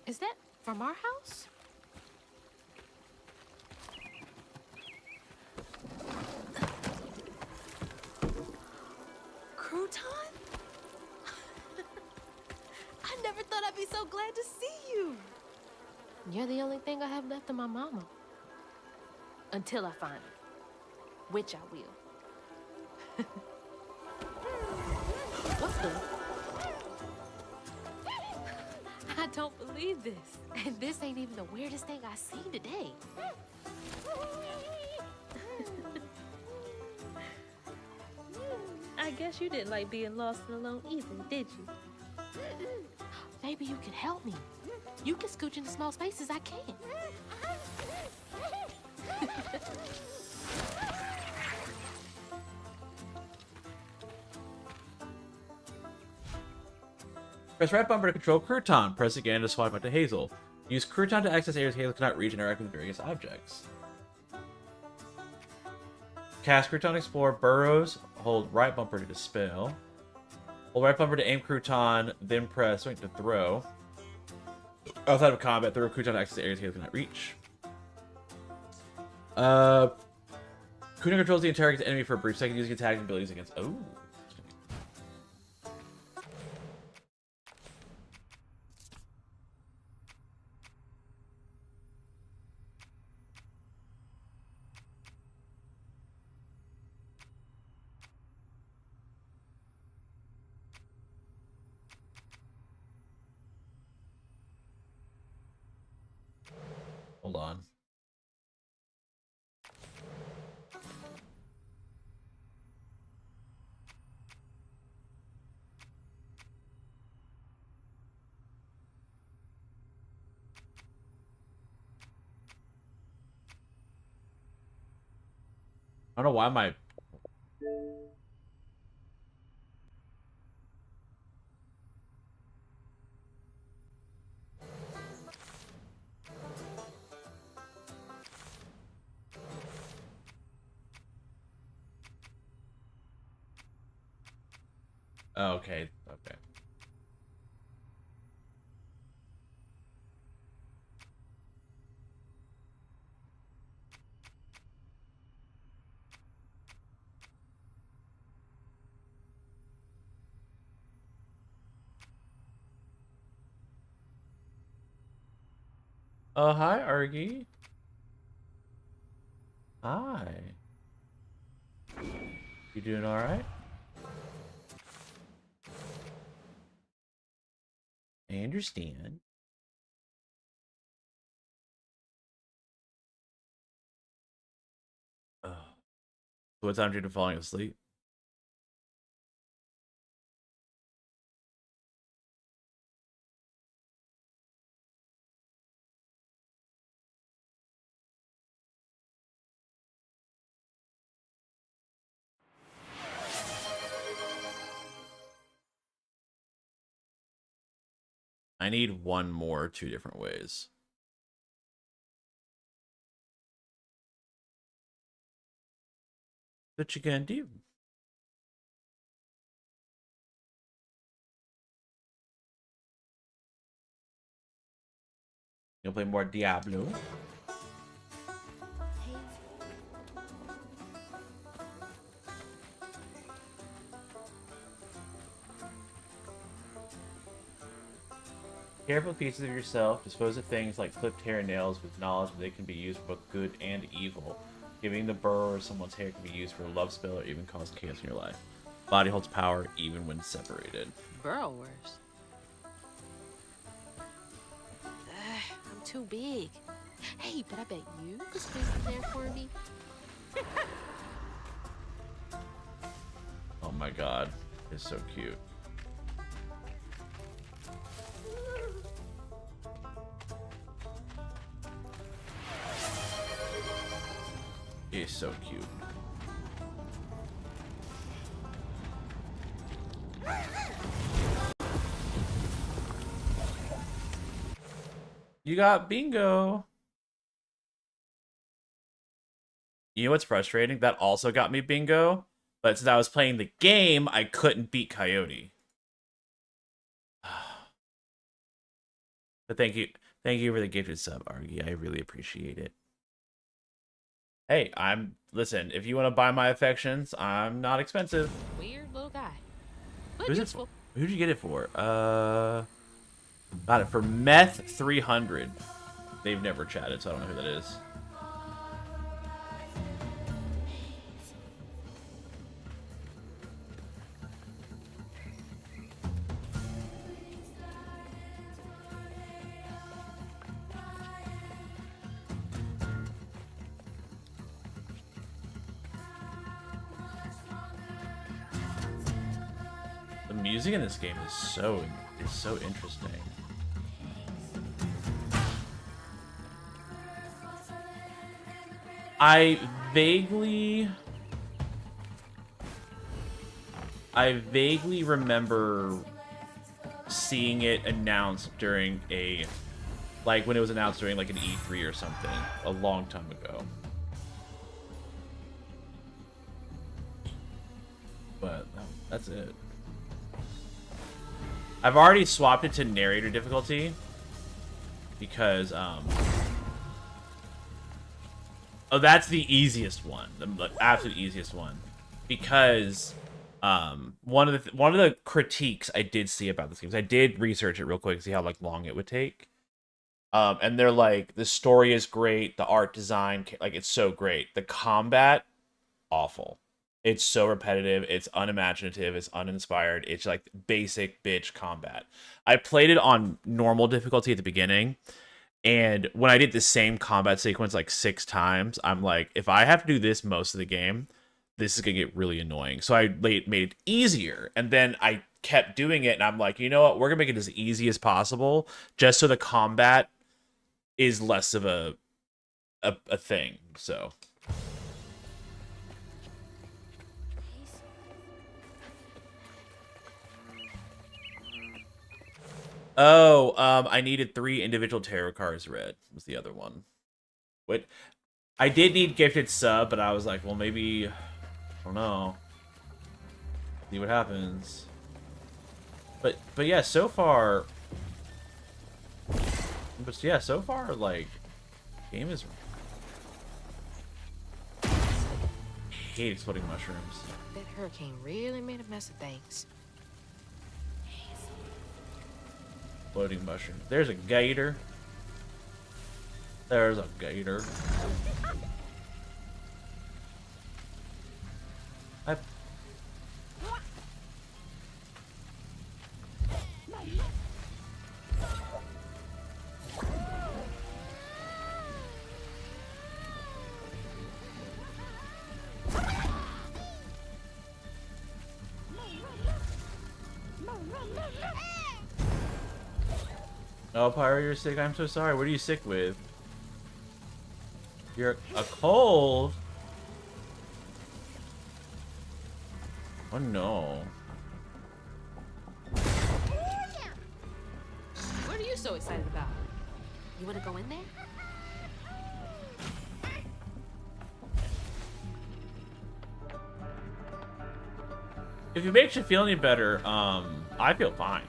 Is that from our house? Crouton? I never thought I'd be so glad to see you. You're the only thing I have left of my mama. Until I find her. Which I will. What the? I don't believe this. And this ain't even the weirdest thing I seen today. I guess you didn't like being lost and alone either, did you? Maybe you can help me. You can scooch into small spaces I can't. Press right bumper to control Crouton. Press again to swap out to Hazel. Use Crouton to access areas Hazel cannot reach and interact with various objects. Cast Crouton Explore Burrows. Hold right bumper to dispel. Hold right bumper to aim Crouton, then press to throw. Outside of combat, throw Crouton to access areas Hazel cannot reach. Crouton controls the entire enemy for a brief second using attack abilities against. Oh. Hold on. I don't know why my... Oh, okay. Okay. Oh, hi, Argy. Hi. You doing all right? I understand. Oh. So what time are you falling asleep? I need one more 2 different ways. What you gonna do? You gonna play more Diablo? Careful pieces of yourself. Dispose of things like clipped hair and nails with knowledge that they can be used for both good and evil. Giving the burr or someone's hair can be used for a love spell or even cause chaos in your life. Body holds power even when separated. Burrowers. I'm too big. Hey, but I bet you could squeeze in there for me. Oh my god. It's so cute. It's so cute. You got bingo. You know what's frustrating? That also got me bingo, but since I was playing the game, I couldn't beat Coyote. But thank you for the gifted sub, Argy. I really appreciate it. Hey, listen, if you want to buy my affections, I'm not expensive. Weird little guy. But Who's it useful. for? Who'd you get it for? Got it for Meth 300. They've never chatted, so I don't know who that is. music in this game is so interesting. I vaguely remember seeing it announced during a, like when it was announced during like an E3 or something a long time ago. But that's it. I've already swapped it to narrator difficulty because oh, that's the easiest one, the absolute easiest one, because one of the critiques I did see about this game, I did research it real quick to see how like long it would take, and they're like, the story is great, the art design, like it's so great, the combat awful. It's so repetitive, it's unimaginative, it's uninspired, it's like basic bitch combat. I played it on normal difficulty at the beginning, and when I did the same combat sequence like 6 times, I'm like, if I have to do this most of the game, this is gonna get really annoying. So I made it easier, and then I kept doing it, and I'm like, you know what, we're gonna make it as easy as possible, just so the combat is less of a thing, so... Oh, I needed 3 individual tarot cards read, was the other one. Wait, I did need gifted sub, but I was like, well, maybe, I don't know. See what happens. But yeah, so far, like, game is... I hate exploding mushrooms. That hurricane really made a mess of things. Exploding mushrooms. There's a gator. There's a gator. Oh, Pyro, you're sick. I'm so sorry. What are you sick with? You're a cold? Oh, no. What are you so excited about? You want to go in there? If it makes you feel any better, I feel fine.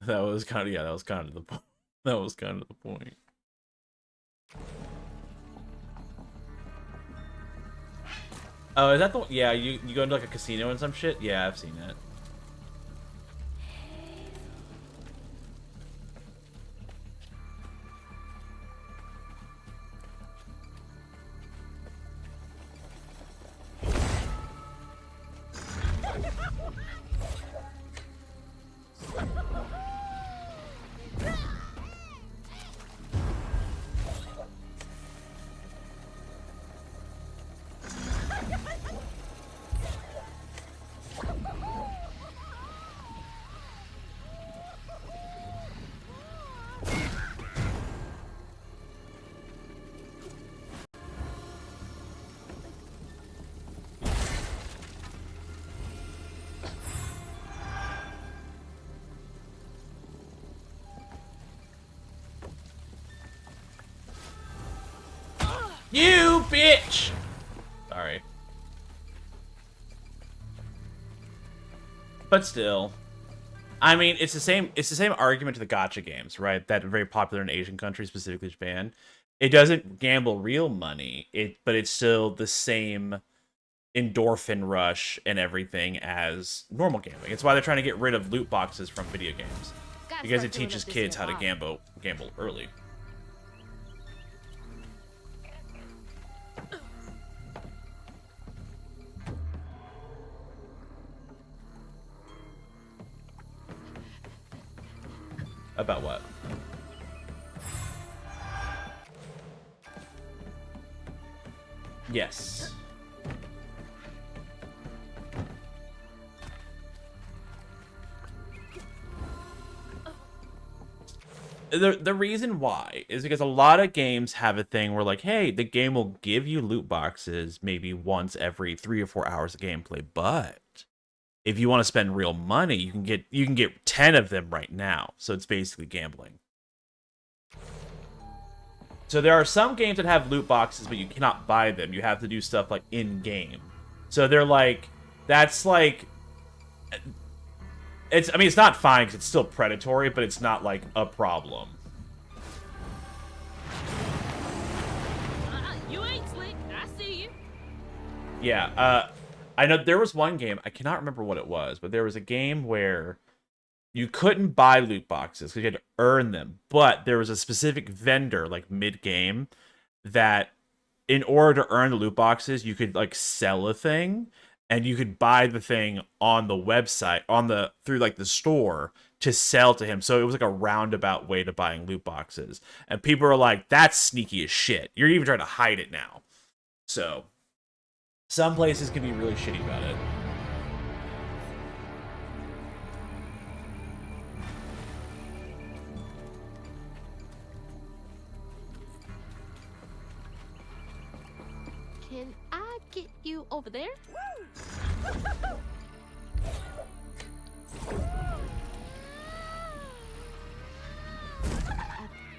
That was kind of, yeah, that was kind of the point. That was kind of the point. Oh, is that the, yeah, you go into like a casino and some shit? Yeah, I've seen it. You bitch! Sorry. But still, I mean, it's the same argument to the gacha games, right? That are very popular in Asian countries, specifically Japan. It doesn't gamble real money, but it's still the same endorphin rush and everything as normal gambling. It's why they're trying to get rid of loot boxes from video games, because it teaches kids how to gamble early. About what? Yes. The reason why is because a lot of games have a thing where like, hey, the game will give you loot boxes maybe once every 3 or 4 hours of gameplay, but if you want to spend real money, you can get 10 of them right now. So it's basically gambling. So there are some games that have loot boxes, but you cannot buy them. You have to do stuff like in-game. So they're like, that's like, I mean, it's not fine because it's still predatory, but it's not like a problem. You ain't slick. I see you. Yeah, I know there was one game, I cannot remember what it was, but there was a game where you couldn't buy loot boxes because you had to earn them. But there was a specific vendor, like mid-game, that in order to earn the loot boxes, you could like sell a thing, and you could buy the thing on the website, through like the store to sell to him. So it was like a roundabout way to buying loot boxes. And people are like, that's sneaky as shit. You're even trying to hide it now. So some places can be really shitty about it. Can I get you over there? I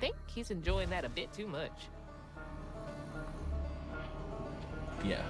think he's enjoying that a bit too much. Yeah.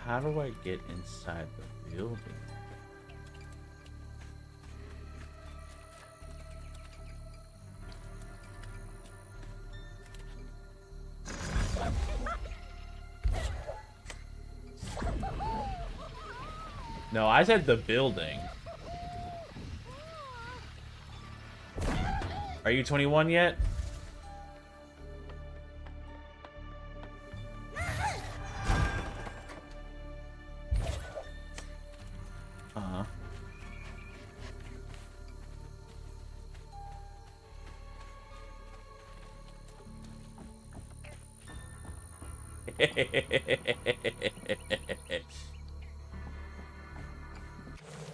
How do I get inside the building? No, I said the building. Are you 21 yet?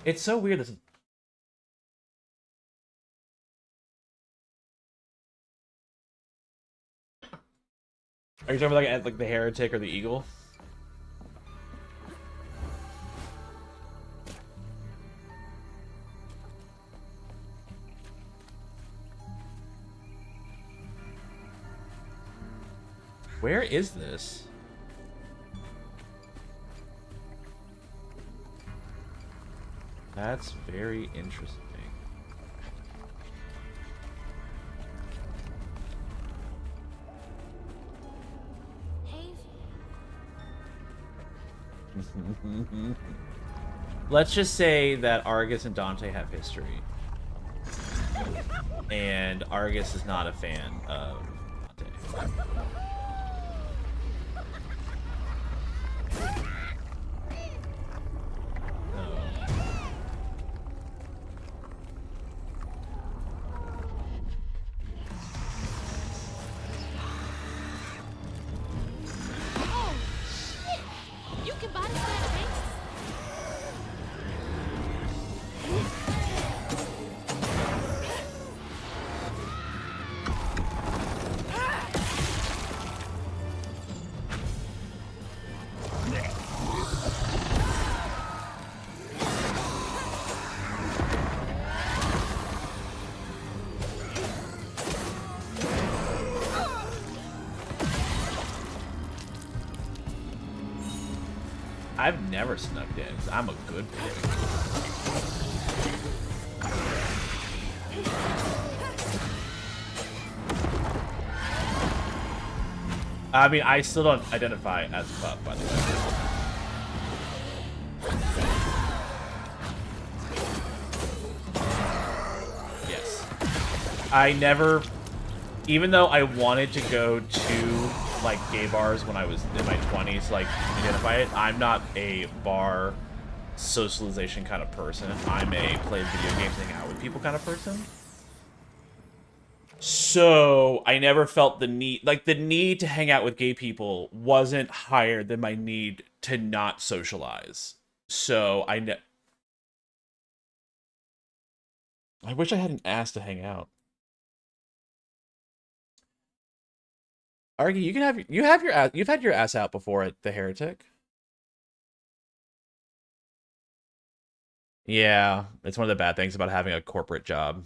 It's so weird. This. Are you talking about like the heretic or the eagle? Where is this? That's very interesting. Let's just say that Argus and Dante have history. And Argus is not a fan of Dante. I've never snuck in. 'Cause I'm a good boy. I mean, I still don't identify as a pup, by the way. Yes. I never, even though I wanted to go to, like, gay bars when I was in my 20s, like, identify it, I'm not a bar socialization kind of person. I'm a play video games, hang out with people kind of person. So I never felt the need, like the need to hang out with gay people wasn't higher than my need to not socialize. So I wish I hadn't asked to hang out. Argy, you can have your ass, you've had your ass out before at the Heretic. Yeah, it's one of the bad things about having a corporate job.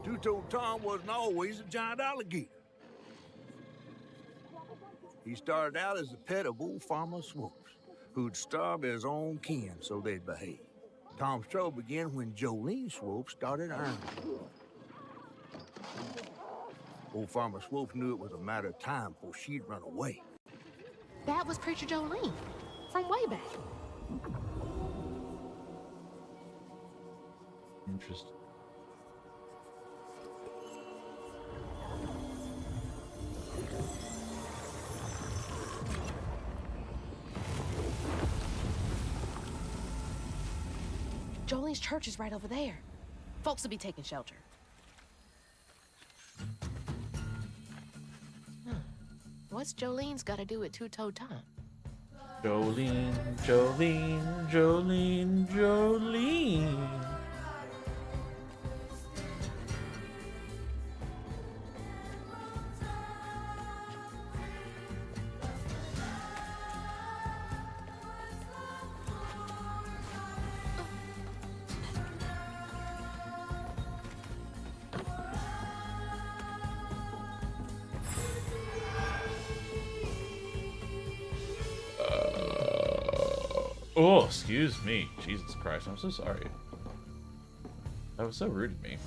Two-Toed Tom wasn't always a giant alligator. He started out as a pet of old Farmer Swoops, who'd starve his own kin so they'd behave. Tom's trouble began when Jolene Swope started ironing. Old Farmer Swope knew it was a matter of time before she'd run away. That was Preacher Jolene from way back. Interesting. Jolene's church is right over there. Folks will be taking shelter. What's Jolene's got to do with Two-Toed Tom? Jolene, Jolene, Jolene, Jolene. Oh, excuse me. Jesus Christ, I'm so sorry. That was so rude of me.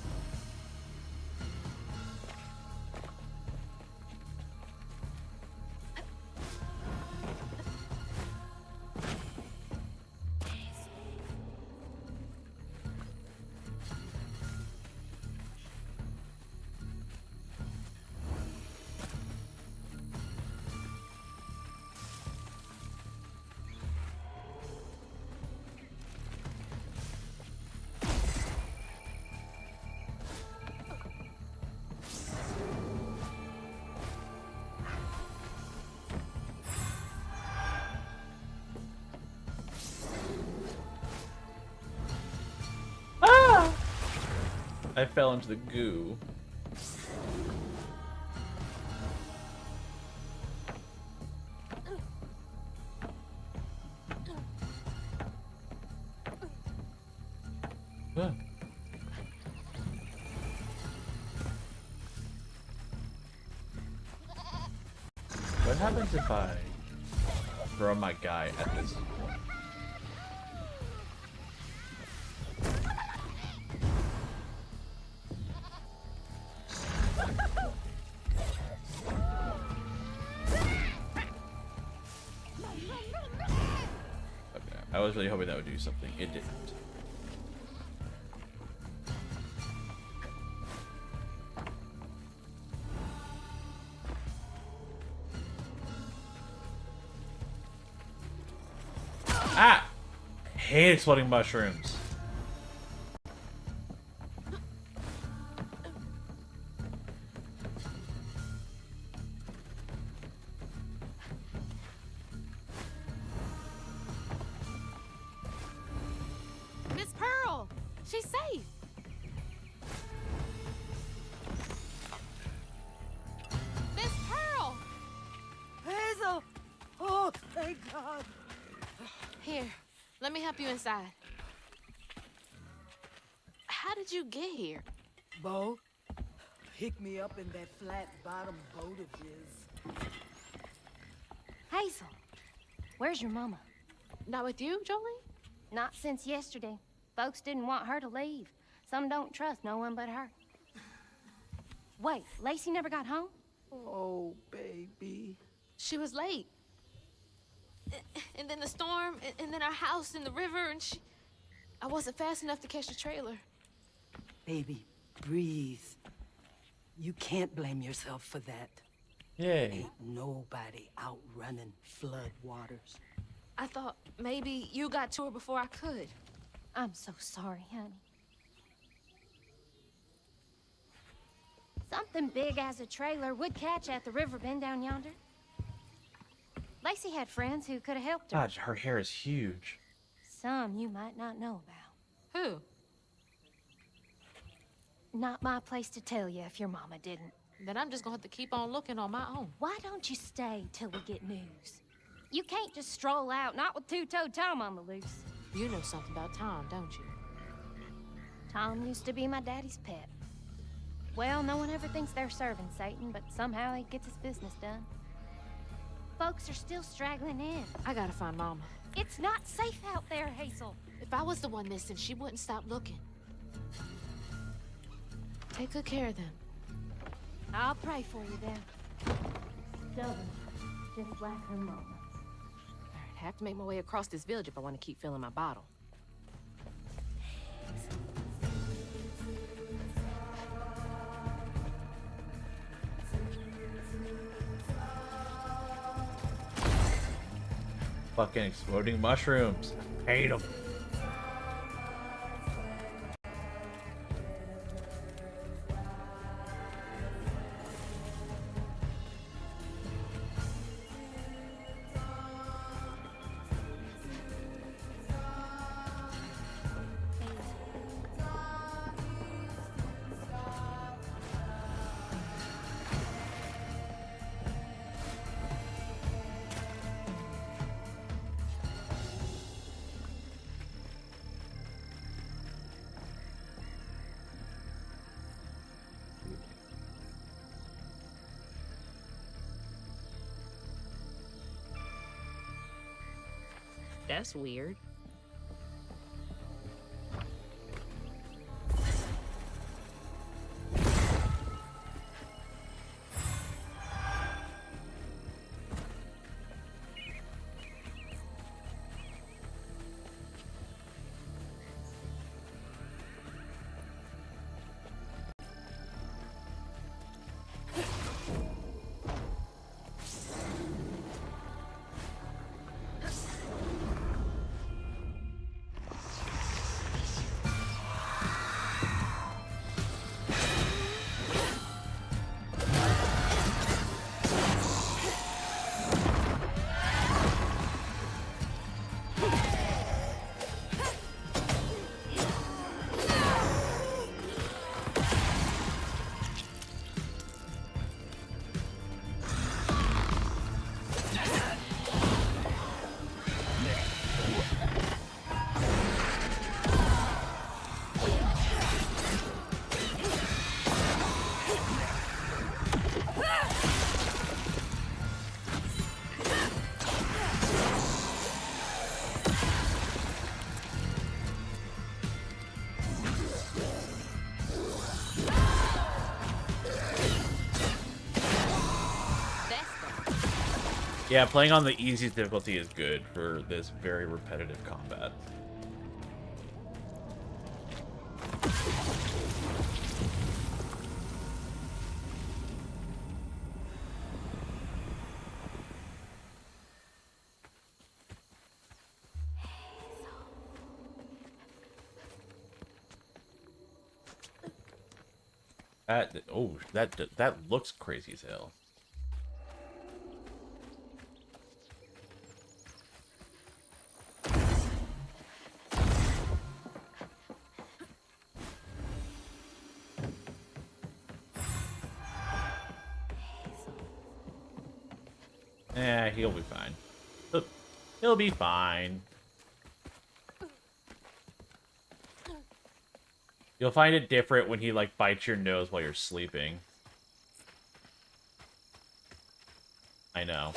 I fell into the goo. Huh. What happens if I throw my guy at this? I was really hoping that would do something. It didn't. Ah! I hate exploding mushrooms. She's safe. Miss Pearl! Hazel! Oh, thank God. Here, let me help you inside. How did you get here? Bo, pick me up in that flat bottom boat of his. Hazel, where's your mama? Not with you, Jolie? Not since yesterday. Folks didn't want her to leave. Some don't trust no one but her. Wait, Lacey never got home? Oh, baby. She was late. And then the storm, and then our house in the river, and I wasn't fast enough to catch the trailer. Baby, breathe. You can't blame yourself for that. Yay. Ain't nobody outrunning flood waters. I thought maybe you got to her before I could. I'm so sorry, honey. Something big as a trailer would catch at the river bend down yonder. Lacey had friends who could have helped her. God, her hair is huge. Some you might not know about. Who? Not my place to tell you if your mama didn't. Then I'm just gonna have to keep on looking on my own. Why don't you stay till we get news? You can't just stroll out, not with Two-Toed Tom on the loose. You know something about Tom, don't you? Tom used to be my daddy's pet. Well, no one ever thinks they're serving Satan, but somehow he gets his business done. Folks are still straggling in. I gotta find Mama. It's not safe out there, Hazel. If I was the one missing, she wouldn't stop looking. Take good care of them. I'll pray for you then. Stubborn, just like her mama. I'd have to make my way across this village if I want to keep filling my bottle. Fucking exploding mushrooms. Hate them. That's weird. Yeah, playing on the easiest difficulty is good for this very repetitive combat. That looks crazy as hell. He'll be fine. He'll be fine. You'll find it different when he, like, bites your nose while you're sleeping. I know.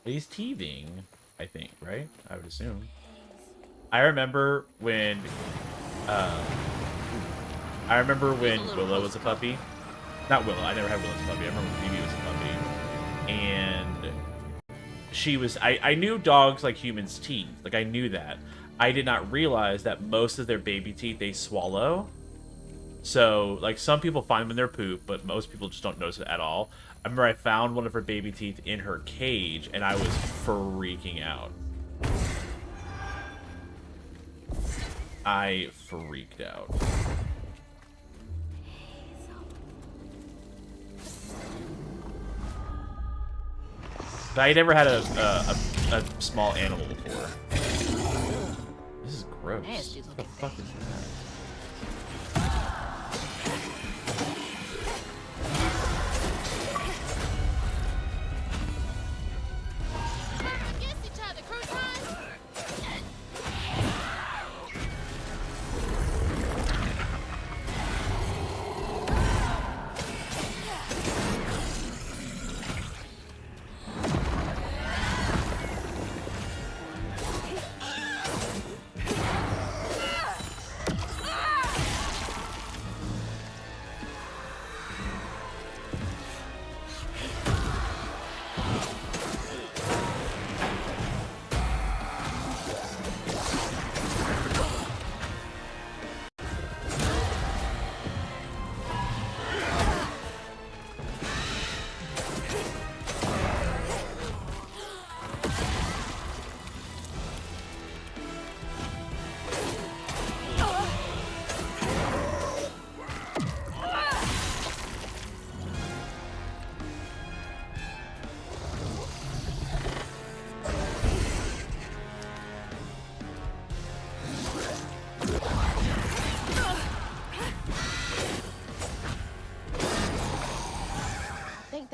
He's teething, I think, right? I would assume. I remember when Willow was a puppy. Not Willow, I never had Willow as a puppy. I remember when Phoebe was a puppy. And she was... I knew dogs like humans' teeth. Like, I knew that. I did not realize that most of their baby teeth, they swallow. So, like, some people find them in their poop, but most people just don't notice it at all. I remember I found one of her baby teeth in her cage, and I was freaking out. I freaked out. But I never had a small animal before. This is gross. What the fuck is that?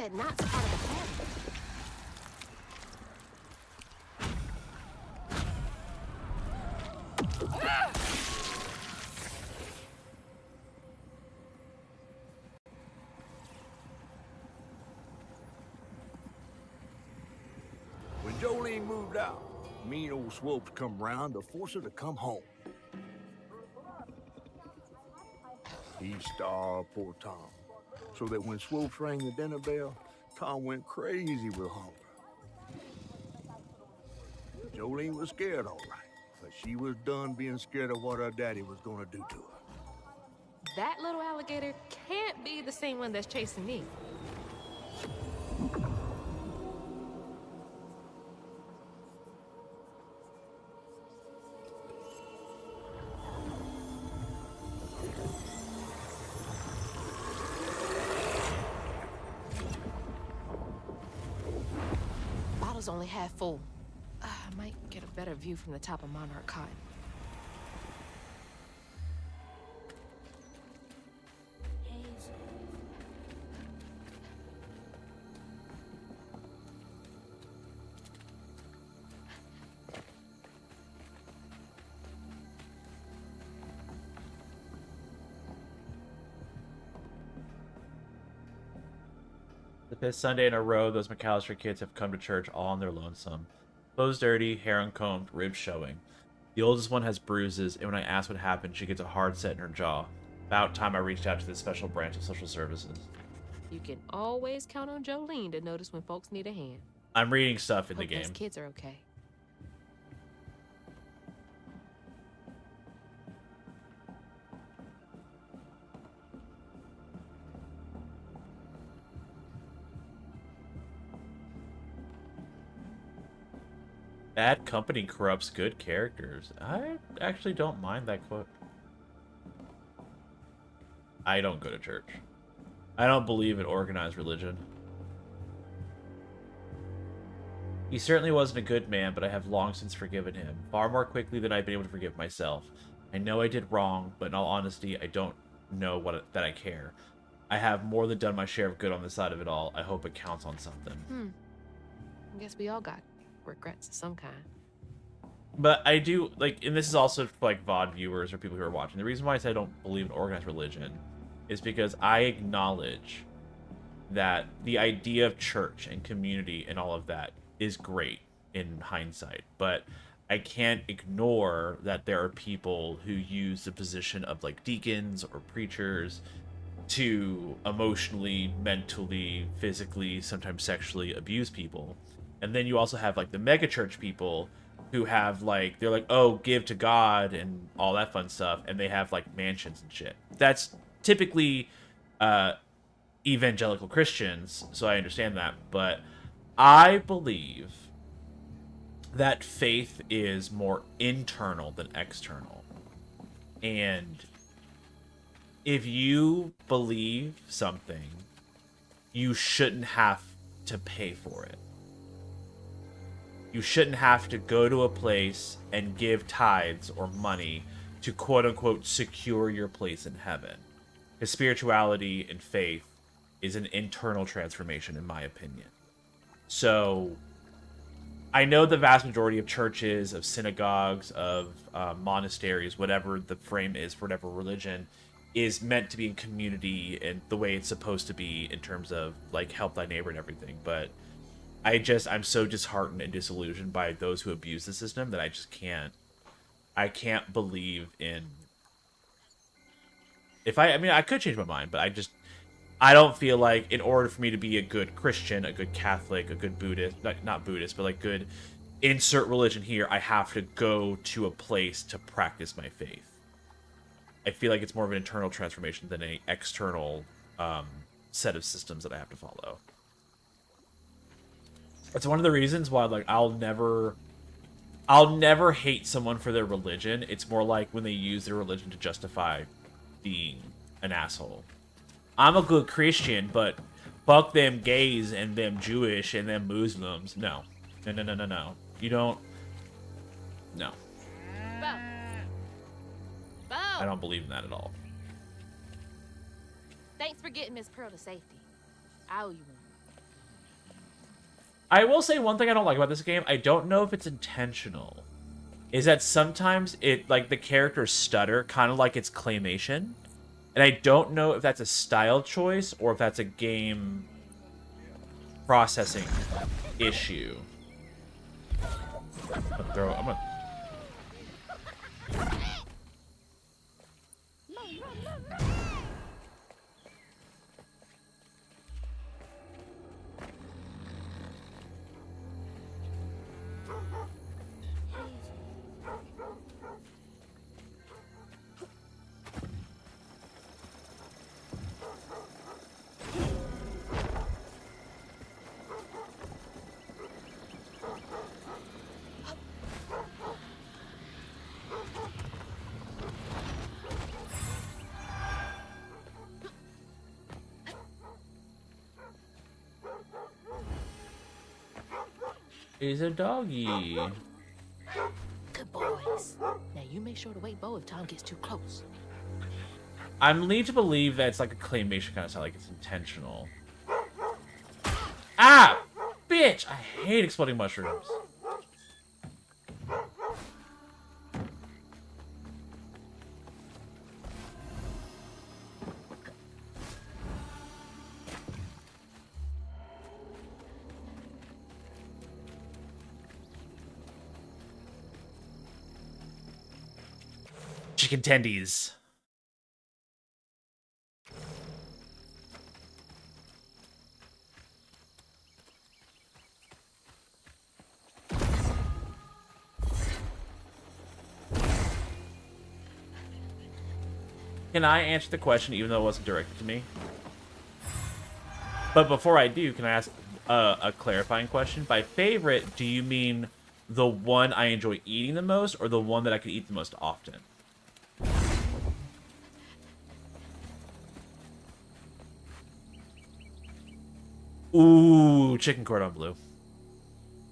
at night's part of the pattern. When Jolene moved out, mean old Swopes come round to force her to come home. He starved poor Tom, so that when Swopes rang the dinner bell, Tom went crazy with hunger. Jolene was scared, all right, but she was done being scared of what her daddy was gonna do to her. That little alligator can't be the same one that's chasing me. Bottle's only half full. I might get a better view from the top of Monarch Cotton. The fifth Sunday in a row, those McAllister kids have come to church all on their lonesome. Clothes dirty, hair uncombed, ribs showing. The oldest one has bruises, and when I ask what happened, she gets a hard set in her jaw. About time I reached out to this special branch of social services. You can always count on Jolene to notice when folks need a hand. I'm reading stuff in the Hope game. those kids are okay. Bad company corrupts good characters. I actually don't mind that quote. I don't go to church. I don't believe in organized religion. He certainly wasn't a good man, but I have long since forgiven him, far more quickly than I've been able to forgive myself. I know I did wrong, but in all honesty, I don't know that I care. I have more than done my share of good on this side of it all. I hope it counts on something. I guess we all got regrets of some kind. But I do, like, and this is also for, like, VOD viewers or people who are watching. The reason why I say I don't believe in organized religion is because I acknowledge that the idea of church and community and all of that is great in hindsight. But I can't ignore that there are people who use the position of, like, deacons or preachers to emotionally, mentally, physically, sometimes sexually abuse people. And then you also have, like, the megachurch people who have, like, they're like, oh, give to God and all that fun stuff, and they have, like, mansions and shit. That's typically evangelical Christians, so I understand that. But I believe that faith is more internal than external. And if you believe something, you shouldn't have to pay for it. You shouldn't have to go to a place and give tithes or money to quote-unquote secure your place in heaven. Because spirituality and faith is an internal transformation, in my opinion. So, I know the vast majority of churches, of synagogues, of monasteries, whatever the frame is for whatever religion, is meant to be in community and the way it's supposed to be in terms of, like, help thy neighbor and everything. But I'm so disheartened and disillusioned by those who abuse the system that I can't believe in. I mean, I could change my mind, but I don't feel like in order for me to be a good Christian, a good Catholic, a good Buddhist, not Buddhist, but like good insert religion here, I have to go to a place to practice my faith. I feel like it's more of an internal transformation than an external set of systems that I have to follow. It's one of the reasons why, like, I'll never hate someone for their religion. It's more like when they use their religion to justify being an asshole. I'm a good Christian, but fuck them gays and them Jewish and them Muslims. No. No. You don't. No. Bo! I don't believe in that at all. Thanks for getting Miss Pearl to safety. I owe you one. I will say one thing I don't like about this game, I don't know if it's intentional, is that sometimes it, like, the characters stutter, kind of like it's claymation. And I don't know if that's a style choice or if that's a game processing issue. I'm gonna He's a doggy. Good boys. Now you make sure to wait Bo if Tom gets too close. I'm lead to believe that it's like a claymation kind of style, like it's intentional. Ah! Bitch! I hate exploding mushrooms. Chicken tendies. Can I answer the question even though it wasn't directed to me? But before I do, can I ask a clarifying question? By favorite, do you mean the one I enjoy eating the most or the one that I could eat the most often? Ooh, chicken cordon bleu.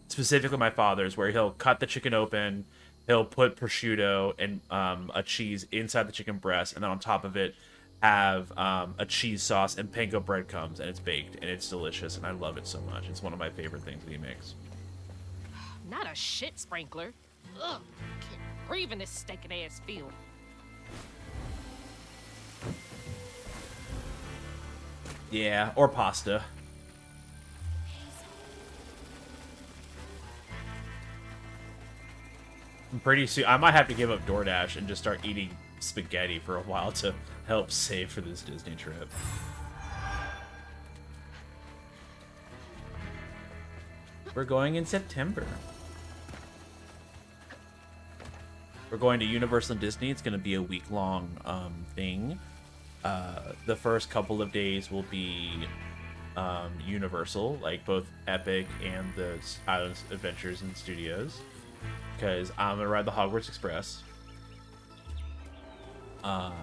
Specifically my father's, where he'll cut the chicken open, he'll put prosciutto and a cheese inside the chicken breast, and then on top of it have a cheese sauce and panko breadcrumbs, and it's baked, and it's delicious, and I love it so much. It's one of my favorite things that he makes. Not a shit sprinkler. Ugh, can't breathe in this stinking ass field. Yeah, or pasta. Pretty soon, I might have to give up DoorDash and just start eating spaghetti for a while to help save for this Disney trip. We're going in September. We're going to Universal and Disney. It's going to be a week-long thing. The first couple of days will be Universal, like both Epic and the Islands Adventures and Studios. Because I'm gonna ride the Hogwarts Express, and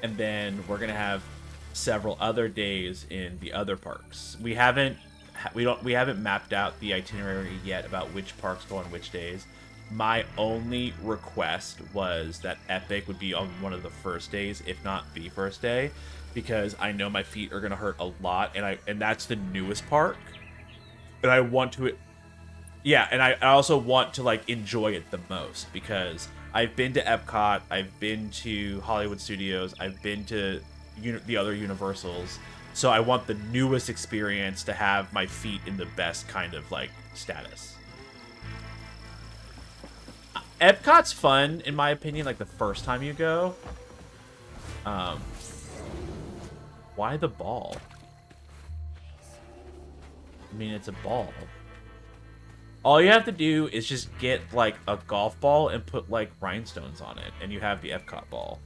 then we're gonna have several other days in the other parks. We haven't mapped out the itinerary yet about which parks go on which days. My only request was that Epic would be on one of the first days, if not the first day, because I know my feet are gonna hurt a lot, and that's the newest park, and I want to. Yeah, and I also want to, like, enjoy it the most, because I've been to Epcot, I've been to Hollywood Studios, I've been to the other Universals, so I want the newest experience to have my feet in the best kind of, like, status. Epcot's fun, in my opinion, like, the first time you go. Why the ball? I mean, it's a ball. All you have to do is just get, like, a golf ball and put, like, rhinestones on it, and you have the Epcot ball.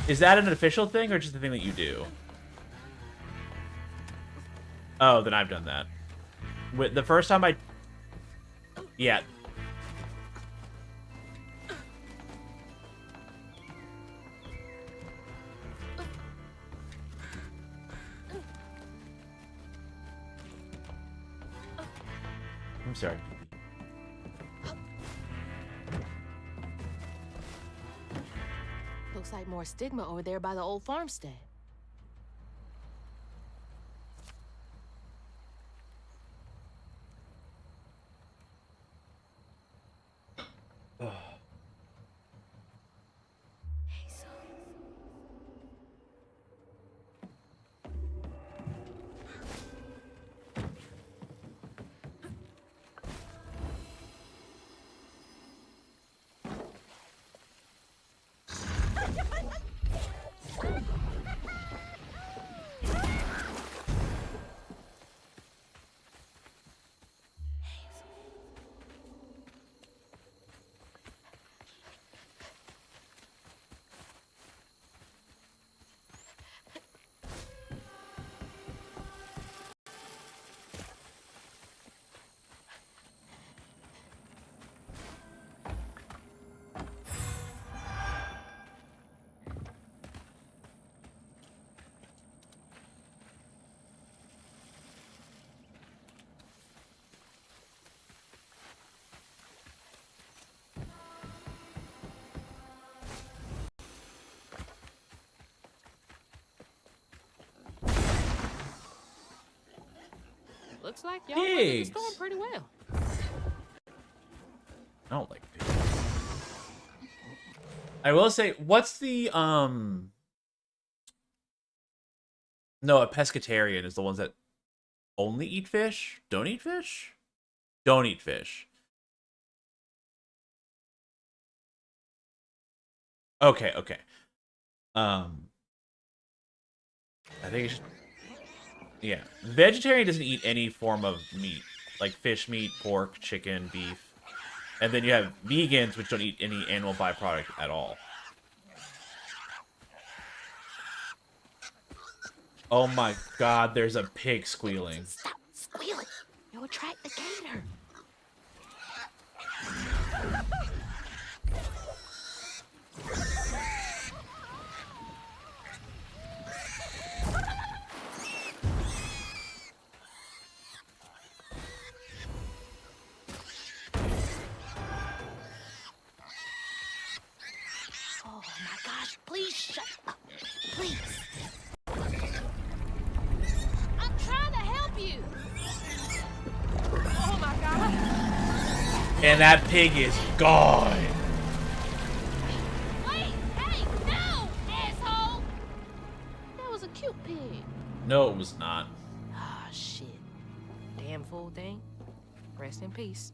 Is that an official thing, or just a thing that you do? Oh, then I've done that. The first time I... Yeah. I'm sorry. like more stigma over there by the old farmstead. Looks like y'all weathered the storm pretty well. I don't like pigs. I will say, what's the no, a pescatarian is the ones that only eat fish? Don't eat fish? Don't eat fish. Okay, okay. I think it's, yeah. Vegetarian doesn't eat any form of meat, like fish meat, pork, chicken, beef. And then you have vegans, which don't eat any animal byproduct at all. Oh my god, there's a pig squealing. Stop squealing. You'll attract the gator. Oh my gosh, please shut up. Please. I'm trying to help you. Oh my god. And that pig is gone. Wait, hey, no, asshole. That was a cute pig. No, it was not. Ah, shit. Damn fool thing. Rest in peace.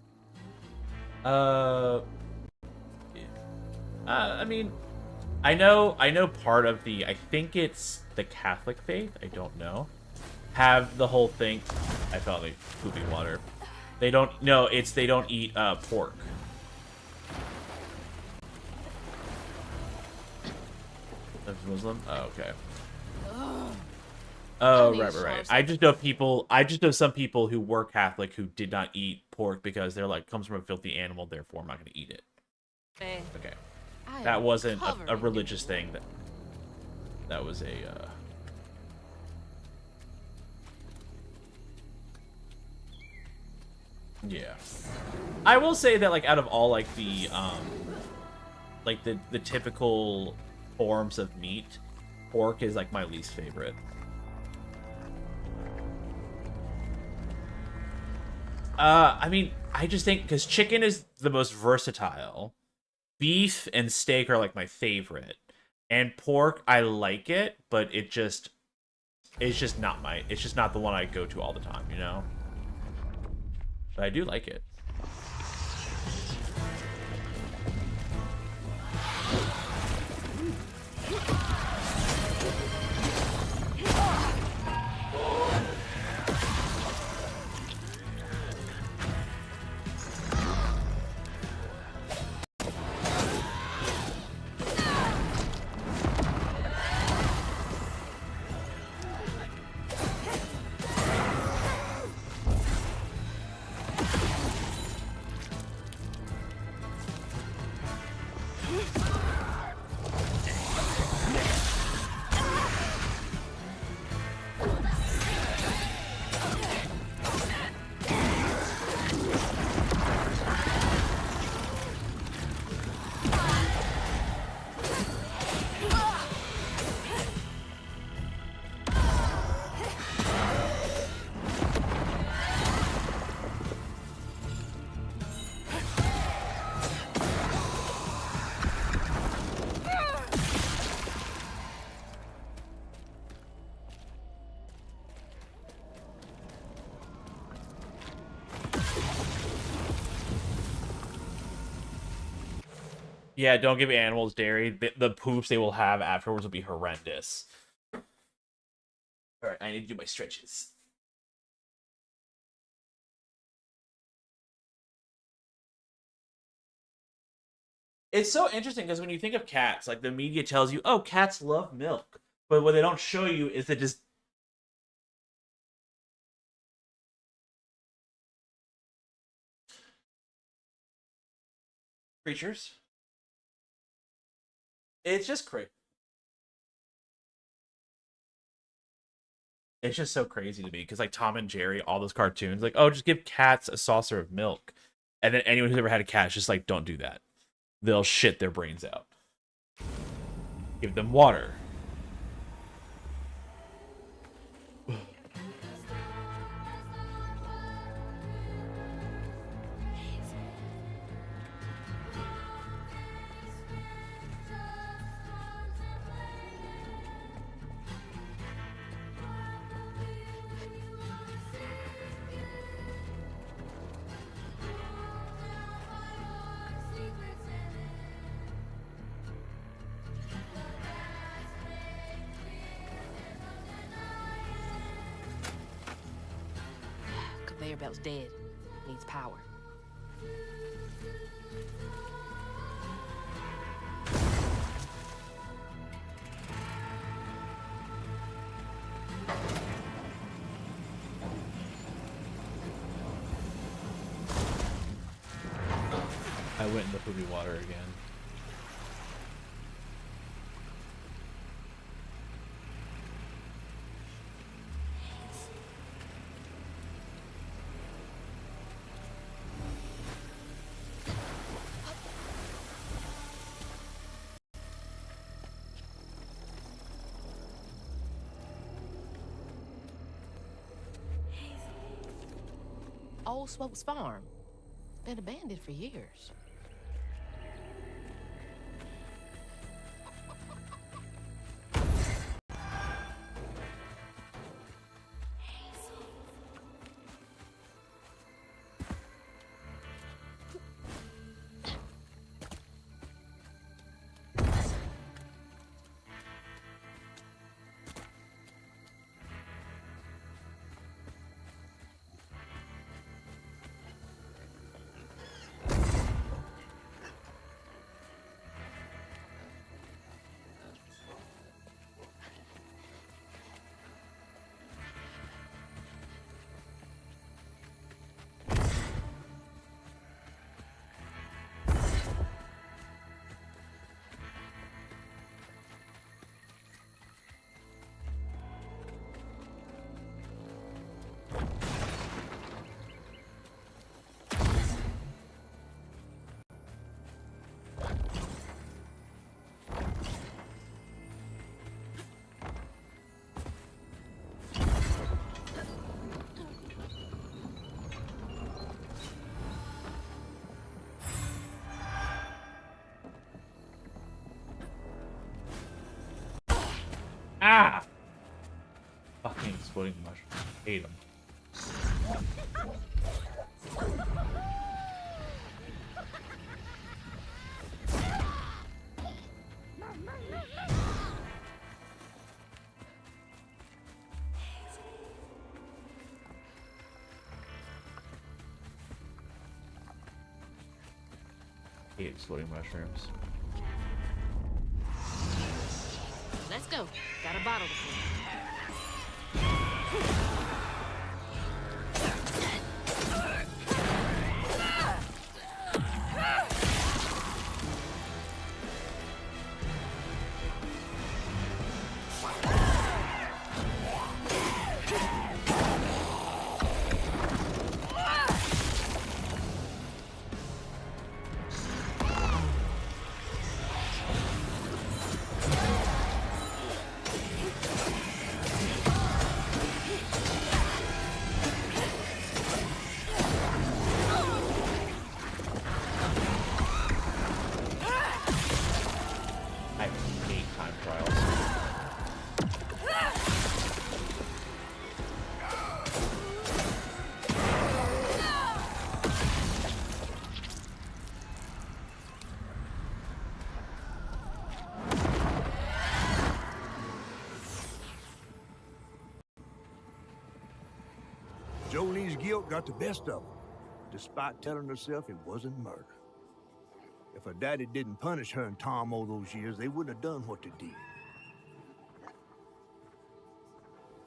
I mean, I know part of the, I think it's the Catholic faith, I don't know, have the whole thing. I felt like pooping water. They don't, no, it's, they don't eat, pork. That's Muslim? Oh, okay. Oh, right. I just know some people who were Catholic who did not eat pork because they're like, comes from a filthy animal, therefore I'm not going to eat it. Okay. That wasn't a religious thing. That was a, yeah. I will say that, like, out of all, like, the typical forms of meat, pork is, like, my least favorite. I mean, I just think, because chicken is the most versatile. Beef and steak are, like, my favorite. And pork, I like it, but it's just not it's just not the one I go to all the time, you know? But I do like it. Yeah, don't give animals dairy. The poops they will have afterwards will be horrendous. All right, I need to do my stretches. It's so interesting because when you think of cats, like the media tells you, oh, cats love milk. But what they don't show you is that just creatures. It's just crazy. It's just so crazy to me because like Tom and Jerry, all those cartoons, like, oh, just give cats a saucer of milk. And then anyone who's ever had a cat is just like, don't do that. They'll shit their brains out. Give them water. Conveyor belt's dead. Needs power. I went in the poopy water again. Old Smokes Farm. Been abandoned for years. Ah! Fucking exploding mushrooms. Hate them. Hate exploding mushrooms. Let's go. Got a bottle to fill. Jolene's guilt got the best of her, despite telling herself it wasn't murder. If her daddy didn't punish her and Tom all those years, they wouldn't have done what they did.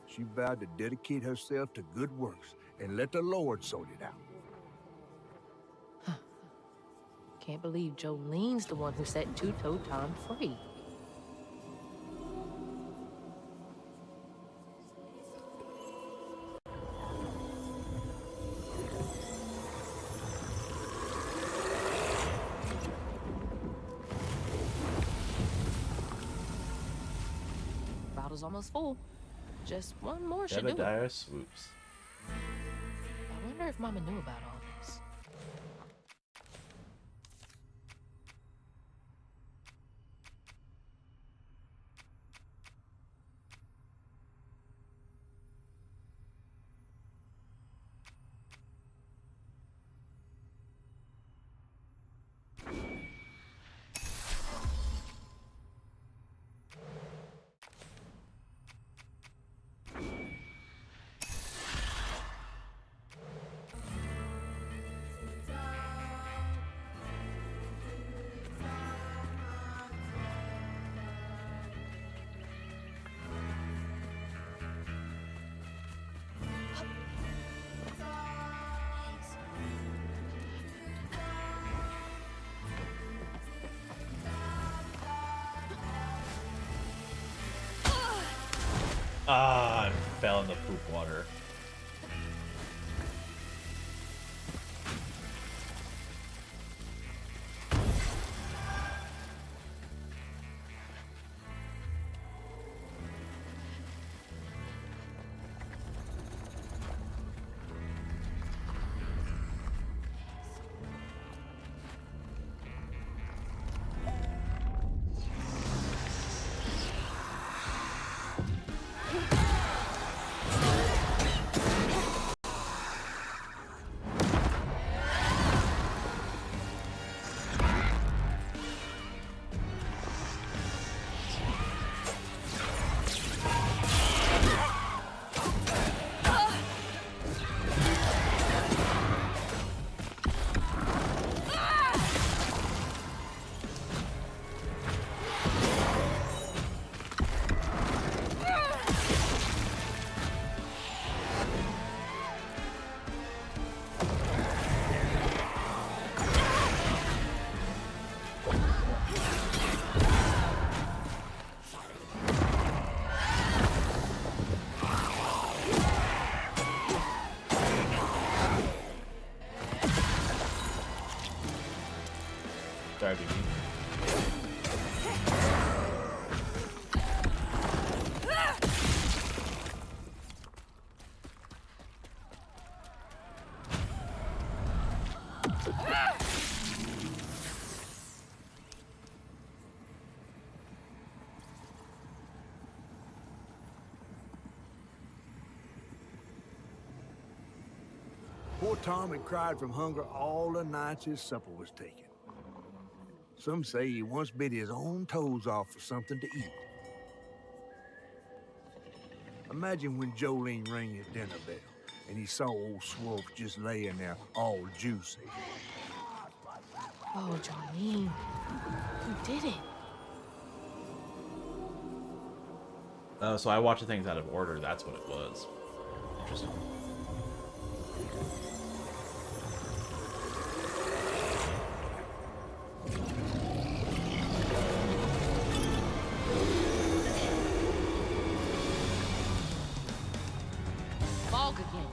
She vowed to dedicate herself to good works and let the Lord sort it out. Can't believe Jolene's the one who set Two-Toe Tom free. Bottle's almost full. Just one more should do it. Jebediah swoops. I wonder if Mama knew about all this. Ah, I fell in the poop water. Sorry, BB. Poor Tom had cried from hunger all the nights his supper was taken. Some say he once bit his own toes off for something to eat. Imagine when Jolene rang his dinner bell and he saw old Swolf just laying there all juicy. Oh, Jolene. You did it. Oh, so I watched the things out of order. That's what it was. Interesting. Fog again.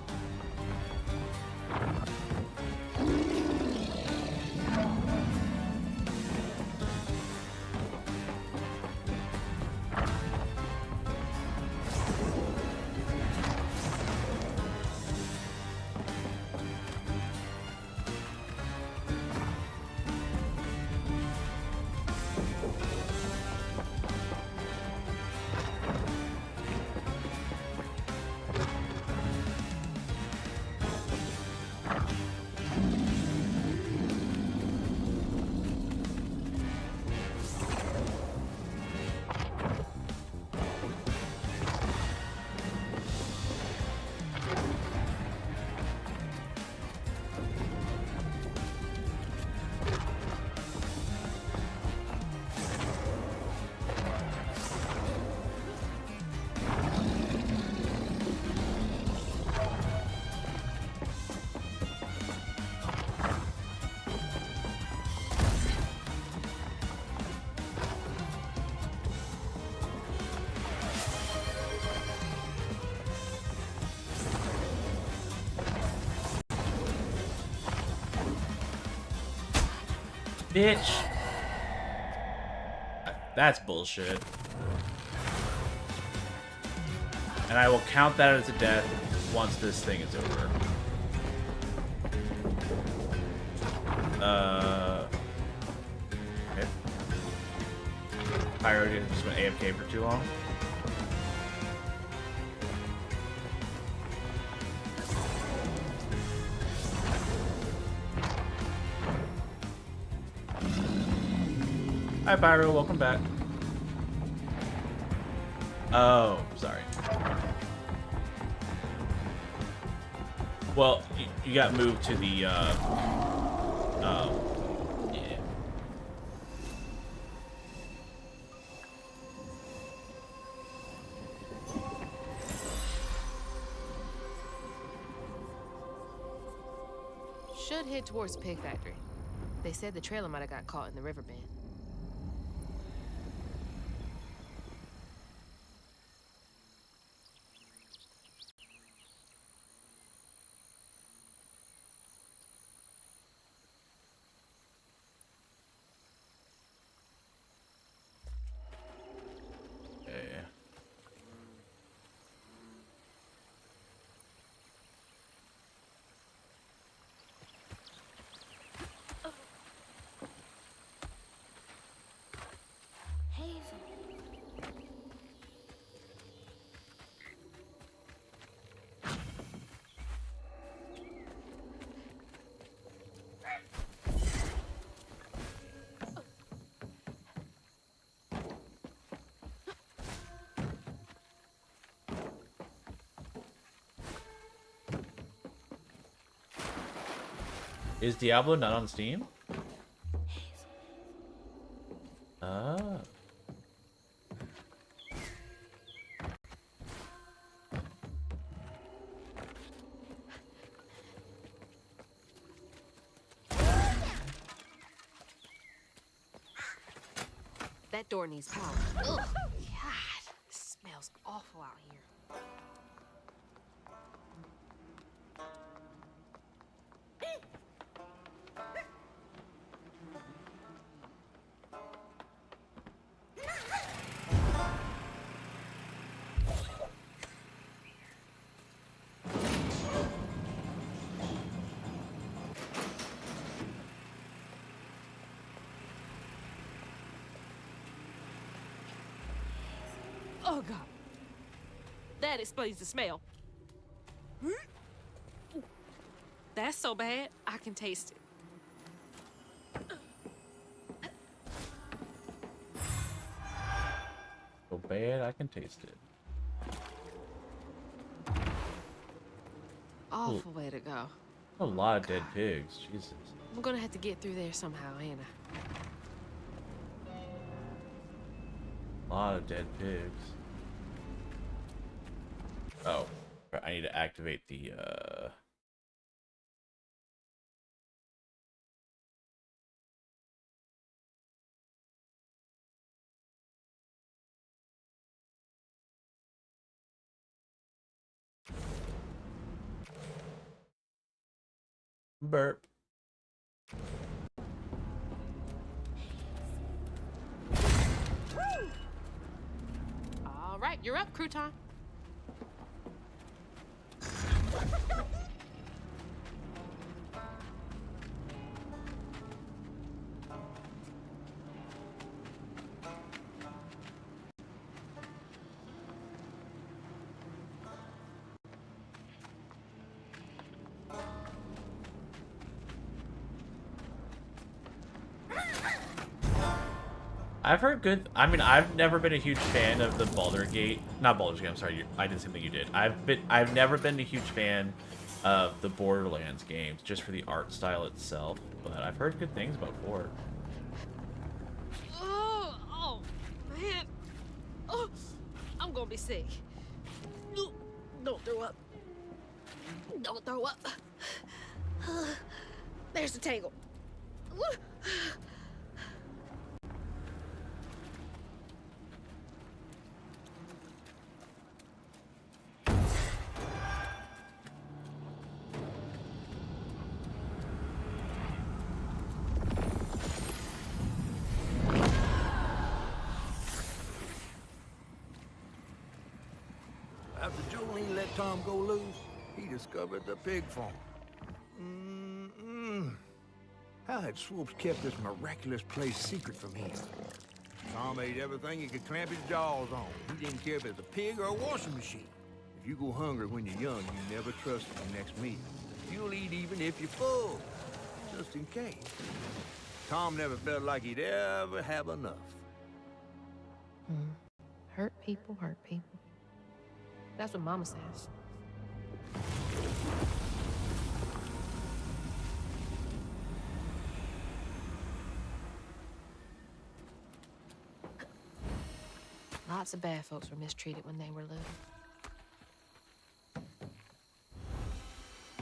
Bitch. That's bullshit. And I will count that as a death once this thing is over. Okay. Pyro just went AFK for too long. Hi Pyro, welcome back. Oh, sorry. Well, you got moved to the, yeah. Should head towards the pig factory. They said the trailer might have got caught in the river bend. Is Diablo not on Steam? Ah. That door needs power. Ugh, God, it smells awful out here. Oh, God. That explains the smell. That's so bad, I can taste it. So bad I can taste it. Awful way to go. A lot of dead pigs. Jesus. I'm gonna have to get through there somehow, ain't I? A lot of dead pigs. Oh, I need to activate the, burp. All right, you're up, Crouton. I've heard good. I mean, I've never been a huge fan of the Baldur's Gate. Not Baldur's Gate. I'm sorry. I did the same thing you did. I've never been a huge fan of the Borderlands games, just for the art style itself. But I've heard good things about 4. Oh, man. Oh, I'm gonna be sick. Don't throw up. Don't throw up. There's the tangle. After Jolene let Tom go loose, he discovered the pig farm. How had Swoops kept this miraculous place secret from him? Tom ate everything he could clamp his jaws on. He didn't care if it was a pig or a washing machine. If you go hungry when you're young, you never trust your next meal. You'll eat even if you're full, just in case. Tom never felt like he'd ever have enough. Hurt people, hurt people. That's what Mama says. Lots of bad folks were mistreated when they were little.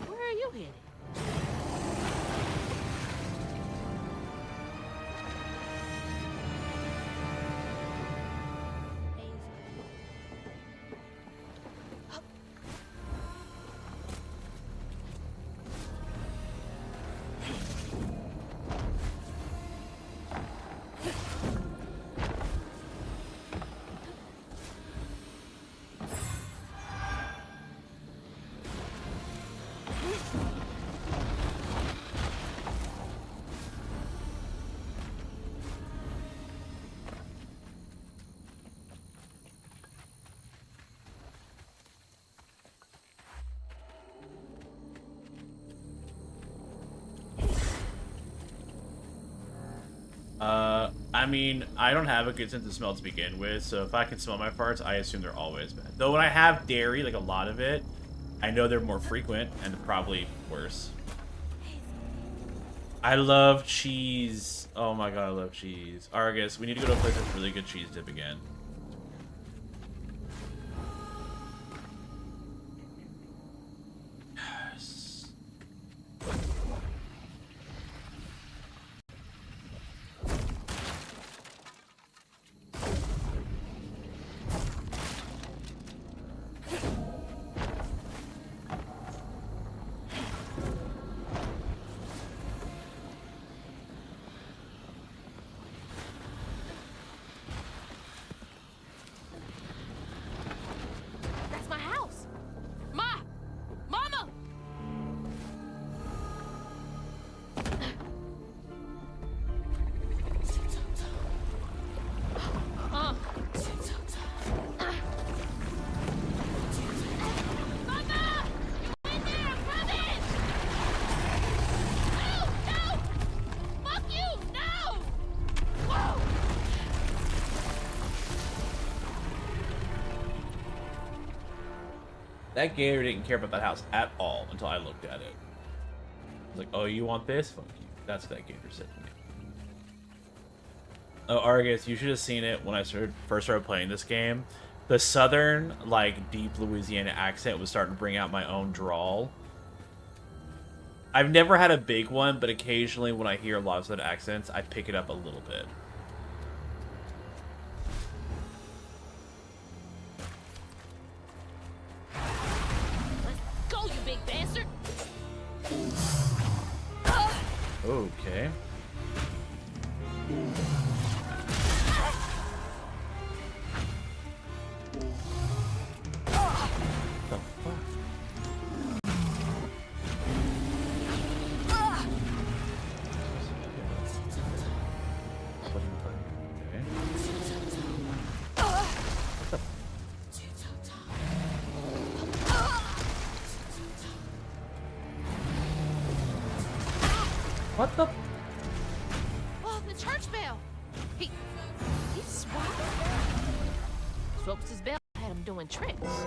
Where are you headed? I mean, I don't have a good sense of smell to begin with, so if I can smell my farts, I assume they're always bad. Though when I have dairy, like a lot of it, I know they're more frequent and probably worse. I love cheese. Oh my god, I love cheese. Argus, we need to go to a place with really good cheese dip again. That's my house. Ma! Mama! That gator didn't care about that house at all until I looked at it. I was like, oh, you want this? Fuck you. That's what that gator said to me. Oh, Argus, you should have seen it when I first started playing this game. The southern, like, deep Louisiana accent was starting to bring out my own drawl. I've never had a big one, but occasionally when I hear a lot of southern accents, I pick it up a little bit. Go, you big bastard! Okay. What the? Oh, the church bell! He swapped? Swopes' bell had him doing tricks.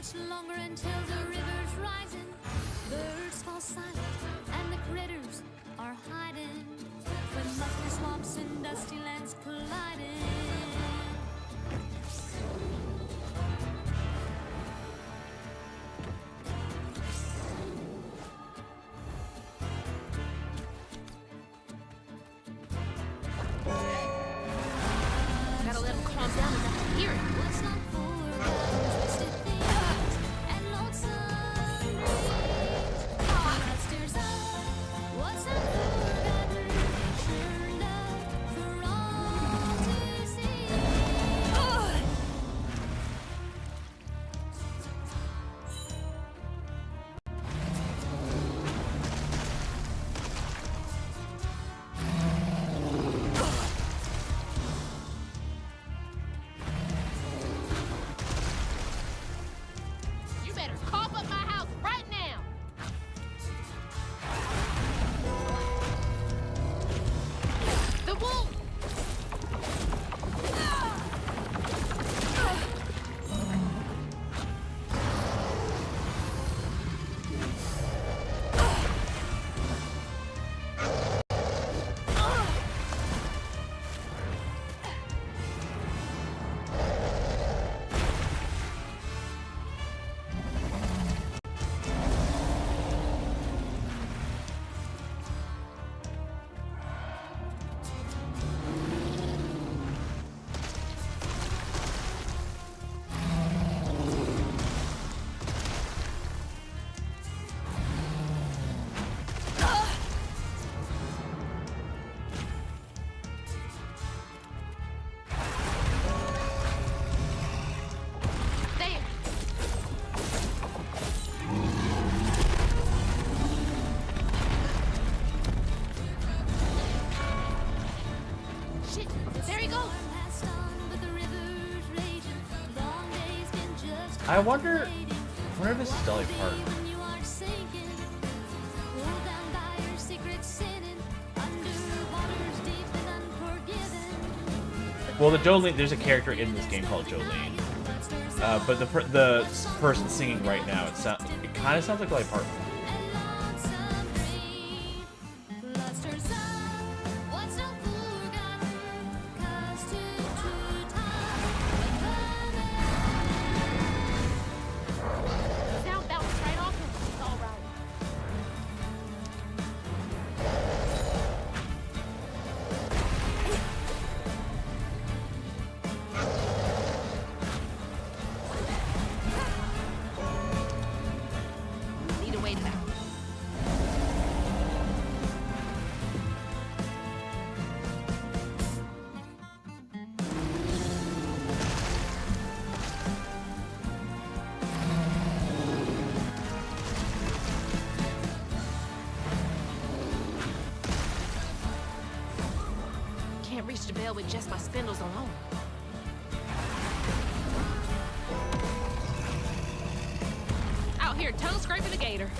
much longer until the river's rising. Birds fall silent and the critters are hiding. When musty swamps and dusty lands colliding. Gotta let him calm down and I can hear it. What's not for twisted things and lonesome dreams. Monsters up. What's not forgotten? Turned up for all to see. You better cough up my house right now. The wolf! There. Shit, there he goes. I wonder if this is Dolly Park. Well, the Jolene, there's a character in this game called Jolene, but the person singing right now, it kind of sounds like Dolly Parton. Sound bounced right off him. It's all right. Need to wait it out. Can't reach the bell with just my spindles alone. Out here tongue scraping a gator.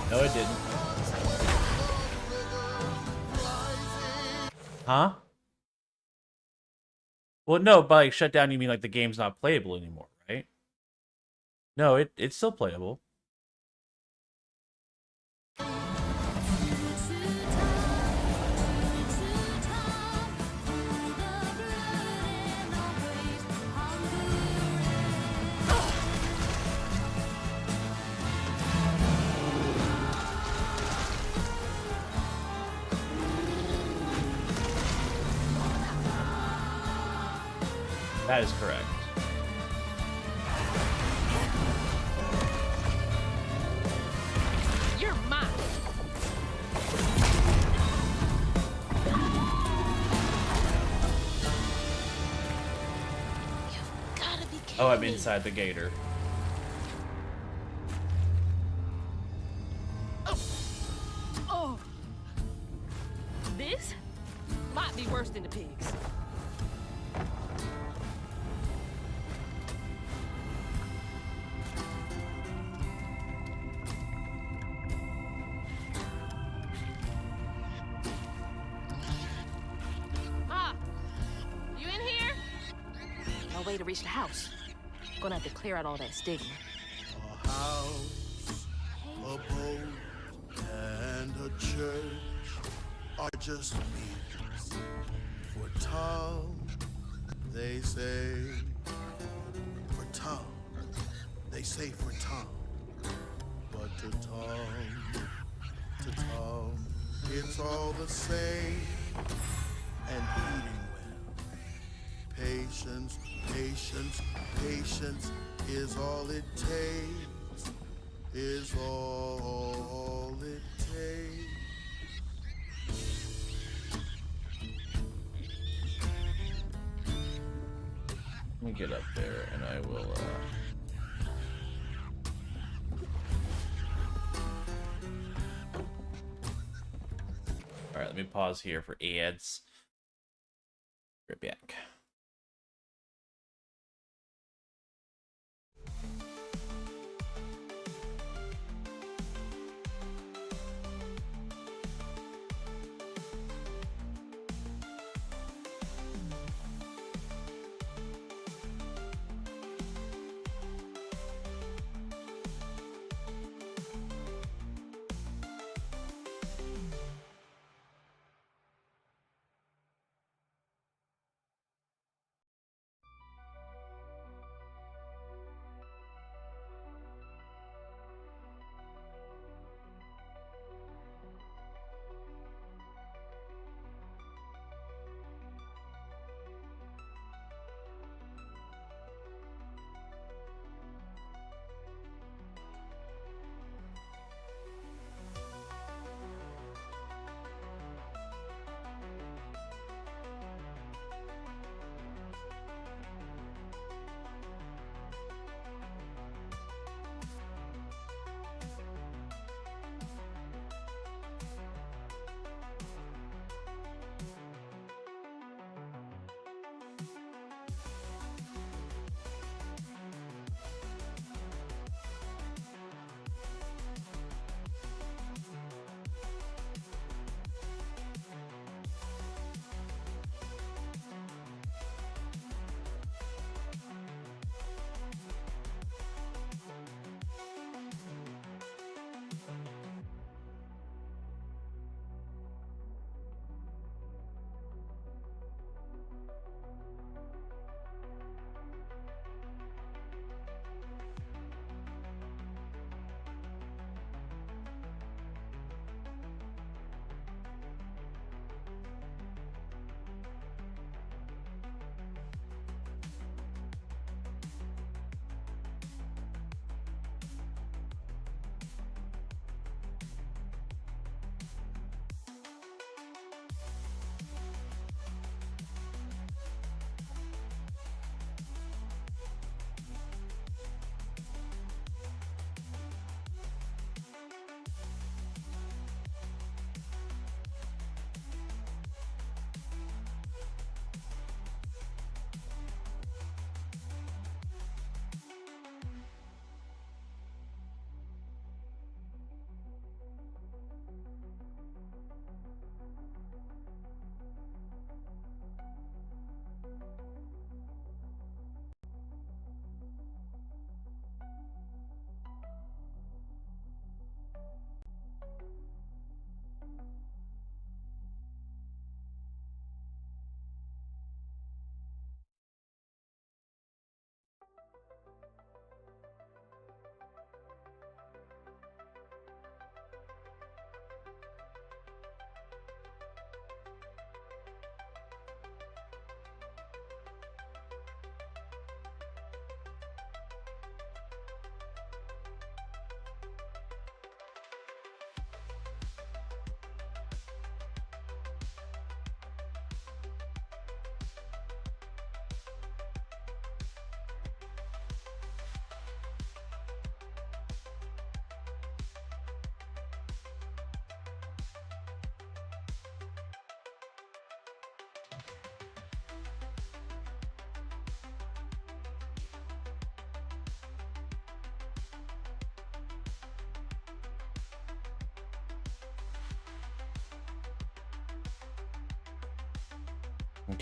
No, it didn't. Huh? Well, no, by like shut down, you mean like the game's not playable anymore, right? No, it's still playable. That is correct. You're mine. Oh, I'm inside the gator. Oh. This might be worse than the pigs. no way to reach the house. Gonna have to clear out all that stigma. A house, a boat, and a church are just means for Tom, they say. For Tom, they say for Tom. But to Tom, it's all the same. And eating well. Patience, patience, patience is all it takes. Is all it takes. Let me get up there and I will Alright, let me pause here for ads. Right back.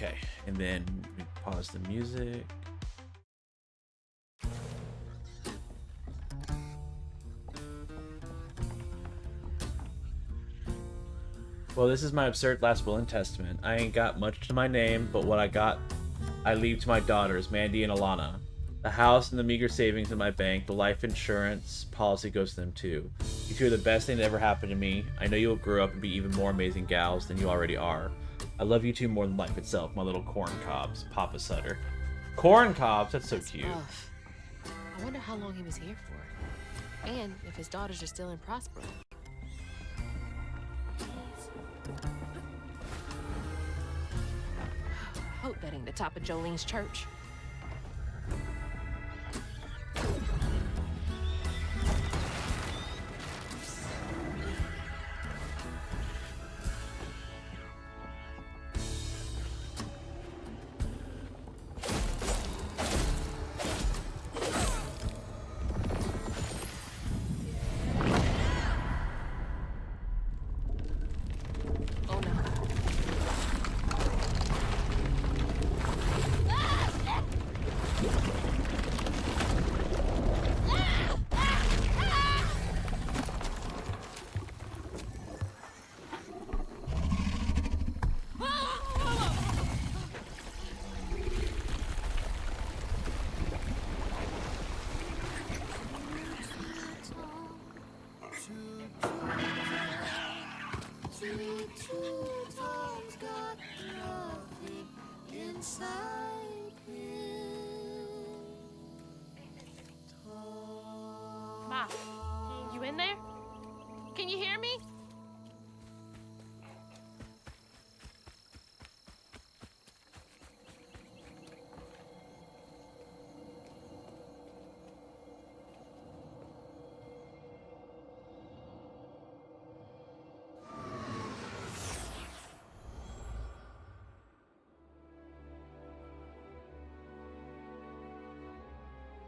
Okay, and then we pause the music. Well, this is my absurd last will and testament. I ain't got much to my name, but what I got, I leave to my daughters, Mandy and Alana. The house and the meager savings in my bank, the life insurance policy goes to them too. You two are the best thing that ever happened to me. I know you will grow up and be even more amazing gals than you already are. I love you two more than life itself, my little corn cobs. Papa Sutter. Corn cobs? That's so cute. Rough. I wonder how long he was here for. And if his daughters are still in Prospero. I hope that ain't the top of Jolene's church. Ma, you in there? Can you hear me?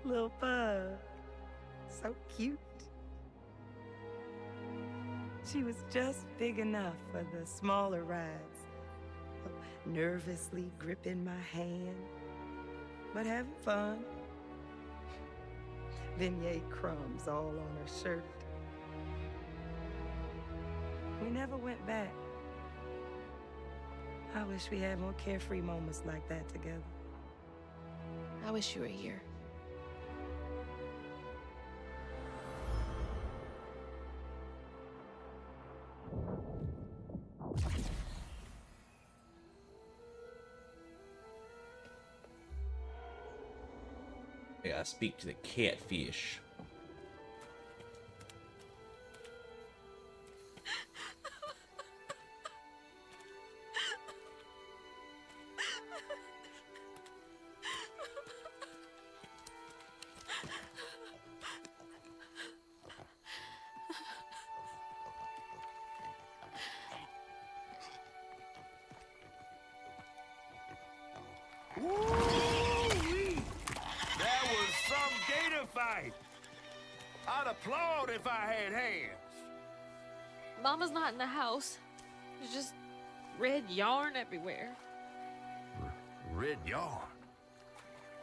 Little bug. So cute. She was just big enough for the smaller rides. Nervously gripping my hand, but having fun. Beignet crumbs all on her shirt. We never went back. I wish we had more carefree moments like that together. I wish you were here. I gotta speak to the catfish. Woo-wee! That was some gator fight. I'd applaud if I had hands. Mama's not in the house. There's just red yarn everywhere. Red yarn?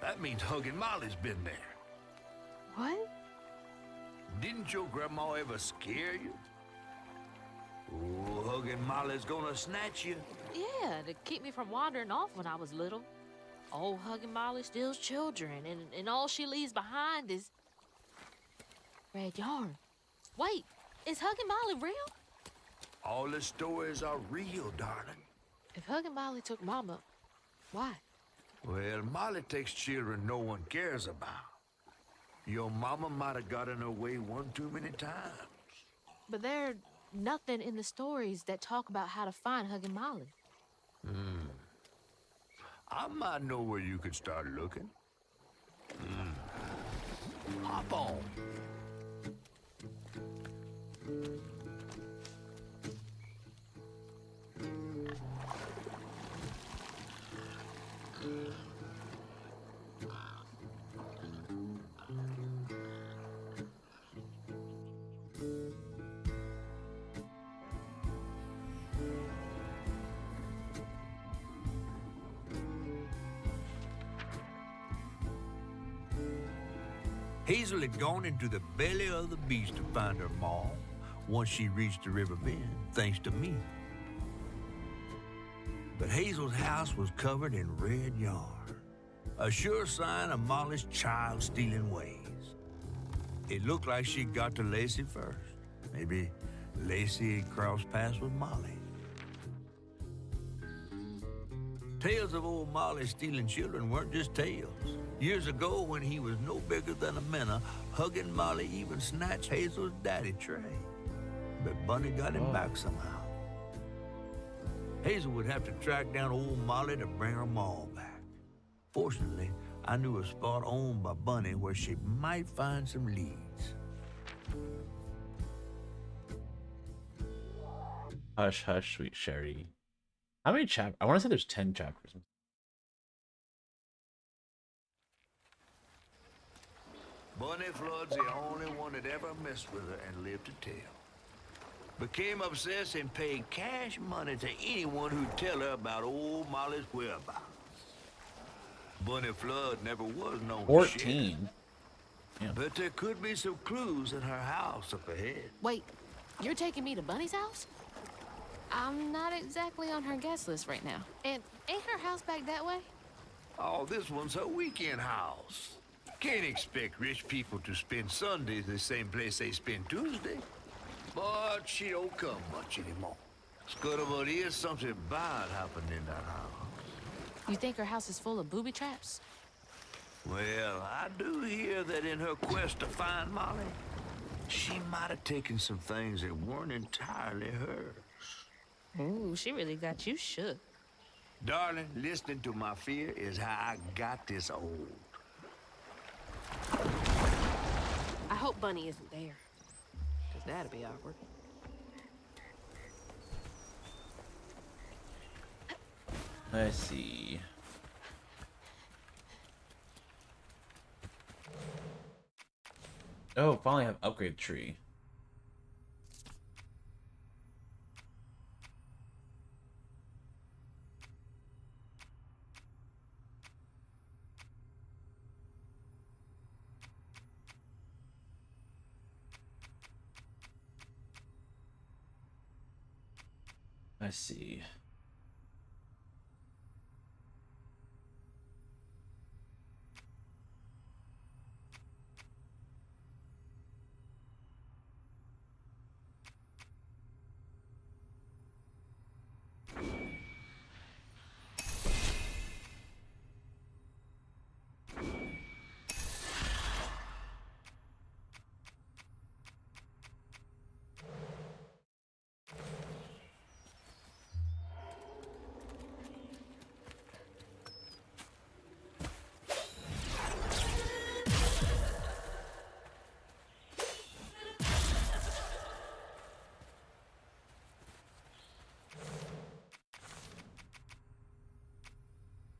That means Huggin' Molly's been there. What? Didn't your grandma ever scare you? Oh, Huggin' Molly's gonna snatch you. Yeah, to keep me from wandering off when I was little. Old Huggin' Molly steals children, and all she leaves behind is red yarn. Wait, is Huggin' Molly real? All the stories are real, darling. If Huggin' Molly took Mama, why? Well, Molly takes children no one cares about. Your mama might have gotten away one too many times. But there's nothing in the stories that talk about how to find Huggin' Molly. I might know where you could start looking. Hop on. Hazel had gone into the belly of the beast to find her maw once she reached the river bend, thanks to me. But Hazel's house was covered in red yarn, a sure sign of Molly's child-stealing ways. It looked like she got to Lacey first. Maybe Lacey had crossed paths with Molly. Tales of old Molly stealing children weren't just tales. Years ago, when he was no bigger than a minnow, hugging Molly even snatched Hazel's daddy Trey. But Bunny got him back somehow. Hazel would have to track down old Molly to bring her ma back. Fortunately, I knew a spot owned by Bunny where she might find some leads. Hush, hush, sweet Sherry. How many chapters? I want to say there's 10 chapters. Bunny Flood's the only one that ever messed with her and lived to tell. Became obsessed and paid cash money to anyone who'd tell her about old Molly's whereabouts. Bunny Flood never was known 14. to share. But there could be some clues in her house up ahead. Wait, you're taking me to Bunny's house? I'm not exactly on her guest list right now. And ain't her house back that way? Oh, this one's her weekend house. Can't expect rich people to spend Sundays the same place they spend Tuesday. But she don't come much anymore. Scuttlebutt is something bad happened in that house. You think her house is full of booby traps? Well, I do hear that in her quest to find Molly, she might have taken some things that weren't entirely hers. Ooh, she really got you shook. Darling, listening to my fear is how I got this old. I hope Bunny isn't there. Because that'd be awkward. I see. Oh, finally have upgrade tree. I see.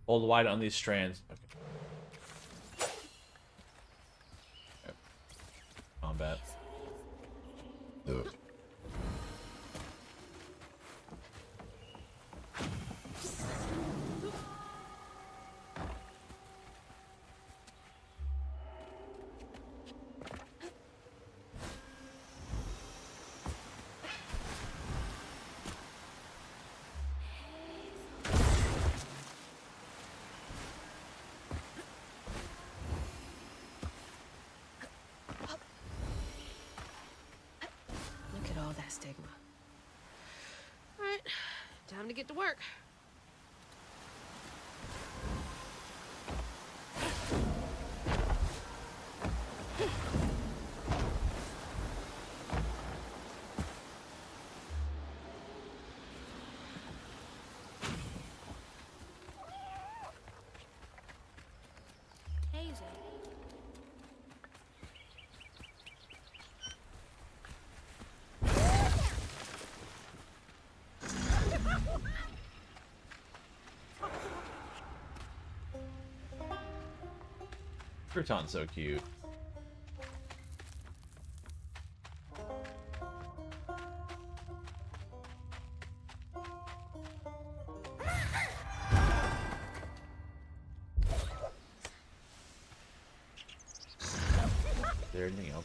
Hold wide on these strands. Okay. Combat. Ugh. Look at all that stigma. All right, time to get to work. Hazel. Crouton's so cute. Is there anything else?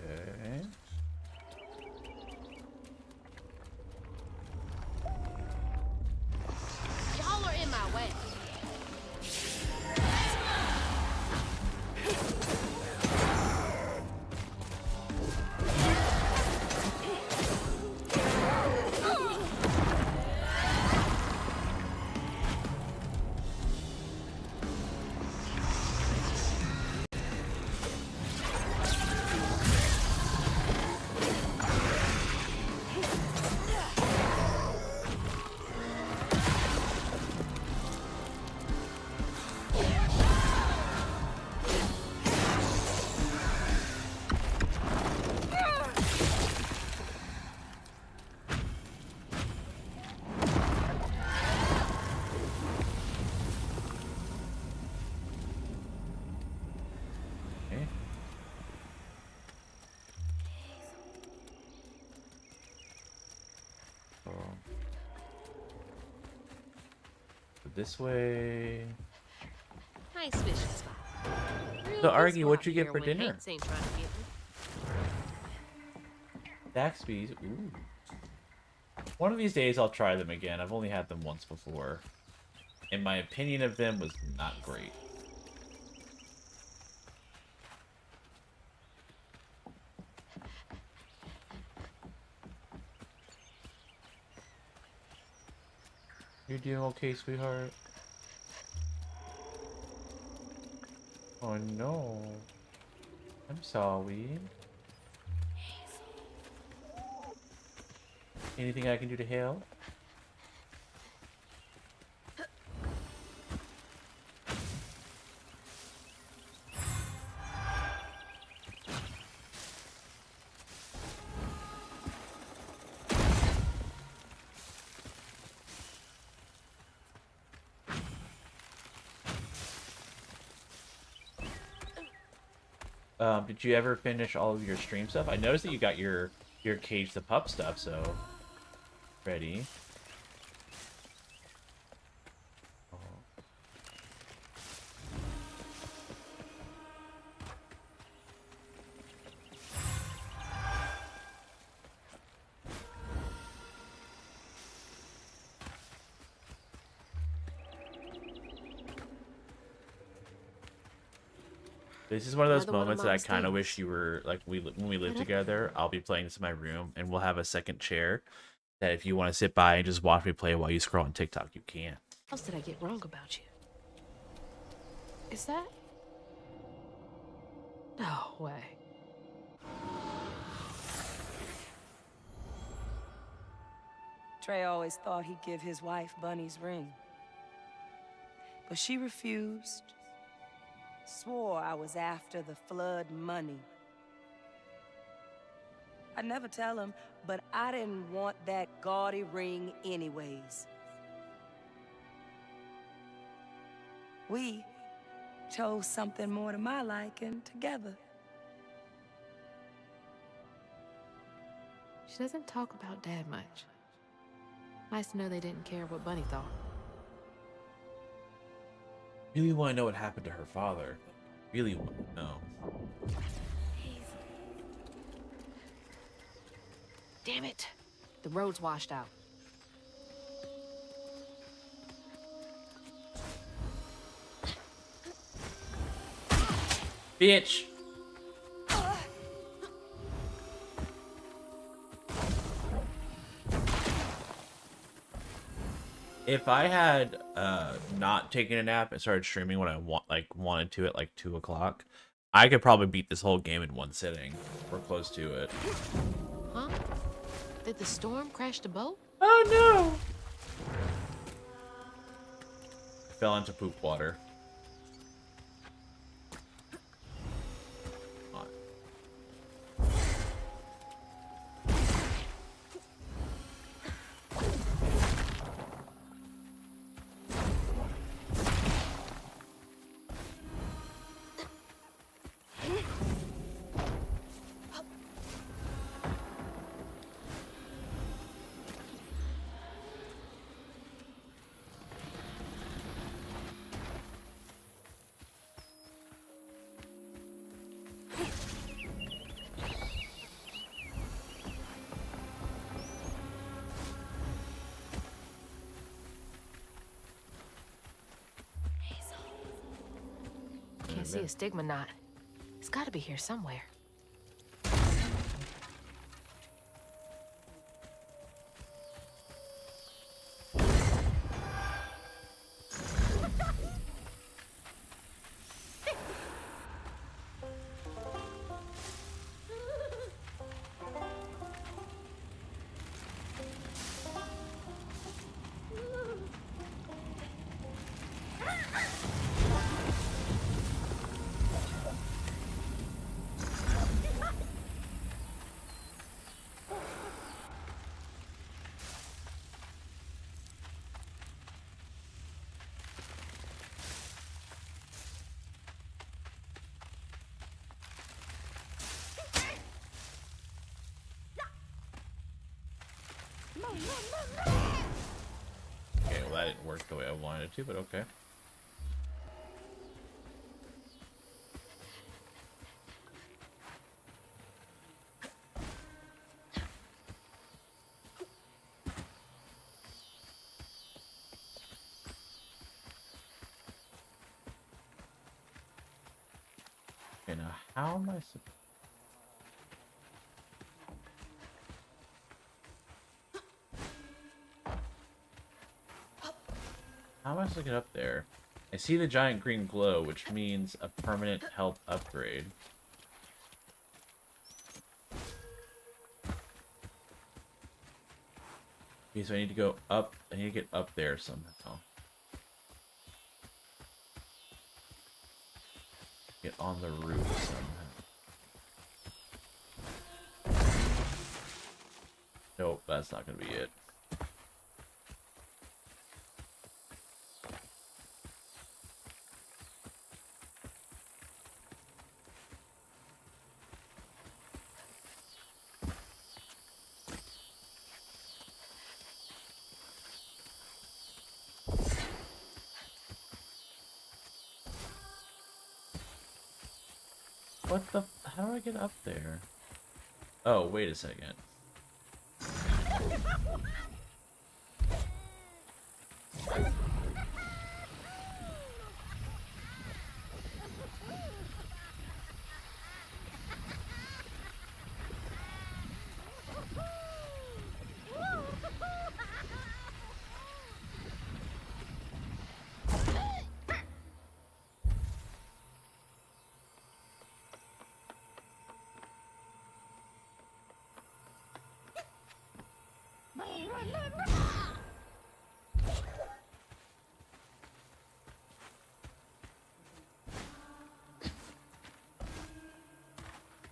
Okay. Y'all are in my way. Okay. So, this way. Nice fishing spot. So, Real Argy, peaceful what'd out you get here for when dinner? Hanks ain't trying to get me. Zaxby's. Ooh. One of these days I'll try them again. I've only had them once before. And my opinion of them was not great. You doing okay, sweetheart? Oh no. I'm sorry. Anything I can do to help? Did you ever finish all of your stream stuff? I noticed that you got your Cage the Pup stuff, so ready. This is one of those Another one of moments that I Mama's kind of things. wish you were like when we live together. I'll be playing this in my room, and we'll have a second chair that if you want to sit by and just watch me play while you scroll on TikTok, you can. What else did I get wrong about you? Is that? No way. Trey always thought he'd give his wife Bunny's ring. But she refused. Swore I was after the flood money. I'd never tell him, but I didn't want that gaudy ring anyways. We chose something more to my liking together. She doesn't talk about Dad much. Nice to know they didn't care what Bunny thought. Really want to know what happened to her father. Really want to know. Damn it! The road's washed out. Bitch! If I had not taken a nap and started streaming when I wanted to at like 2 o'clock, I could probably beat this whole game in one sitting. We're close to it. Huh? Did the storm crash the boat? Oh no! Fell into poop water. see a stigma knot. It's got to be here somewhere. Okay, well that didn't work the way I wanted it to, but okay. Okay, now how am I supposed... How am I supposed to get up there? I see the giant green glow, which means a permanent health upgrade. Okay, so I need to go up. I need to get up there somehow. Get on the roof somehow. Nope, that's not gonna be it. What the... How do I get up there? Oh, wait a second.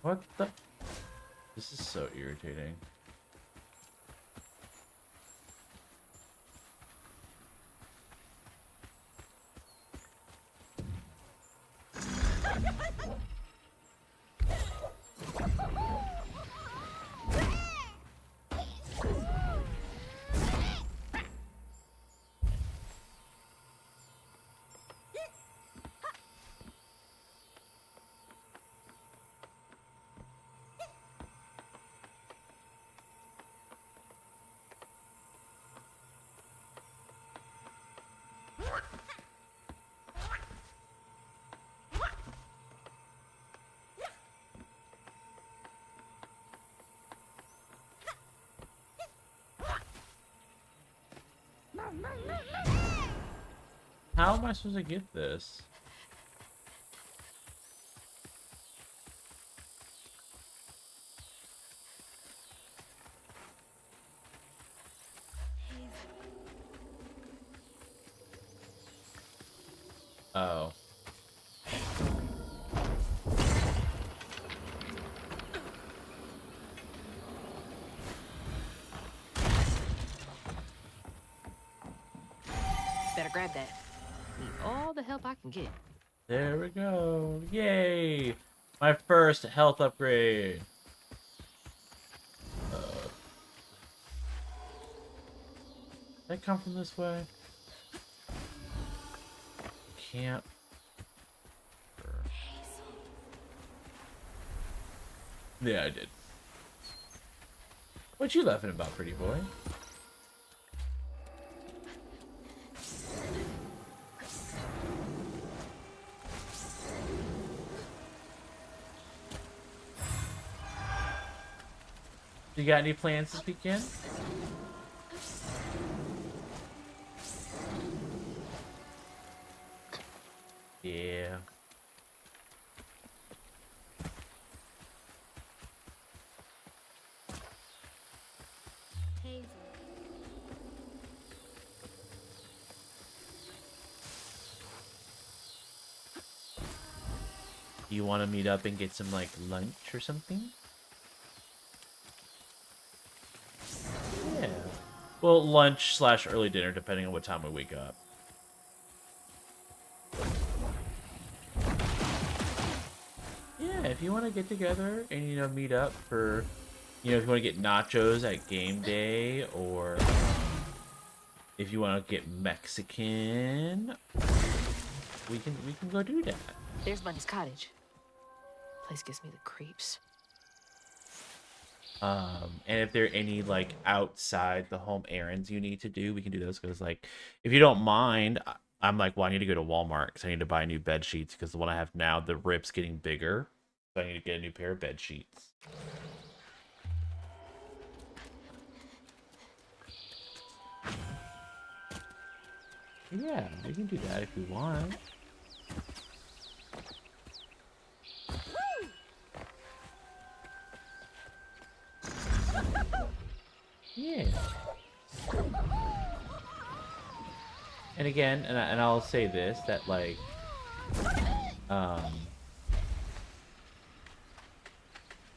What the... This is so irritating. How am I supposed to get this? Oh. Better grab that. Need all the help I can get. There we go. Yay! My first health upgrade. Did I come from this way? Can't. Yeah, I did. What you laughing about, pretty boy? You got any plans this weekend? Yeah. Hazel. You want to meet up and get some like lunch or something? Yeah. Well, lunch / early dinner, depending on what time we wake up. Yeah, if you want to get together and, you know, meet up for, you know, if you want to get nachos at game day, or if you want to get Mexican, we can go do that. There's Bunny's cottage. Place gives me the creeps. And if there are any like outside the home errands you need to do, we can do those. Because like, if you don't mind, I'm like, well, I need to go to Walmart because I need to buy new bed sheets because the one I have now, the rip's getting bigger, so I need to get a new pair of bed sheets. Yeah, we can do that if you want. Yeah. And again, and I'll say this, that like, I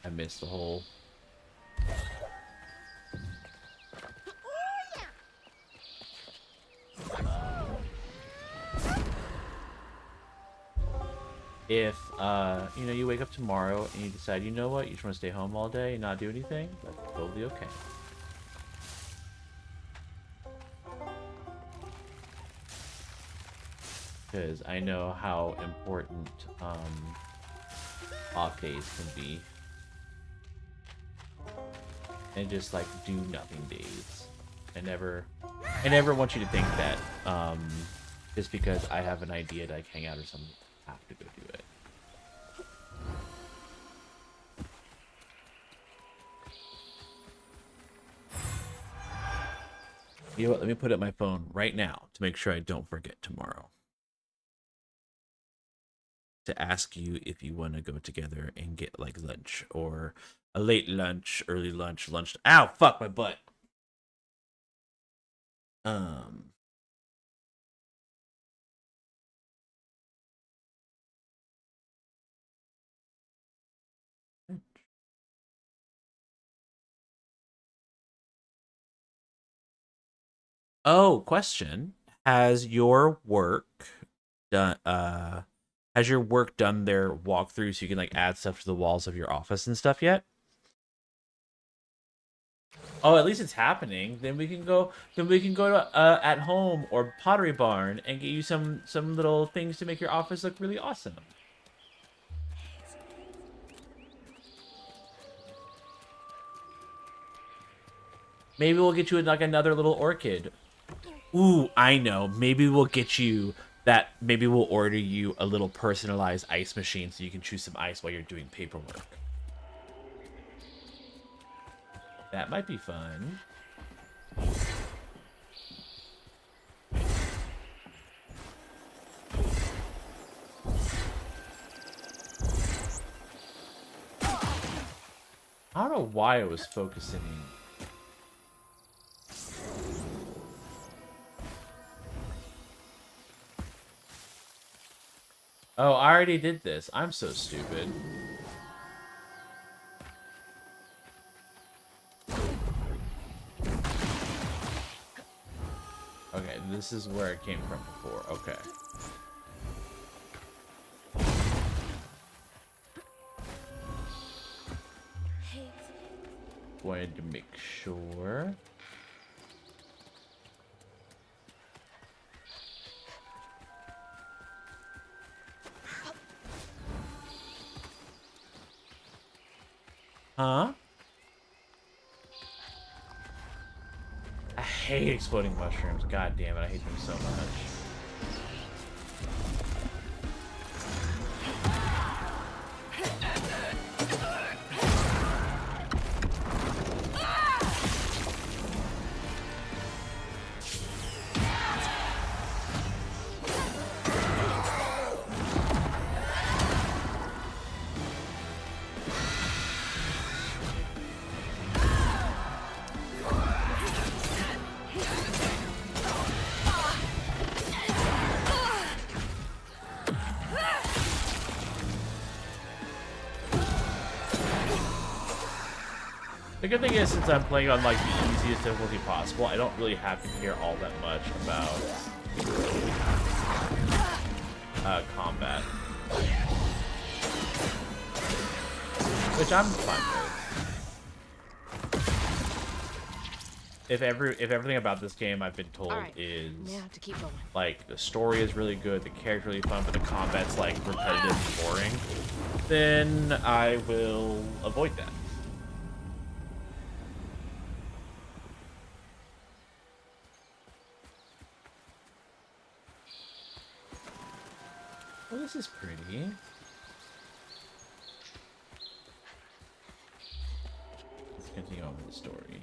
missed the whole. If you know, you wake up tomorrow and you decide, you know what, you just want to stay home all day and not do anything, that's totally okay. Because I know how important off days can be. And just like do nothing days. I never want you to think that just because I have an idea to like hang out or something, I have to go do it. You know what, let me put up my phone right now to make sure I don't forget tomorrow. To ask you if you want to go together and get like lunch, or a late lunch, early lunch, lunch. Ow, fuck my butt. Oh, question. Has your work done their walkthrough so you can like add stuff to the walls of your office and stuff yet? Oh, at least it's happening. Then we can go to at home or Pottery Barn and get you some little things to make your office look really awesome. Maybe we'll get you like another little orchid. Ooh, I know. Maybe we'll get you that. Maybe we'll order you a little personalized ice machine so you can choose some ice while you're doing paperwork. That might be fun. I don't know why I was focusing. Oh, I already did this. I'm so stupid. Okay, this is where it came from before. Okay. Wanted to make sure. Huh? I hate exploding mushrooms. God damn it, I hate them so much. The good thing is, since I'm playing on like the easiest difficulty possible, I don't really have to care all that much about combat, which I'm fine with. If everything about this game I've been told is now to keep going. like the story is really good, the character's really fun, but the combat's like repetitive and boring, then I will avoid that. Well, this is pretty. Let's continue on with the story.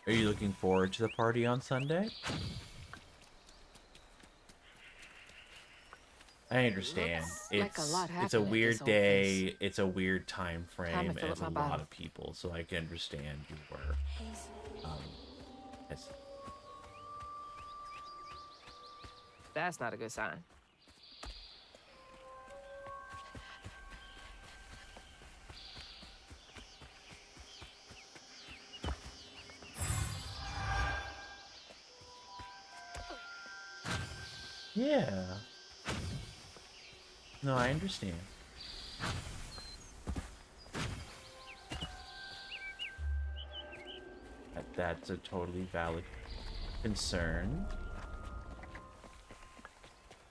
Are you looking forward to the party on Sunday? I understand. It's a weird day. It's a weird time frame, and it's a lot of people, so I can understand you were. Yes. That's not a good sign. Yeah. No, I understand. That's a totally valid concern.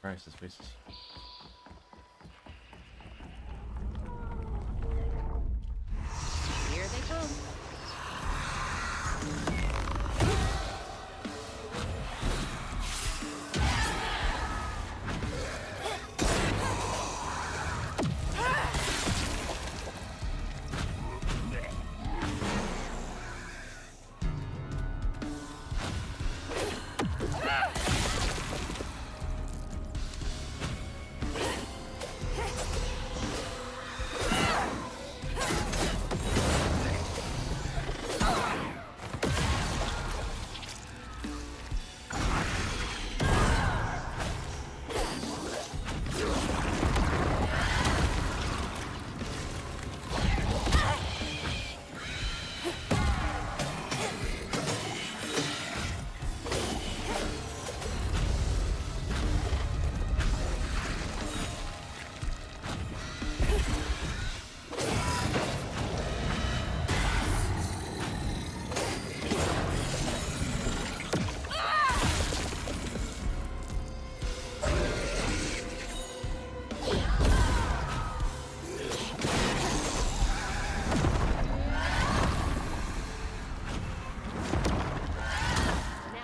Christ, this place is... Here they come.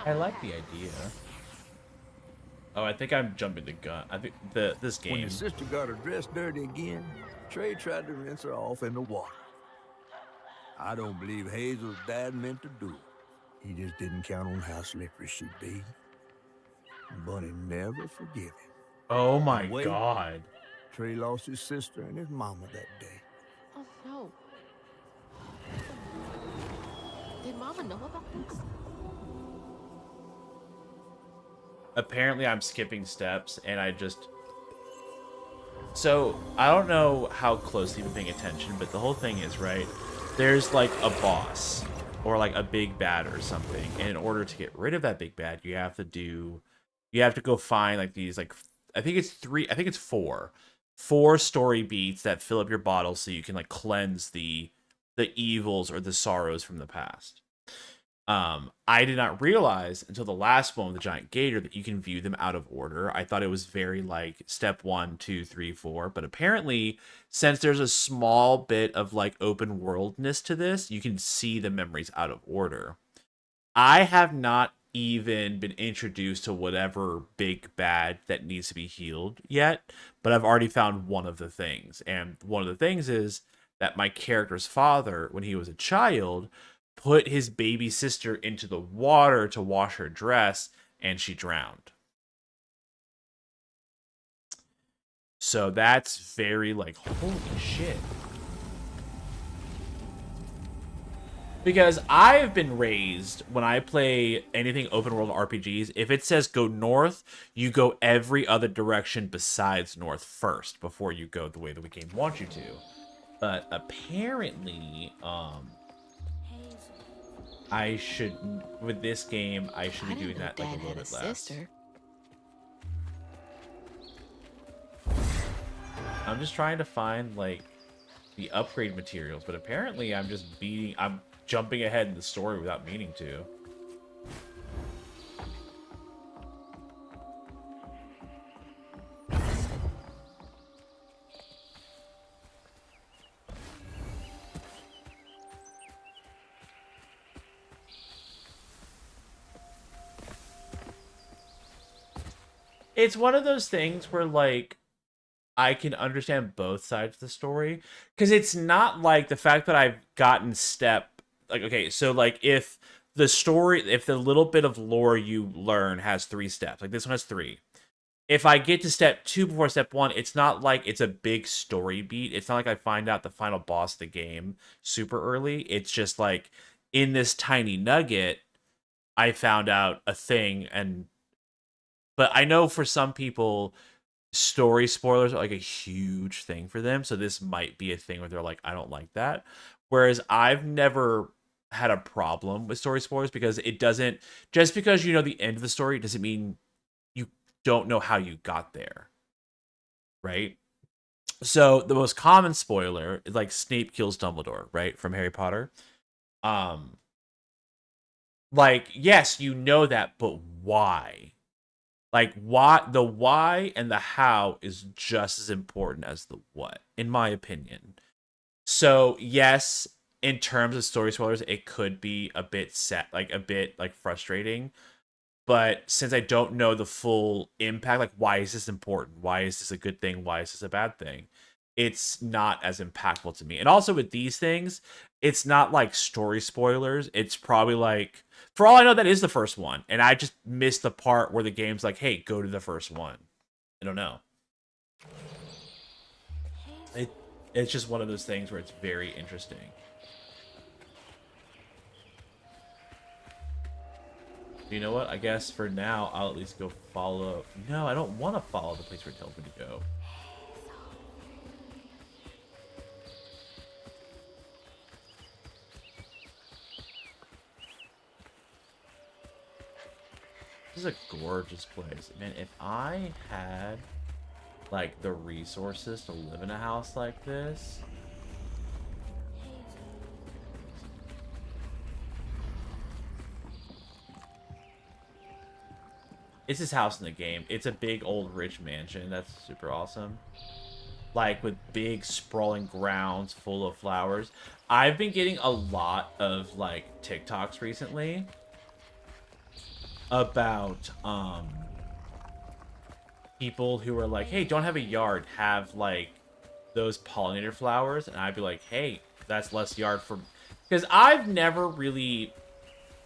I like the idea. Oh, I think I'm jumping the gun. I think this game. When your sister got her dress dirty again, Trey tried to rinse her off in the water. I don't believe Hazel's dad meant to do it. He just didn't count on how slippery she'd be. Bunny never forgive him. Oh my God. Trey lost his sister and his mama that day. Oh no. Did Mama know about this? Apparently I'm skipping steps and I just... So, I don't know how closely you've been paying attention, but the whole thing is, right, there's like a boss or like a big bad or something, and in order to get rid of that big bad, you have to go find like these, like, I think it's four story beats that fill up your bottle so you can like cleanse the evils or the sorrows from the past. I did not realize until the last one with the giant gator that you can view them out of order. I thought it was very like step 1, 2, 3, 4, but apparently since there's a small bit of like open worldness to this, you can see the memories out of order. I have not even been introduced to whatever big bad that needs to be healed yet, but I've already found one of the things. And one of the things is that my character's father, when he was a child, put his baby sister into the water to wash her dress, and she drowned. So that's very like, holy shit. Because I've been raised, when I play anything open world RPGs, if it says go north, you go every other direction besides north first before you go the way the game wants you to. But apparently, I should, with this game, I should be doing that like a little bit less. I'm just trying to find like the upgrade materials, but apparently I'm jumping ahead in the story without meaning to. It's one of those things where, like, I can understand both sides of the story. Because it's not like the fact that I've gotten like, okay, so, like, if the little bit of lore you learn has 3 steps, like this one has 3. If I get to step 2 before step 1, it's not like it's a big story beat. It's not like I find out the final boss of the game super early. It's just like, in this tiny nugget, I found out a thing, but I know for some people, story spoilers are like a huge thing for them. So this might be a thing where they're like, I don't like that. Whereas I've never had a problem with story spoilers, because it doesn't, just because you know the end of the story doesn't mean you don't know how you got there. Right? So the most common spoiler is like Snape kills Dumbledore, right? From Harry Potter. Like, yes, you know that, but why? Like, the why and the how is just as important as the what, in my opinion. So, yes, in terms of story spoilers, it could be a bit frustrating. But since I don't know the full impact, like, why is this important? Why is this a good thing? Why is this a bad thing? It's not as impactful to me. And also with these things, it's not like story spoilers. It's probably like, for all I know, that is the first one. And I just missed the part where the game's like, hey, go to the first one. I don't know. It's just one of those things where it's very interesting. You know what? I guess for now, I'll at least go follow. No, I don't want to follow the place where it tells me to go. This is a gorgeous place. Man, if I had, like, the resources to live in a house like this... It's his house in the game. It's a big, old, rich mansion. That's super awesome. Like, with big, sprawling grounds full of flowers. I've been getting a lot of, like, TikToks recently about people who are like, hey, don't have a yard, have like those pollinator flowers. And I'd be like, hey, that's less yard for, because I've never really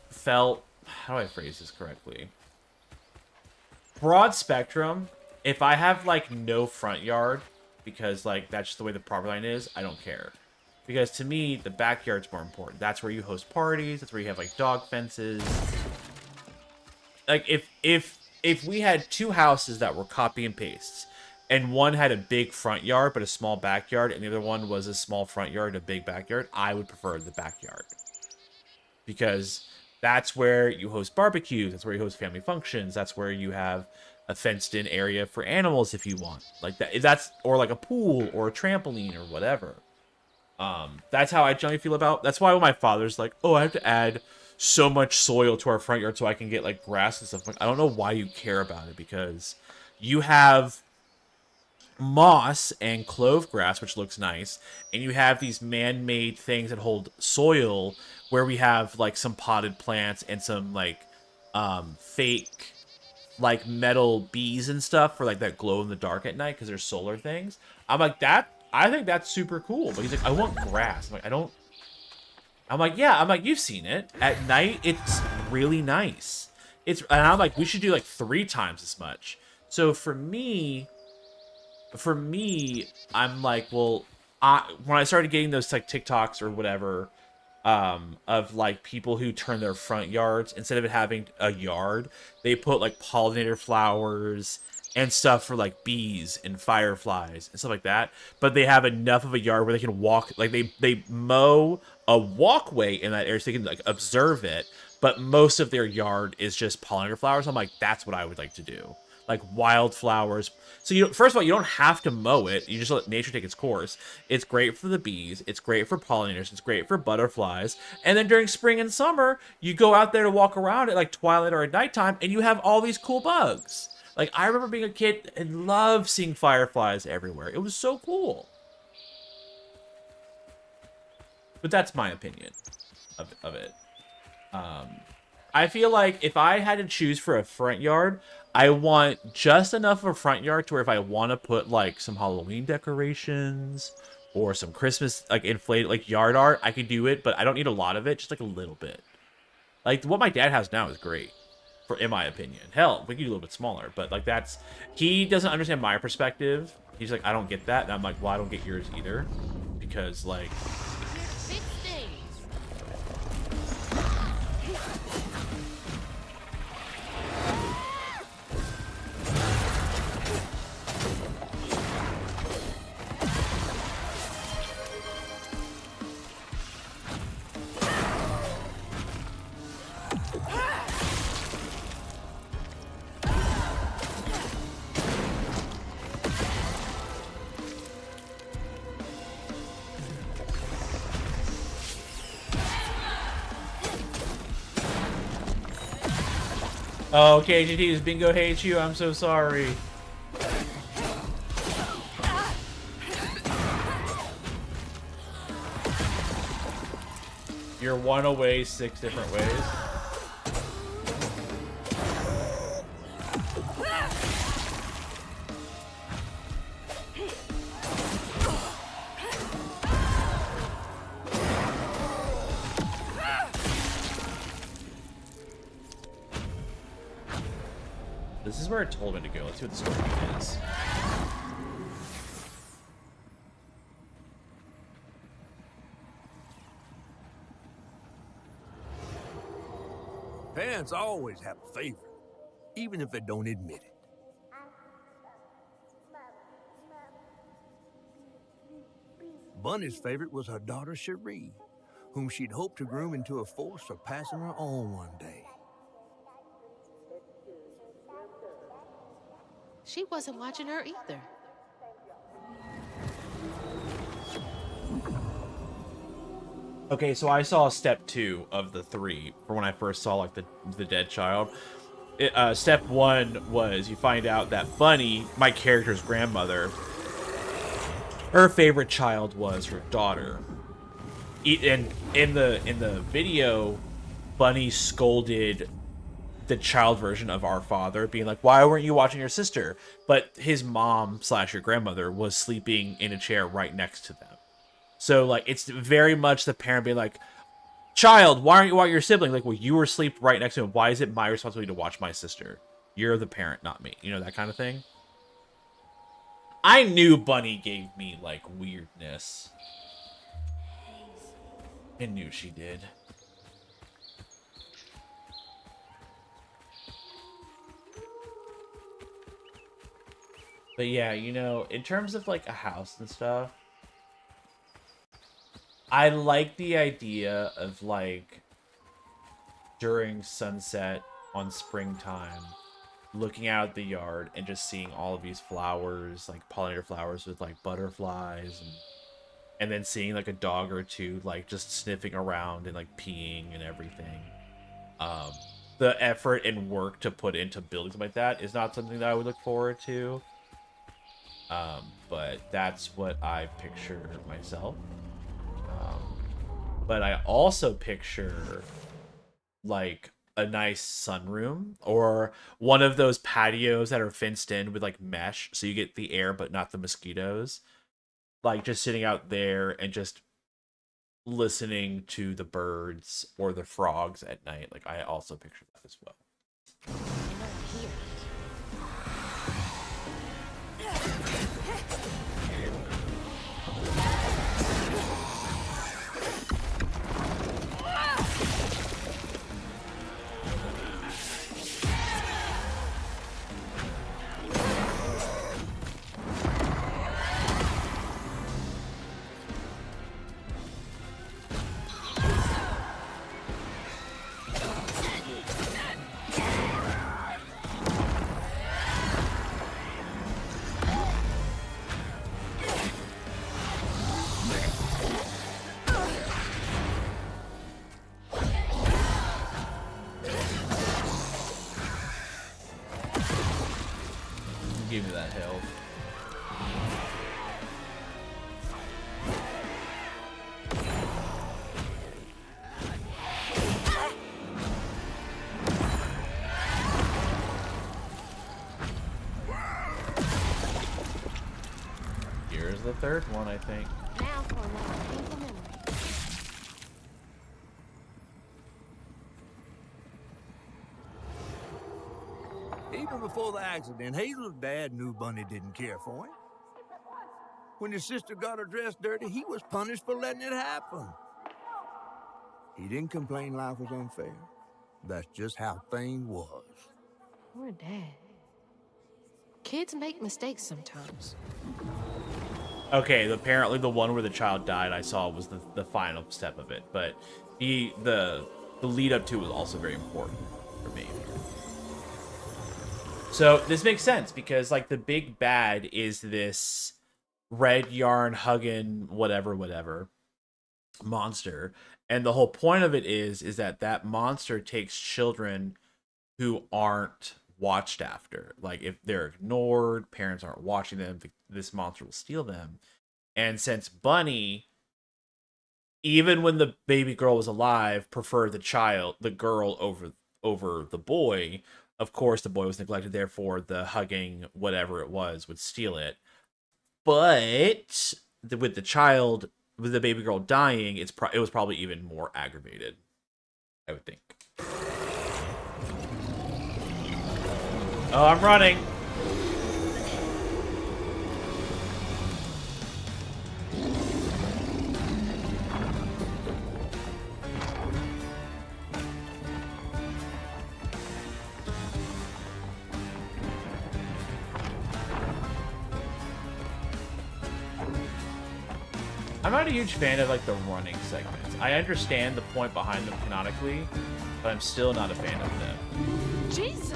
felt, how do I phrase this correctly, broad spectrum, if I have like no front yard, because like that's just the way the property line is, I don't care. Because to me, the backyard's more important. That's where you host parties, that's where you have like dog fences. Like, if we had 2 houses that were copy and pastes, and one had a big front yard but a small backyard, and the other one was a small front yard and a big backyard, I would prefer the backyard. Because that's where you host barbecues, that's where you host family functions, that's where you have a fenced-in area for animals if you want. Like that's or like a pool or a trampoline or whatever. That's how I generally feel about. That's why when my father's like, oh, I have to add so much soil to our front yard so I can get like grass and stuff. Like, I don't know why you care about it, because you have moss and clove grass, which looks nice, and you have these man-made things that hold soil where we have like some potted plants and some like fake like metal bees and stuff for like that glow in the dark at night because they're solar things. I'm like, I think that's super cool. But he's like, I want grass. I'm like, I don't. I'm like, yeah. I'm like, you've seen it. At night, it's really nice. And I'm like, we should do like 3 times as much. So for me, I'm like, well, when I started getting those like TikToks or whatever, of like people who turn their front yards, instead of it having a yard, they put like pollinator flowers and stuff for like bees and fireflies and stuff like that. But they have enough of a yard where they can walk, like they mow a walkway in that area so they can like observe it. But most of their yard is just pollinator flowers. I'm like, that's what I would like to do. Like wildflowers. So you first of all, you don't have to mow it. You just let nature take its course. It's great for the bees. It's great for pollinators. It's great for butterflies. And then during spring and summer, you go out there to walk around at like twilight or at nighttime, and you have all these cool bugs. Like I remember being a kid and loved seeing fireflies everywhere. It was so cool. But that's my opinion of it. I feel like if I had to choose for a front yard, I want just enough of a front yard to where if I want to put like some Halloween decorations or some Christmas like inflated like yard art, I could do it, but I don't need a lot of it, just like a little bit. Like what my dad has now is great, in my opinion. Hell, we could do a little bit smaller, but like he doesn't understand my perspective. He's like, I don't get that, and I'm like, well, I don't get yours either, because like. Oh, KGT's Bingo hates you. I'm so sorry. You're one away 6 different ways. This is where it told me to go. Let's see what the story is. Parents always have a favorite, even if they don't admit it. Bunny's favorite was her daughter Cherie, whom she'd hoped to groom into a force surpassing her own one day. She wasn't watching her either. Okay, so I saw step 2 of the 3 for when I first saw like the dead child. Step 1 was you find out that Bunny, my character's grandmother, her favorite child was her daughter. And in the video, Bunny scolded the child version of our father, being like, why weren't you watching your sister? But his mom / your grandmother was sleeping in a chair right next to them. So like it's very much the parent being like, child, why aren't you watching your sibling? Like, well, you were asleep right next to him. Why is it my responsibility to watch my sister? You're the parent, not me. You know, that kind of thing. I knew Bunny gave me like weirdness. I knew she did. But yeah, you know, in terms of like a house and stuff, I like the idea of like during sunset on springtime, looking out at the yard and just seeing all of these flowers, like pollinator flowers with like butterflies, and then seeing like a dog or two like just sniffing around and like peeing and everything. The effort and work to put into building something like that is not something that I would look forward to. But that's what I picture myself. But I also picture like a nice sunroom or one of those patios that are fenced in with like mesh so you get the air but not the mosquitoes. Like just sitting out there and just listening to the birds or the frogs at night. Like I also picture that as well. Give me that health. Here's the third one, I think. Now for another painful memory. Even before the accident, Hazel's dad knew Bunny didn't care for him. When his sister got her dress dirty, he was punished for letting it happen. He didn't complain life was unfair. That's just how things was. Poor Dad. Kids make mistakes sometimes. Okay, apparently the one where the child died I saw was the final step of it, but the lead up to was also very important for me. So this makes sense because like the big bad is this red yarn hugging whatever monster, and the whole point of it is that monster takes children who aren't watched after. Like if they're ignored, parents aren't watching them, this monster will steal them. And since Bunny, even when the baby girl was alive, preferred the girl over the boy, of course the boy was neglected, therefore the hugging whatever it was would steal it. But with the baby girl dying, it was probably even more aggravated, I would think. Oh, I'm running. I'm not a huge fan of like the running segments. I understand the point behind them canonically, but I'm still not a fan of them. Jesus!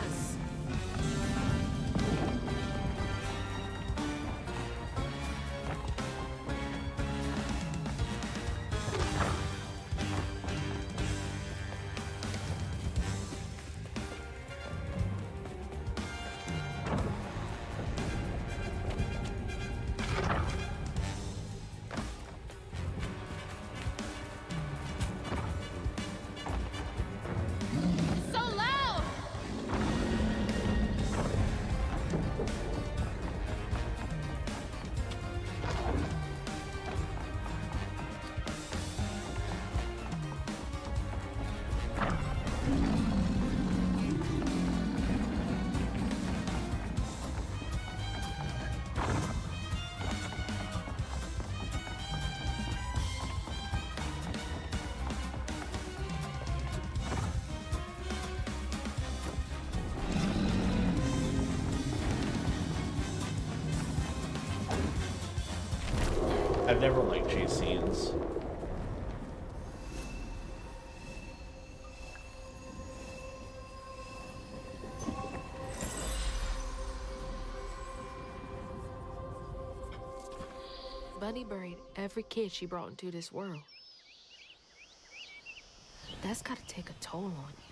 So loud! I've never liked chase scenes. Bunny buried every kid she brought into this world. That's gotta take a toll on you.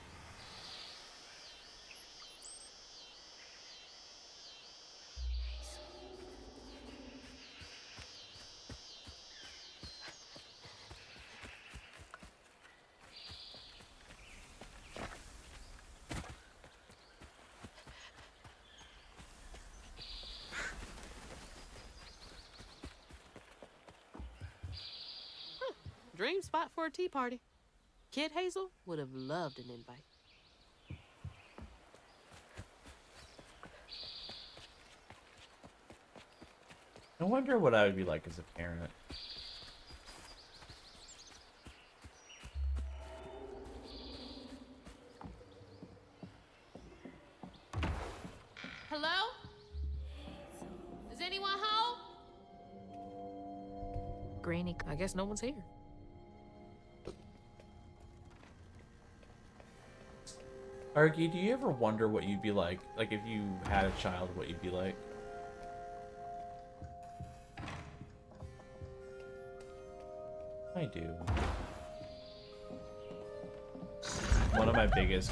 Dream spot for a tea party. Kid Hazel would have loved an invite. I wonder what I would be like as a parent. Hello? Is anyone home? Granny, I guess no one's here. Argy, do you ever wonder what you'd be like if you had a child, what you'd be like? I do. One of my biggest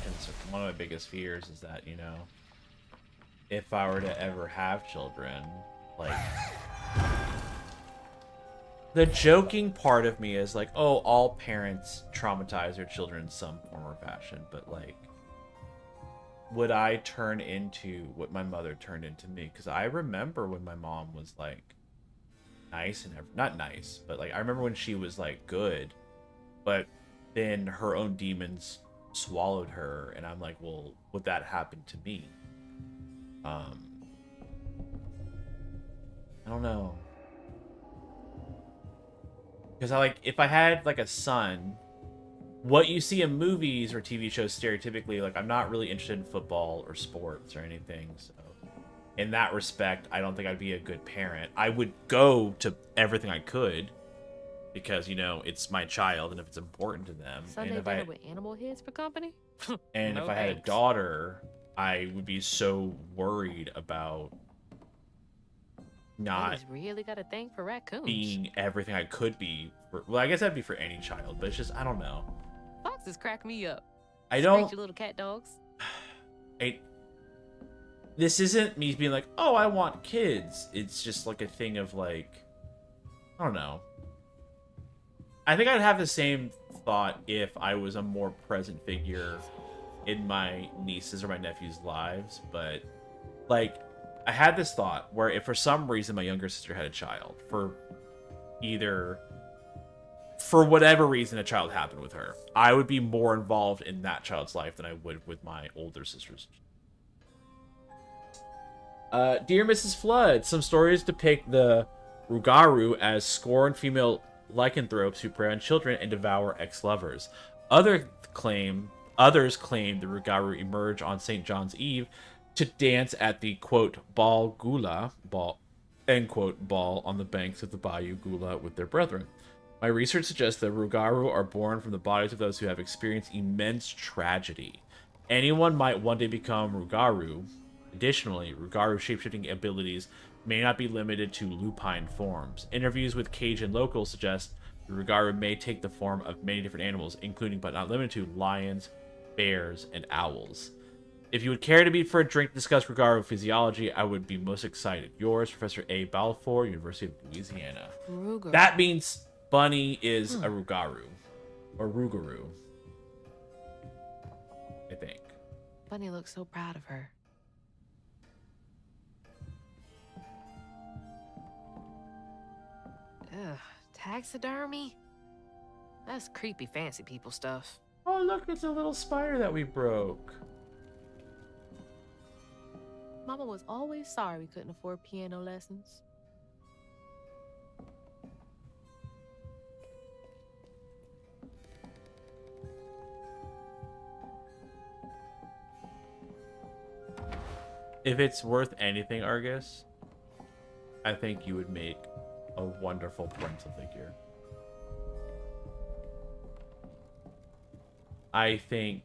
fears is that, you know, if I were to ever have children, like, the joking part of me is like, oh, all parents traumatize their children in some form or fashion, but like, would I turn into what my mother turned into me? Because I remember when my mom was like nice and not nice, but like I remember when she was like good, but then her own demons swallowed her, and I'm like, well, would that happen to me? I don't know. Because I like, if I had like a son, what you see in movies or TV shows stereotypically, like, I'm not really interested in football or sports or anything, so in that respect, I don't think I'd be a good parent. I would go to everything I could because, you know, it's my child and if it's important to them. Sunday and if dinner with animal heads for company? and No if I had a thanks. daughter, I would be so worried about not Ladies really got a thing for raccoons. being everything I could be. Well, I guess that'd be for any child, but it's just, I don't know. Foxes crack me up. I don't. Screechy little cat dogs. This isn't me being like, oh, I want kids. It's just like a thing of like, I don't know. I think I'd have the same thought if I was a more present figure in my nieces or my nephews' lives, but like, I had this thought where if for some reason my younger sister had a child, for whatever reason a child happened with her, I would be more involved in that child's life than I would with my older sisters. Dear Mrs. Flood, some stories depict the Rugaru as scorned female lycanthropes who prey on children and devour ex-lovers. Others claim the Rugaru emerge on St. John's Eve to dance at the, quote, ball gula, end quote, ball on the banks of the bayou Gula with their brethren. My research suggests that Rugaru are born from the bodies of those who have experienced immense tragedy. Anyone might one day become Rugaru. Additionally, Rugaru shapeshifting abilities may not be limited to lupine forms. Interviews with Cajun locals suggest the Rugaru may take the form of many different animals, including but not limited to lions, bears, and owls. If you would care to meet for a drink to discuss Rugaru physiology, I would be most excited. Yours, Professor A. Balfour, University of Louisiana. Rugaru. That means Bunny is a Rugaru. Or Rugaru. I think. Bunny looks so proud of her. Ugh, taxidermy? That's creepy fancy people stuff. Oh, look, it's a little spider that we broke. Mama was always sorry we couldn't afford piano lessons. If it's worth anything, Argus, I think you would make a wonderful parental figure. I think...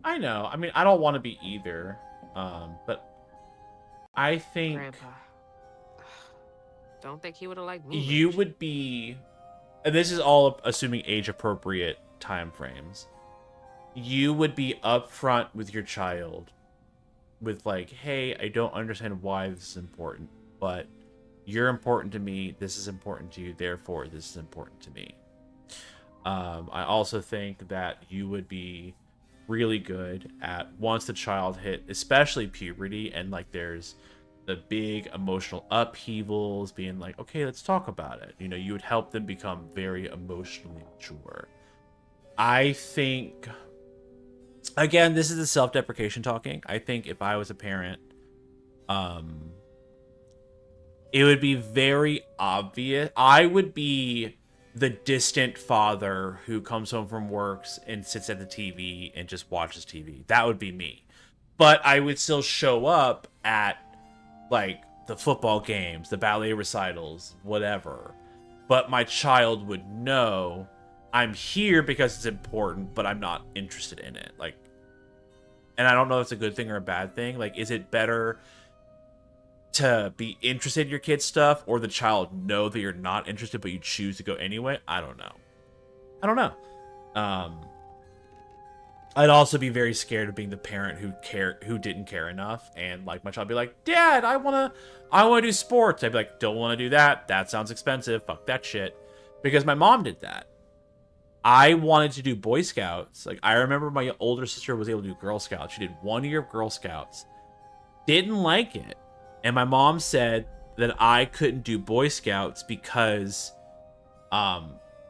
I know. I mean, I don't want to be either. But I think... Grandpa. Don't think he would have liked me. You would be... And this is all assuming age-appropriate time frames. You would be upfront with your child with like, hey, I don't understand why this is important, but you're important to me, this is important to you, therefore this is important to me. I also think that you would be really good at, once the child hit, especially puberty, and like there's the big emotional upheavals, being like, okay, let's talk about it. You know, you would help them become very emotionally mature. I think, again, this is the self-deprecation talking. I think if I was a parent, it would be very obvious. I would be the distant father who comes home from works and sits at the TV and just watches TV. That would be me. But I would still show up at, like, the football games, the ballet recitals, whatever. But my child would know I'm here because it's important, but I'm not interested in it. Like, and I don't know if it's a good thing or a bad thing. Like, is it better to be interested in your kid's stuff, or the child know that you're not interested but you choose to go anyway? I don't know. I'd also be very scared of being the parent who didn't care enough, and like my child would be like, Dad, I wanna do sports. I'd be like, don't wanna do that. That sounds expensive. Fuck that shit. Because my mom did that. I wanted to do Boy Scouts. Like, I remember my older sister was able to do Girl Scouts. She did 1 year of Girl Scouts. Didn't like it. And my mom said that I couldn't do Boy Scouts because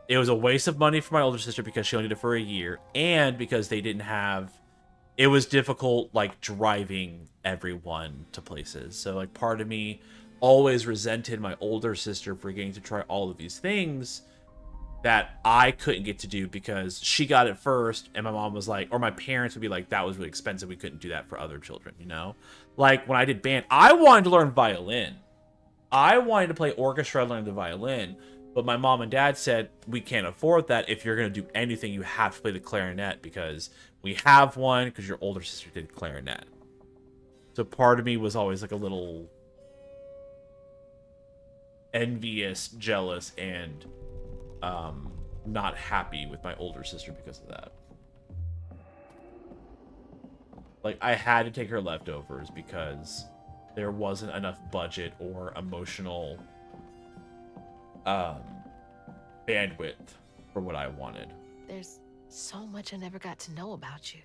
it was a waste of money for my older sister because she only did it for a year, and because they didn't have, it was difficult like driving everyone to places. So like part of me always resented my older sister for getting to try all of these things that I couldn't get to do because she got it first, and my mom was like, or my parents would be like, that was really expensive, we couldn't do that for other children, you know? Like when I did band, I wanted to learn violin. I wanted to play orchestra, learn the violin, but my mom and dad said, we can't afford that. If you're going to do anything, you have to play the clarinet because we have one because your older sister did clarinet. So part of me was always like a little envious, jealous, and not happy with my older sister because of that. Like, I had to take her leftovers because there wasn't enough budget or emotional bandwidth for what I wanted. There's so much I never got to know about you.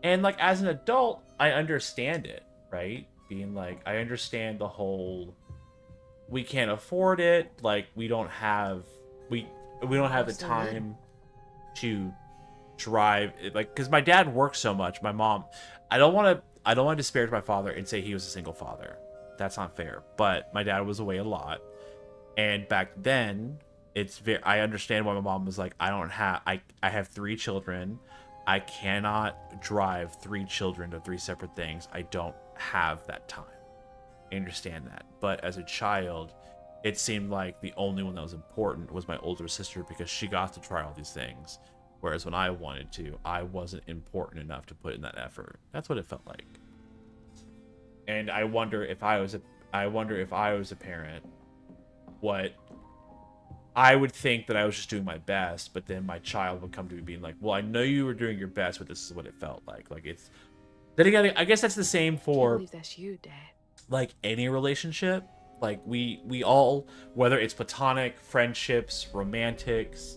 And like as an adult, I understand it, right? Being like, I understand the whole, we can't afford it, like we don't have the time to drive, like, because my dad works so much. My mom, I don't want to disparage my father and say he was a single father. That's not fair. But my dad was away a lot, and back then, I understand why my mom was like, I have 3 children. I cannot drive 3 children to 3 separate things. I don't have that time. I understand that. But as a child, it seemed like the only one that was important was my older sister because she got to try all these things. Whereas when I wanted to, I wasn't important enough to put in that effort. That's what it felt like. And I wonder if I was a parent, what I would think that I was just doing my best, but then my child would come to me being like, well, I know you were doing your best, but this is what it felt like. Like, it's, then again, I guess that's the same for, I believe that's you, Dad. like, any relationship. Like, we all, whether it's platonic, friendships, romantics,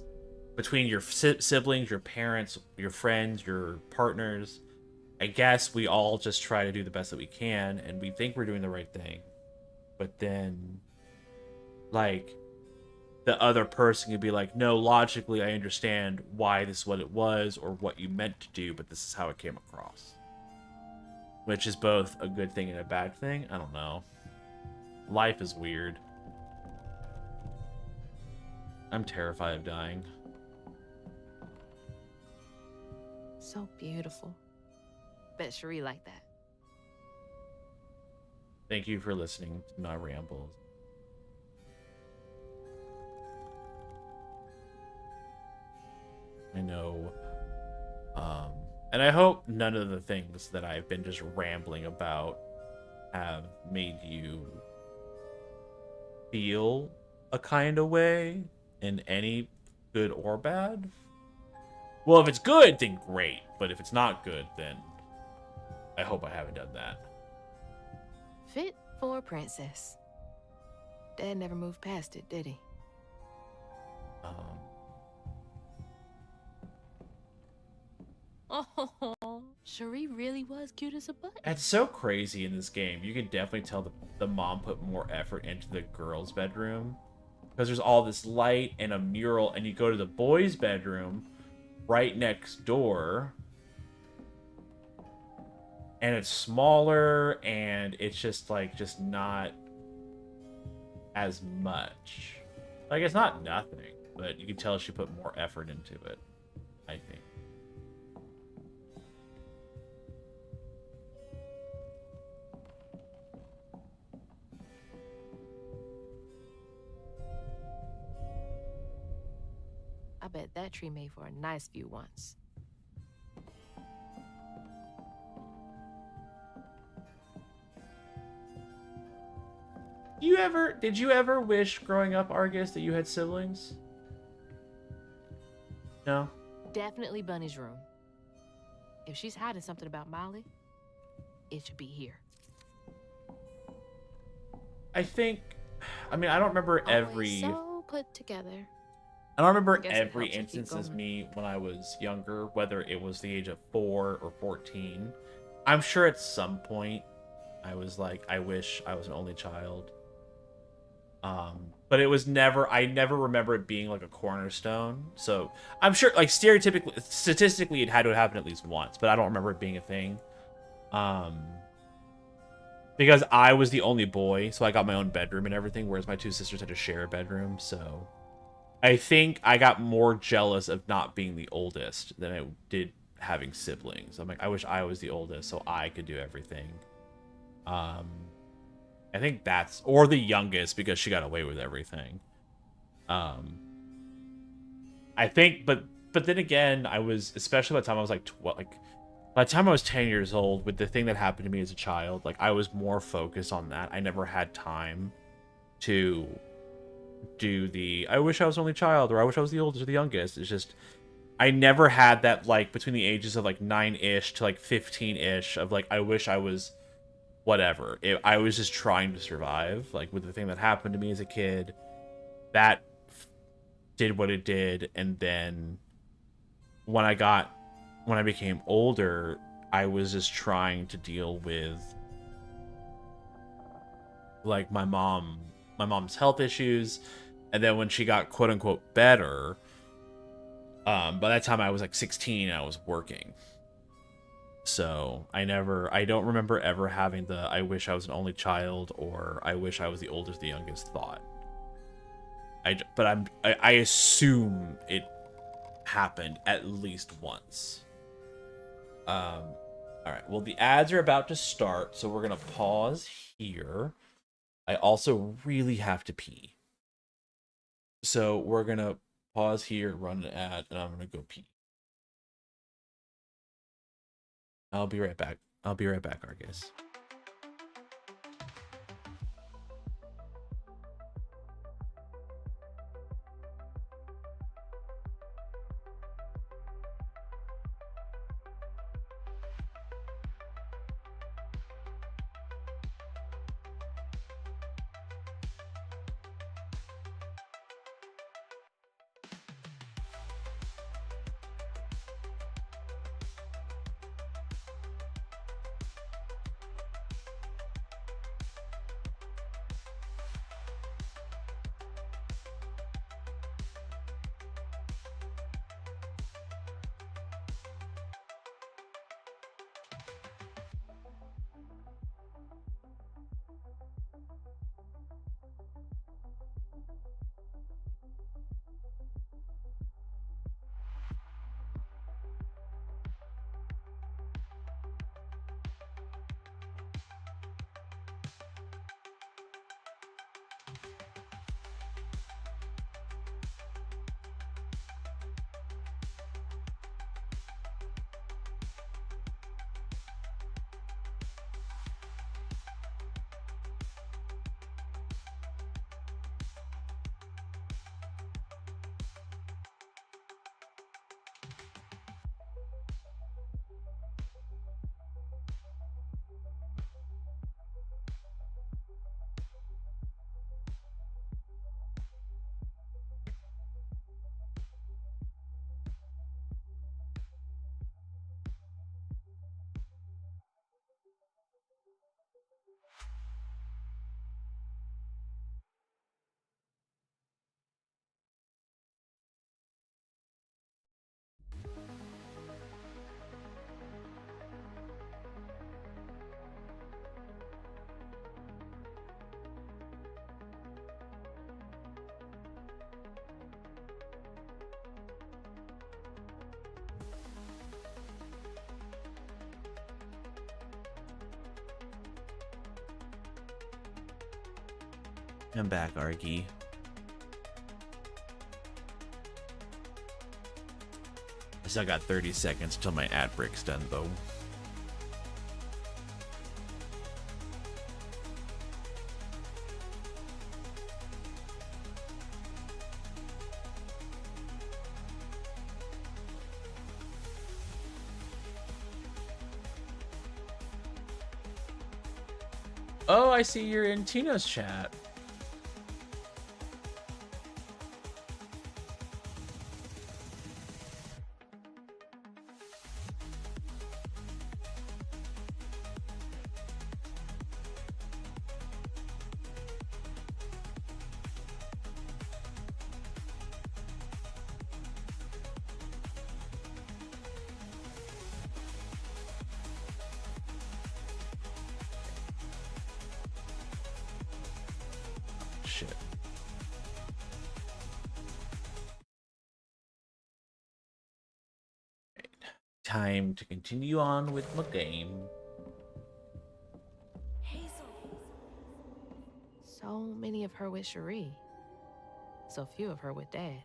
between your siblings, your parents, your friends, your partners, I guess we all just try to do the best that we can, and we think we're doing the right thing. But then, like, the other person could be like, no, logically, I understand why this is what it was or what you meant to do, but this is how it came across. Which is both a good thing and a bad thing. I don't know. Life is weird. I'm terrified of dying. So beautiful. Bet Cherie like that. Thank you for listening to my rambles. I know. And I hope none of the things that I've been just rambling about have made you feel a kind of way in any good or bad. Well, if it's good, then great. But if it's not good, then I hope I haven't done that. Fit for a princess. Dad never moved past it, did he? Oh, Cherie really was cute as a button. It's so crazy in this game. You can definitely tell the mom put more effort into the girl's bedroom. Because there's all this light and a mural, and you go to the boy's bedroom right next door. And it's smaller, and it's just like, just not as much. Like, it's not nothing, but you can tell she put more effort into it, I think. I bet that tree made for a nice view once. Did you ever wish growing up, Argus, that you had siblings? No? Definitely Bunny's room. If she's hiding something about Molly, it should be here. I think, I mean, I don't remember Always so put together. I don't remember I guess it every helps her keep instance as going. me when I was younger, whether it was the age of 4 or 14. I'm sure at some point I was like, I wish I was an only child. But it was never, I never remember it being like a cornerstone. So I'm sure, like, stereotypically, statistically, it had to happen at least once, but I don't remember it being a thing. Because I was the only boy, so I got my own bedroom and everything, whereas my 2 sisters had to share a bedroom. So I think I got more jealous of not being the oldest than I did having siblings. I'm like, I wish I was the oldest so I could do everything. I think that's, or the youngest because she got away with everything. I think, but then again, I was, especially by the time I was like 12, like by the time I was 10 years old, with the thing that happened to me as a child, like I was more focused on that. I never had time to do the, I wish I was an only child, or I wish I was the oldest or the youngest. It's just, I never had that, like, between the ages of like 9-ish to like 15-ish of like, I wish I was whatever. I was just trying to survive, like with the thing that happened to me as a kid. That did what it did, and then when I became older, I was just trying to deal with like my mom's health issues, and then when she got quote unquote better, by that time I was like 16 and I was working. So I don't remember ever having the I wish I was an only child or I wish I was the oldest, the youngest thought. I assume it happened at least once. All right. Well, the ads are about to start, so we're gonna pause here. I also really have to pee, so we're gonna pause here, run an ad, and I'm gonna go pee. I'll be right back. Argus. I'm back, Argy. I still got 30 seconds till my ad break's done, though. Oh, I see you're in Tina's chat. Shit. Time to continue on with my game. So many of her with Cherie. So few of her with Dad.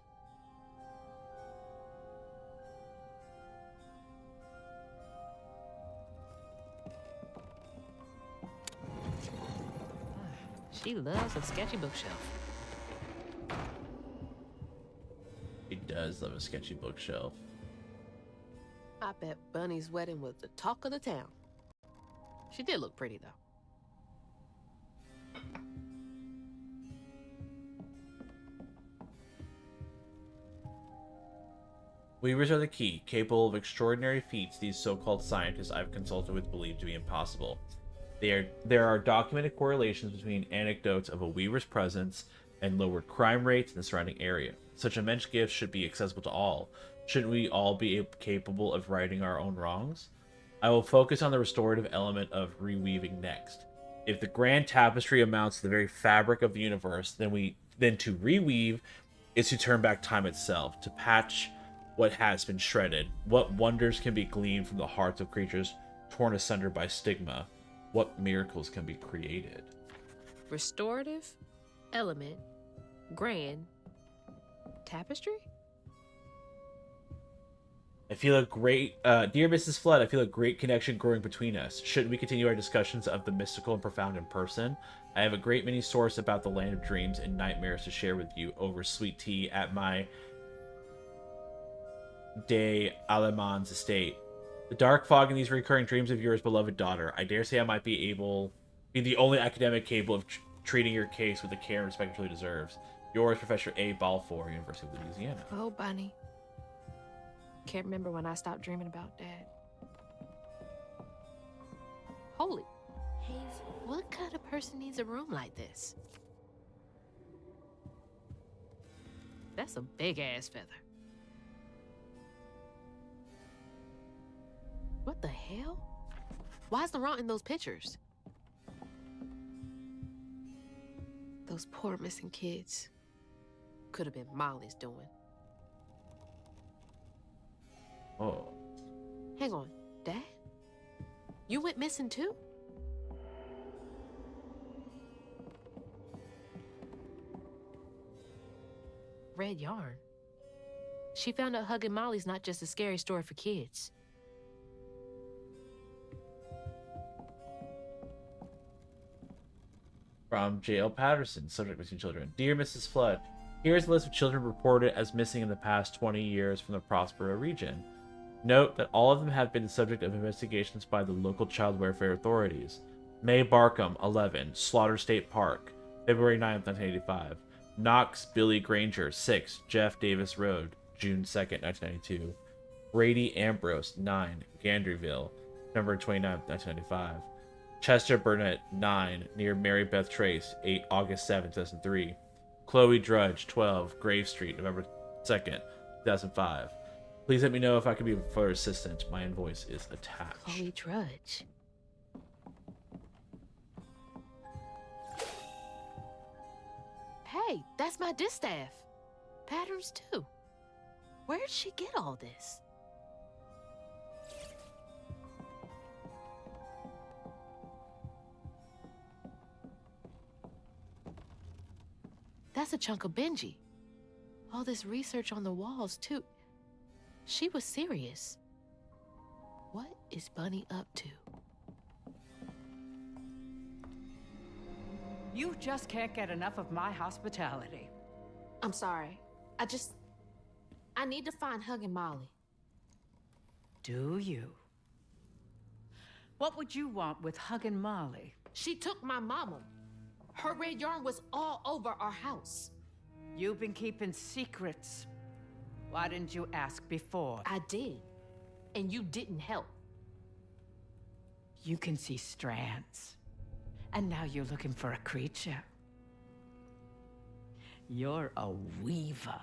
She loves a sketchy bookshelf. He does love a sketchy bookshelf. I bet Bunny's wedding was the talk of the town. She did look pretty, though. Weavers are the key, capable of extraordinary feats these so-called scientists I've consulted with believe to be impossible. There are documented correlations between anecdotes of a weaver's presence and lowered crime rates in the surrounding area. Such immense gifts should be accessible to all. Shouldn't we all be capable of righting our own wrongs? I will focus on the restorative element of reweaving next. If the grand tapestry amounts to the very fabric of the universe, then to reweave is to turn back time itself, to patch what has been shredded. What wonders can be gleaned from the hearts of creatures torn asunder by stigma? What miracles can be created? Restorative, element, grand, tapestry? I feel a great, dear Mrs. Flood, I feel a great connection growing between us. Shouldn't we continue our discussions of the mystical and profound in person? I have a great many stories about the land of dreams and nightmares to share with you over sweet tea at my de Alemans estate. The dark fog in these recurring dreams of yours, beloved daughter. I dare say I might be the only academic capable of treating your case with the care and respect it truly deserves. Yours, Professor A. Balfour, University of Louisiana. Oh, Bunny. Can't remember when I stopped dreaming about Dad. Holy. Hazel, what kind of person needs a room like this? That's a big-ass feather. What the hell? Why's Laurent in those pictures? Those poor missing kids. Could have been Molly's doing. Oh. Hang on, Dad? You went missing too? Red yarn. She found out hugging Molly's not just a scary story for kids. From J.L. Patterson, subject missing children. Dear Mrs. Flood, here's a list of children reported as missing in the past 20 years from the Prospero region. Note that all of them have been the subject of investigations by the local child welfare authorities. May Barkham, 11, Slaughter State Park, February 9th, 1985. Knox Billy Granger, 6, Jeff Davis Road, June 2nd, 1992. Brady Ambrose, 9, Gandryville, November 29th, 1995. Chester Burnett, 9, near Mary Beth Trace, 8, August 7, 2003. Chloe Drudge, 12, Grave Street, November 2nd, 2005. Please let me know if I can be of further assistance. My invoice is attached. Chloe Drudge. Hey, that's my distaff. Patterns too. Where'd she get all this? That's a chunk of Benji. All this research on the walls too. She was serious. What is Bunny up to? You just can't get enough of my hospitality. I'm sorry. I need to find Hug and Molly. Do you? What would you want with hugging Molly? She took my mama. Her red yarn was all over our house. You've been keeping secrets. Why didn't you ask before? I did. And you didn't help. You can see strands. And now you're looking for a creature. You're a weaver,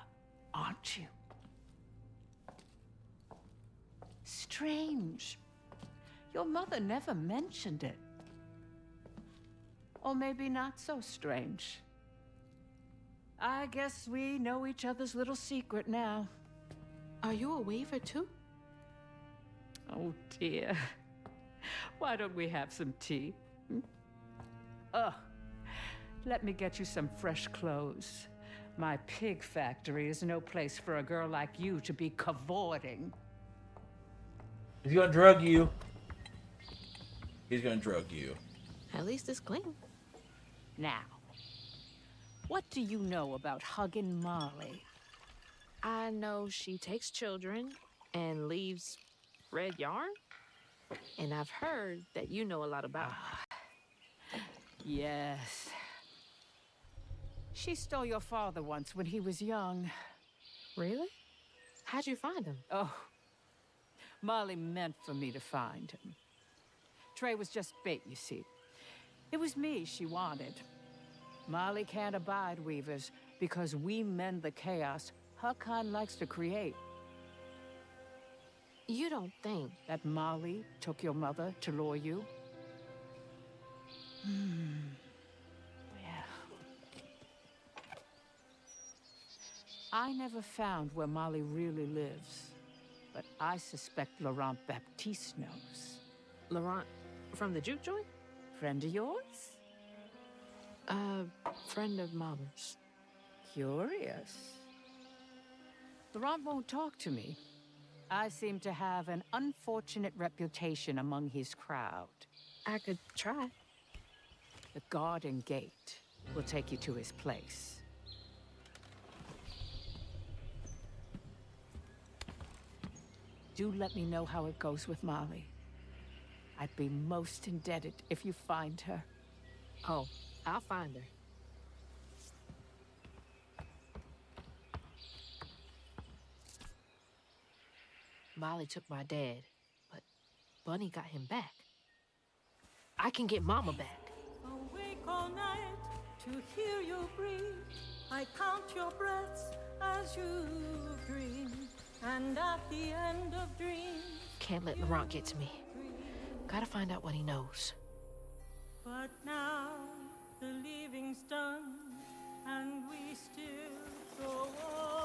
aren't you? Strange. Your mother never mentioned it. Or maybe not so strange. I guess we know each other's little secret now. Are you a weaver too? Oh dear. Why don't we have some tea? Let me get you some fresh clothes. My pig factory is no place for a girl like you to be cavorting. He's gonna drug you. He's gonna drug you. At least it's clean. Now, what do you know about hugging Molly? I know she takes children and leaves red yarn. And I've heard that you know a lot about her. Yes. She stole your father once when he was young. Really? How'd you find him? Oh, Molly meant for me to find him. Trey was just bait, you see. It was me she wanted. Molly can't abide weavers because we mend the chaos her kind likes to create. You don't think that Molly took your mother to lure you? Yeah. I never found where Molly really lives, but I suspect Laurent Baptiste knows. Laurent from the juke joint? Friend of yours? Friend of Mama's. Curious. Laurent won't talk to me. I seem to have an unfortunate reputation among his crowd. I could try. The garden gate will take you to his place. Do let me know how it goes with Molly. I'd be most indebted if you find her. Oh, I'll find her. Molly took my dad, but Bunny got him back. I can get Mama back. Awake all night to hear you breathe. I count your breaths as you dream. And at the end of dreams, Can't let Laurent get to me. Gotta find out what he knows. but now the leaving's done, and we still go on.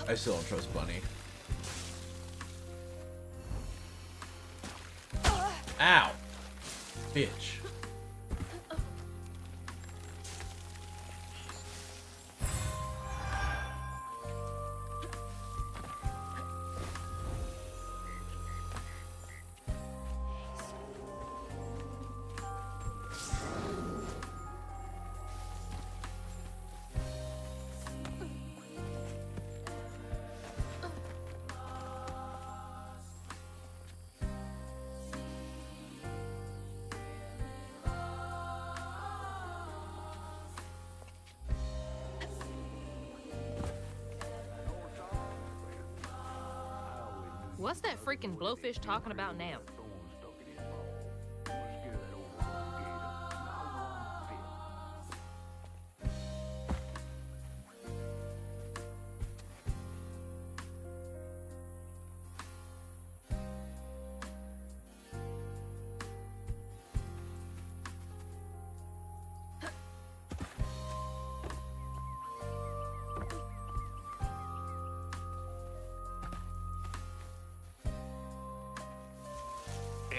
I still don't trust Bunny. Ow! Bitch. What's that freaking blowfish talking about now?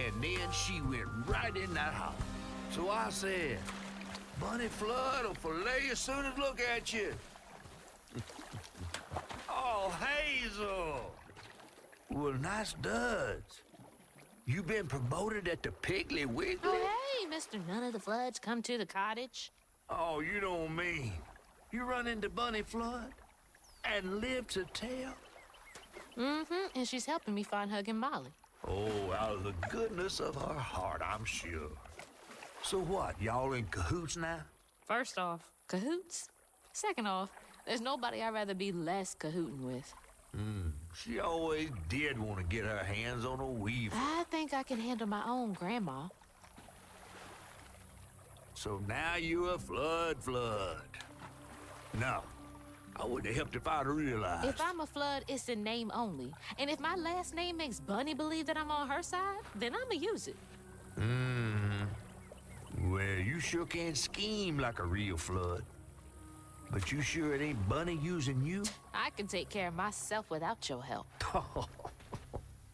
And then she went right in that house. So I said, Bunny Flood will fillet you as soon as look at you. Oh, Hazel. Well, nice duds. You been promoted at the Piggly Wiggly? Oh, hey, Mr. None of the Floods, come to the cottage. Oh, you don't mean. You run into Bunny Flood and live to tell? Mm-hmm, and she's helping me find Huggin' Molly. Oh, out of the goodness of her heart, I'm sure. So what, y'all in cahoots now? First off, cahoots. Second off, there's nobody I'd rather be less cahooting with. She always did want to get her hands on a weaver. I think I can handle my own grandma. So now you're a Flood. No, I wouldn't have helped if I'd realized. If I'm a Flood, it's in name only. And if my last name makes Bunny believe that I'm on her side, then I'ma use it. Well, you sure can scheme like a real Flood. But you sure it ain't Bunny using you? I can take care of myself without your help.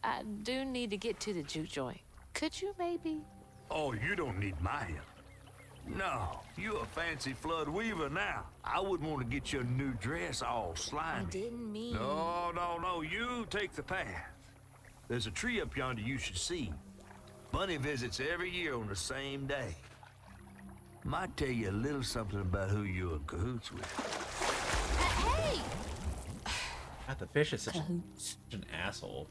I do need to get to the juke joint. Could you maybe? Oh, you don't need my help. No, you a fancy Flood weaver now. I wouldn't want to get your new dress all slimy. I didn't mean... No, you take the path. There's a tree up yonder you should see. Bunny visits every year on the same day. Might tell you a little something about who you're in cahoots with. Hey! God, the fish is such an asshole.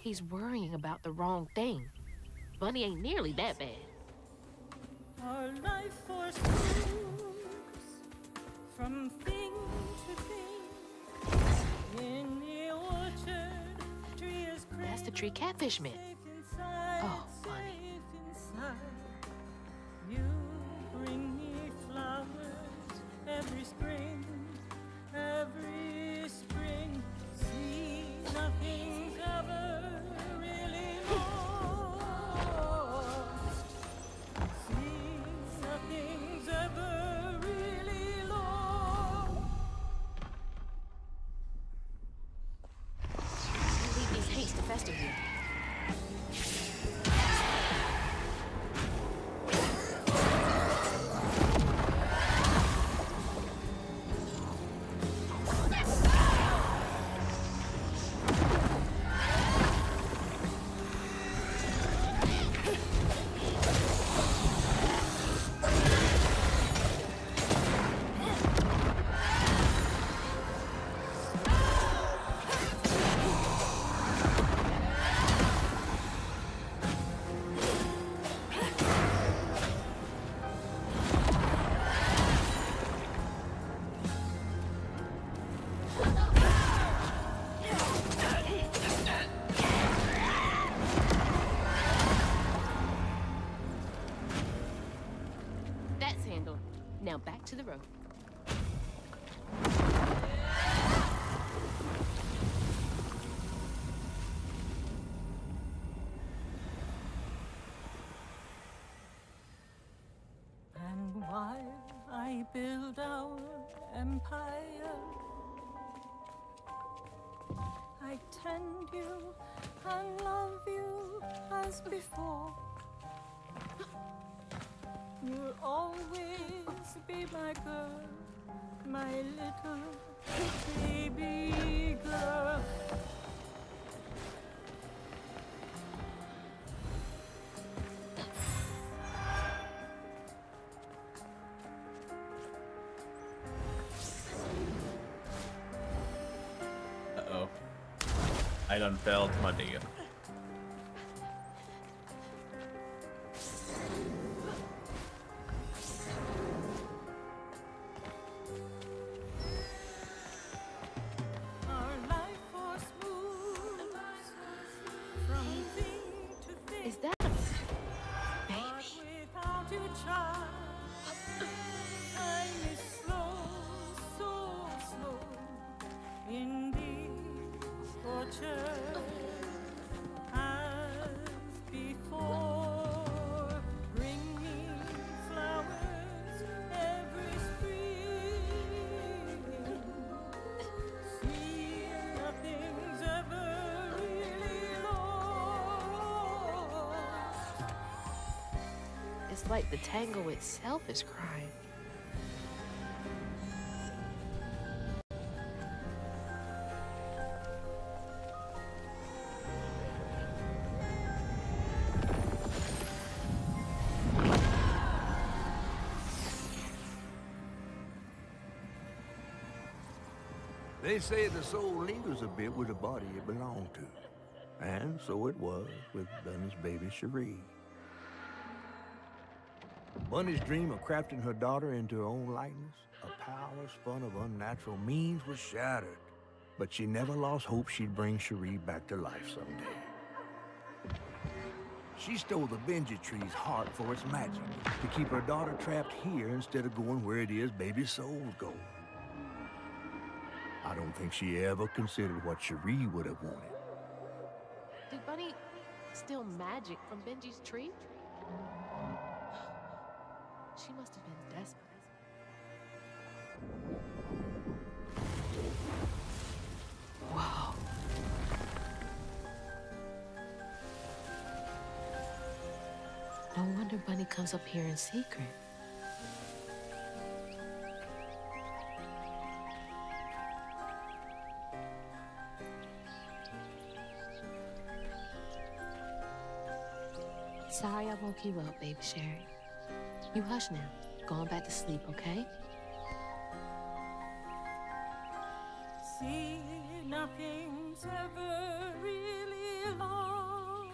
He's worrying about the wrong thing. Bunny ain't nearly that bad. Our life force moves from thing to thing. In the orchard, tree is That's the tree catfish meant. Oh, Bunny. You bring me flowers every spring. See, nothing's ever really lost. See, nothing's ever really lost. Leave these hates to fester here. That's handled. Now back to the road. And while I build our empire, I tend you and love you as before. You'll always be my girl, my little baby girl. Uh-oh. I done fell to my knee. Our life force moves from thing to thing. Is that a baby? Without you, child, time is slow, so slow. In the orchard, as before, bring me flowers every spring. See, nothing's ever It's like the tango itself is crying. They say the soul lingers a bit with the body it belonged to. And so it was with Bunny's baby Cherie. Bunny's dream of crafting her daughter into her own likeness, a power spun of unnatural means, was shattered. But she never lost hope she'd bring Cherie back to life someday. She stole the Benji tree's heart for its magic, to keep her daughter trapped here instead of going where it is baby souls go. I don't think she ever considered what Cherie would have wanted. Did Bunny steal magic from Benji's tree? She must have been desperate. Whoa. No wonder Bunny comes up here in secret. Sorry I woke you up, baby Sherry. You hush now. Going back to sleep, okay? See, nothing's ever really lost.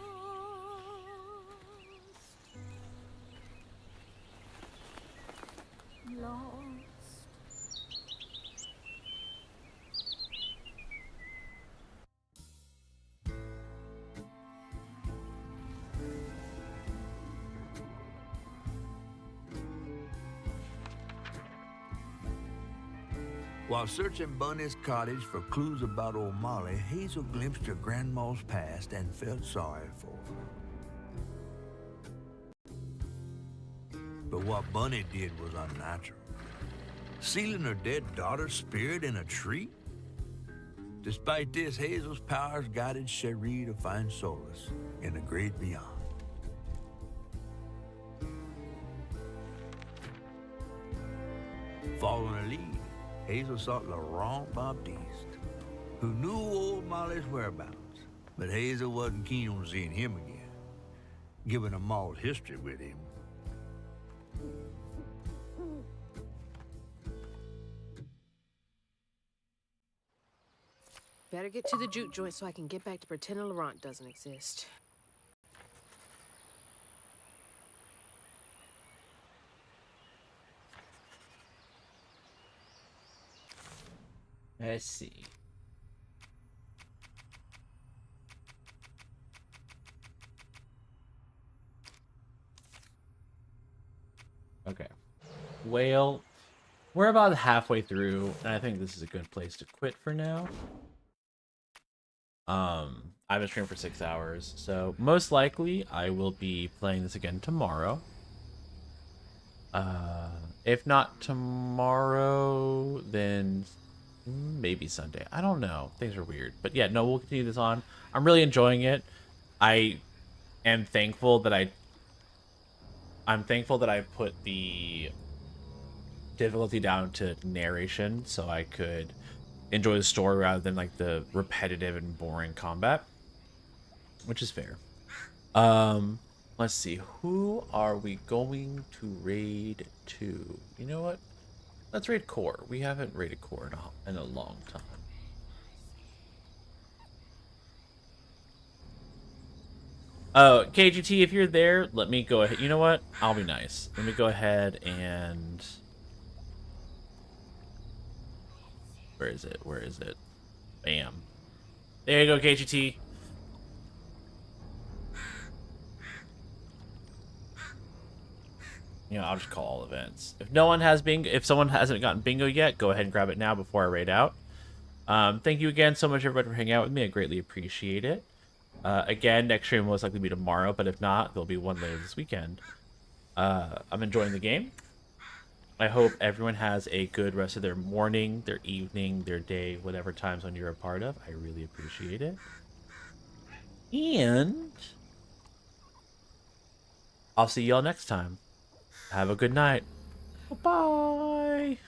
Lost. While searching Bunny's cottage for clues about old Molly, Hazel glimpsed her grandma's past and felt sorry for her. But what Bunny did was unnatural. Sealing her dead daughter's spirit in a tree? Despite this, Hazel's powers guided Cherie to find solace in the great beyond. Following her lead, Hazel sought Laurent Baptiste, who knew old Molly's whereabouts, but Hazel wasn't keen on seeing him again, given a mauled history with him. Better get to the juke joint so I can get back to pretending Laurent doesn't exist. Let's see. Okay. Well, we're about halfway through, and I think this is a good place to quit for now. I've been streaming for 6 hours, so most likely I will be playing this again tomorrow. If not tomorrow, then maybe Sunday. I don't know. Things are weird. But yeah, no, we'll continue this on. I'm really enjoying it. I am thankful that I'm thankful that I put the difficulty down to narration so I could enjoy the story rather than like the repetitive and boring combat, which is fair. Let's see. Who are we going to raid to? You know what? Let's raid Core. We haven't raided Core in a long time. Oh, KGT, if you're there, let me go ahead. You know what? I'll be nice. Let me go ahead and... Where is it? Where is it? Bam. There you go, KGT. You know, I'll just call all events. If no one has bingo, if someone hasn't gotten bingo yet, go ahead and grab it now before I raid out. Thank you again so much, everybody, for hanging out with me. I greatly appreciate it. Again, next stream will most likely be tomorrow, but if not, there'll be one later this weekend. I'm enjoying the game. I hope everyone has a good rest of their morning, their evening, their day, whatever time zone you're a part of. I really appreciate it. And I'll see y'all next time. Have a good night. Bye.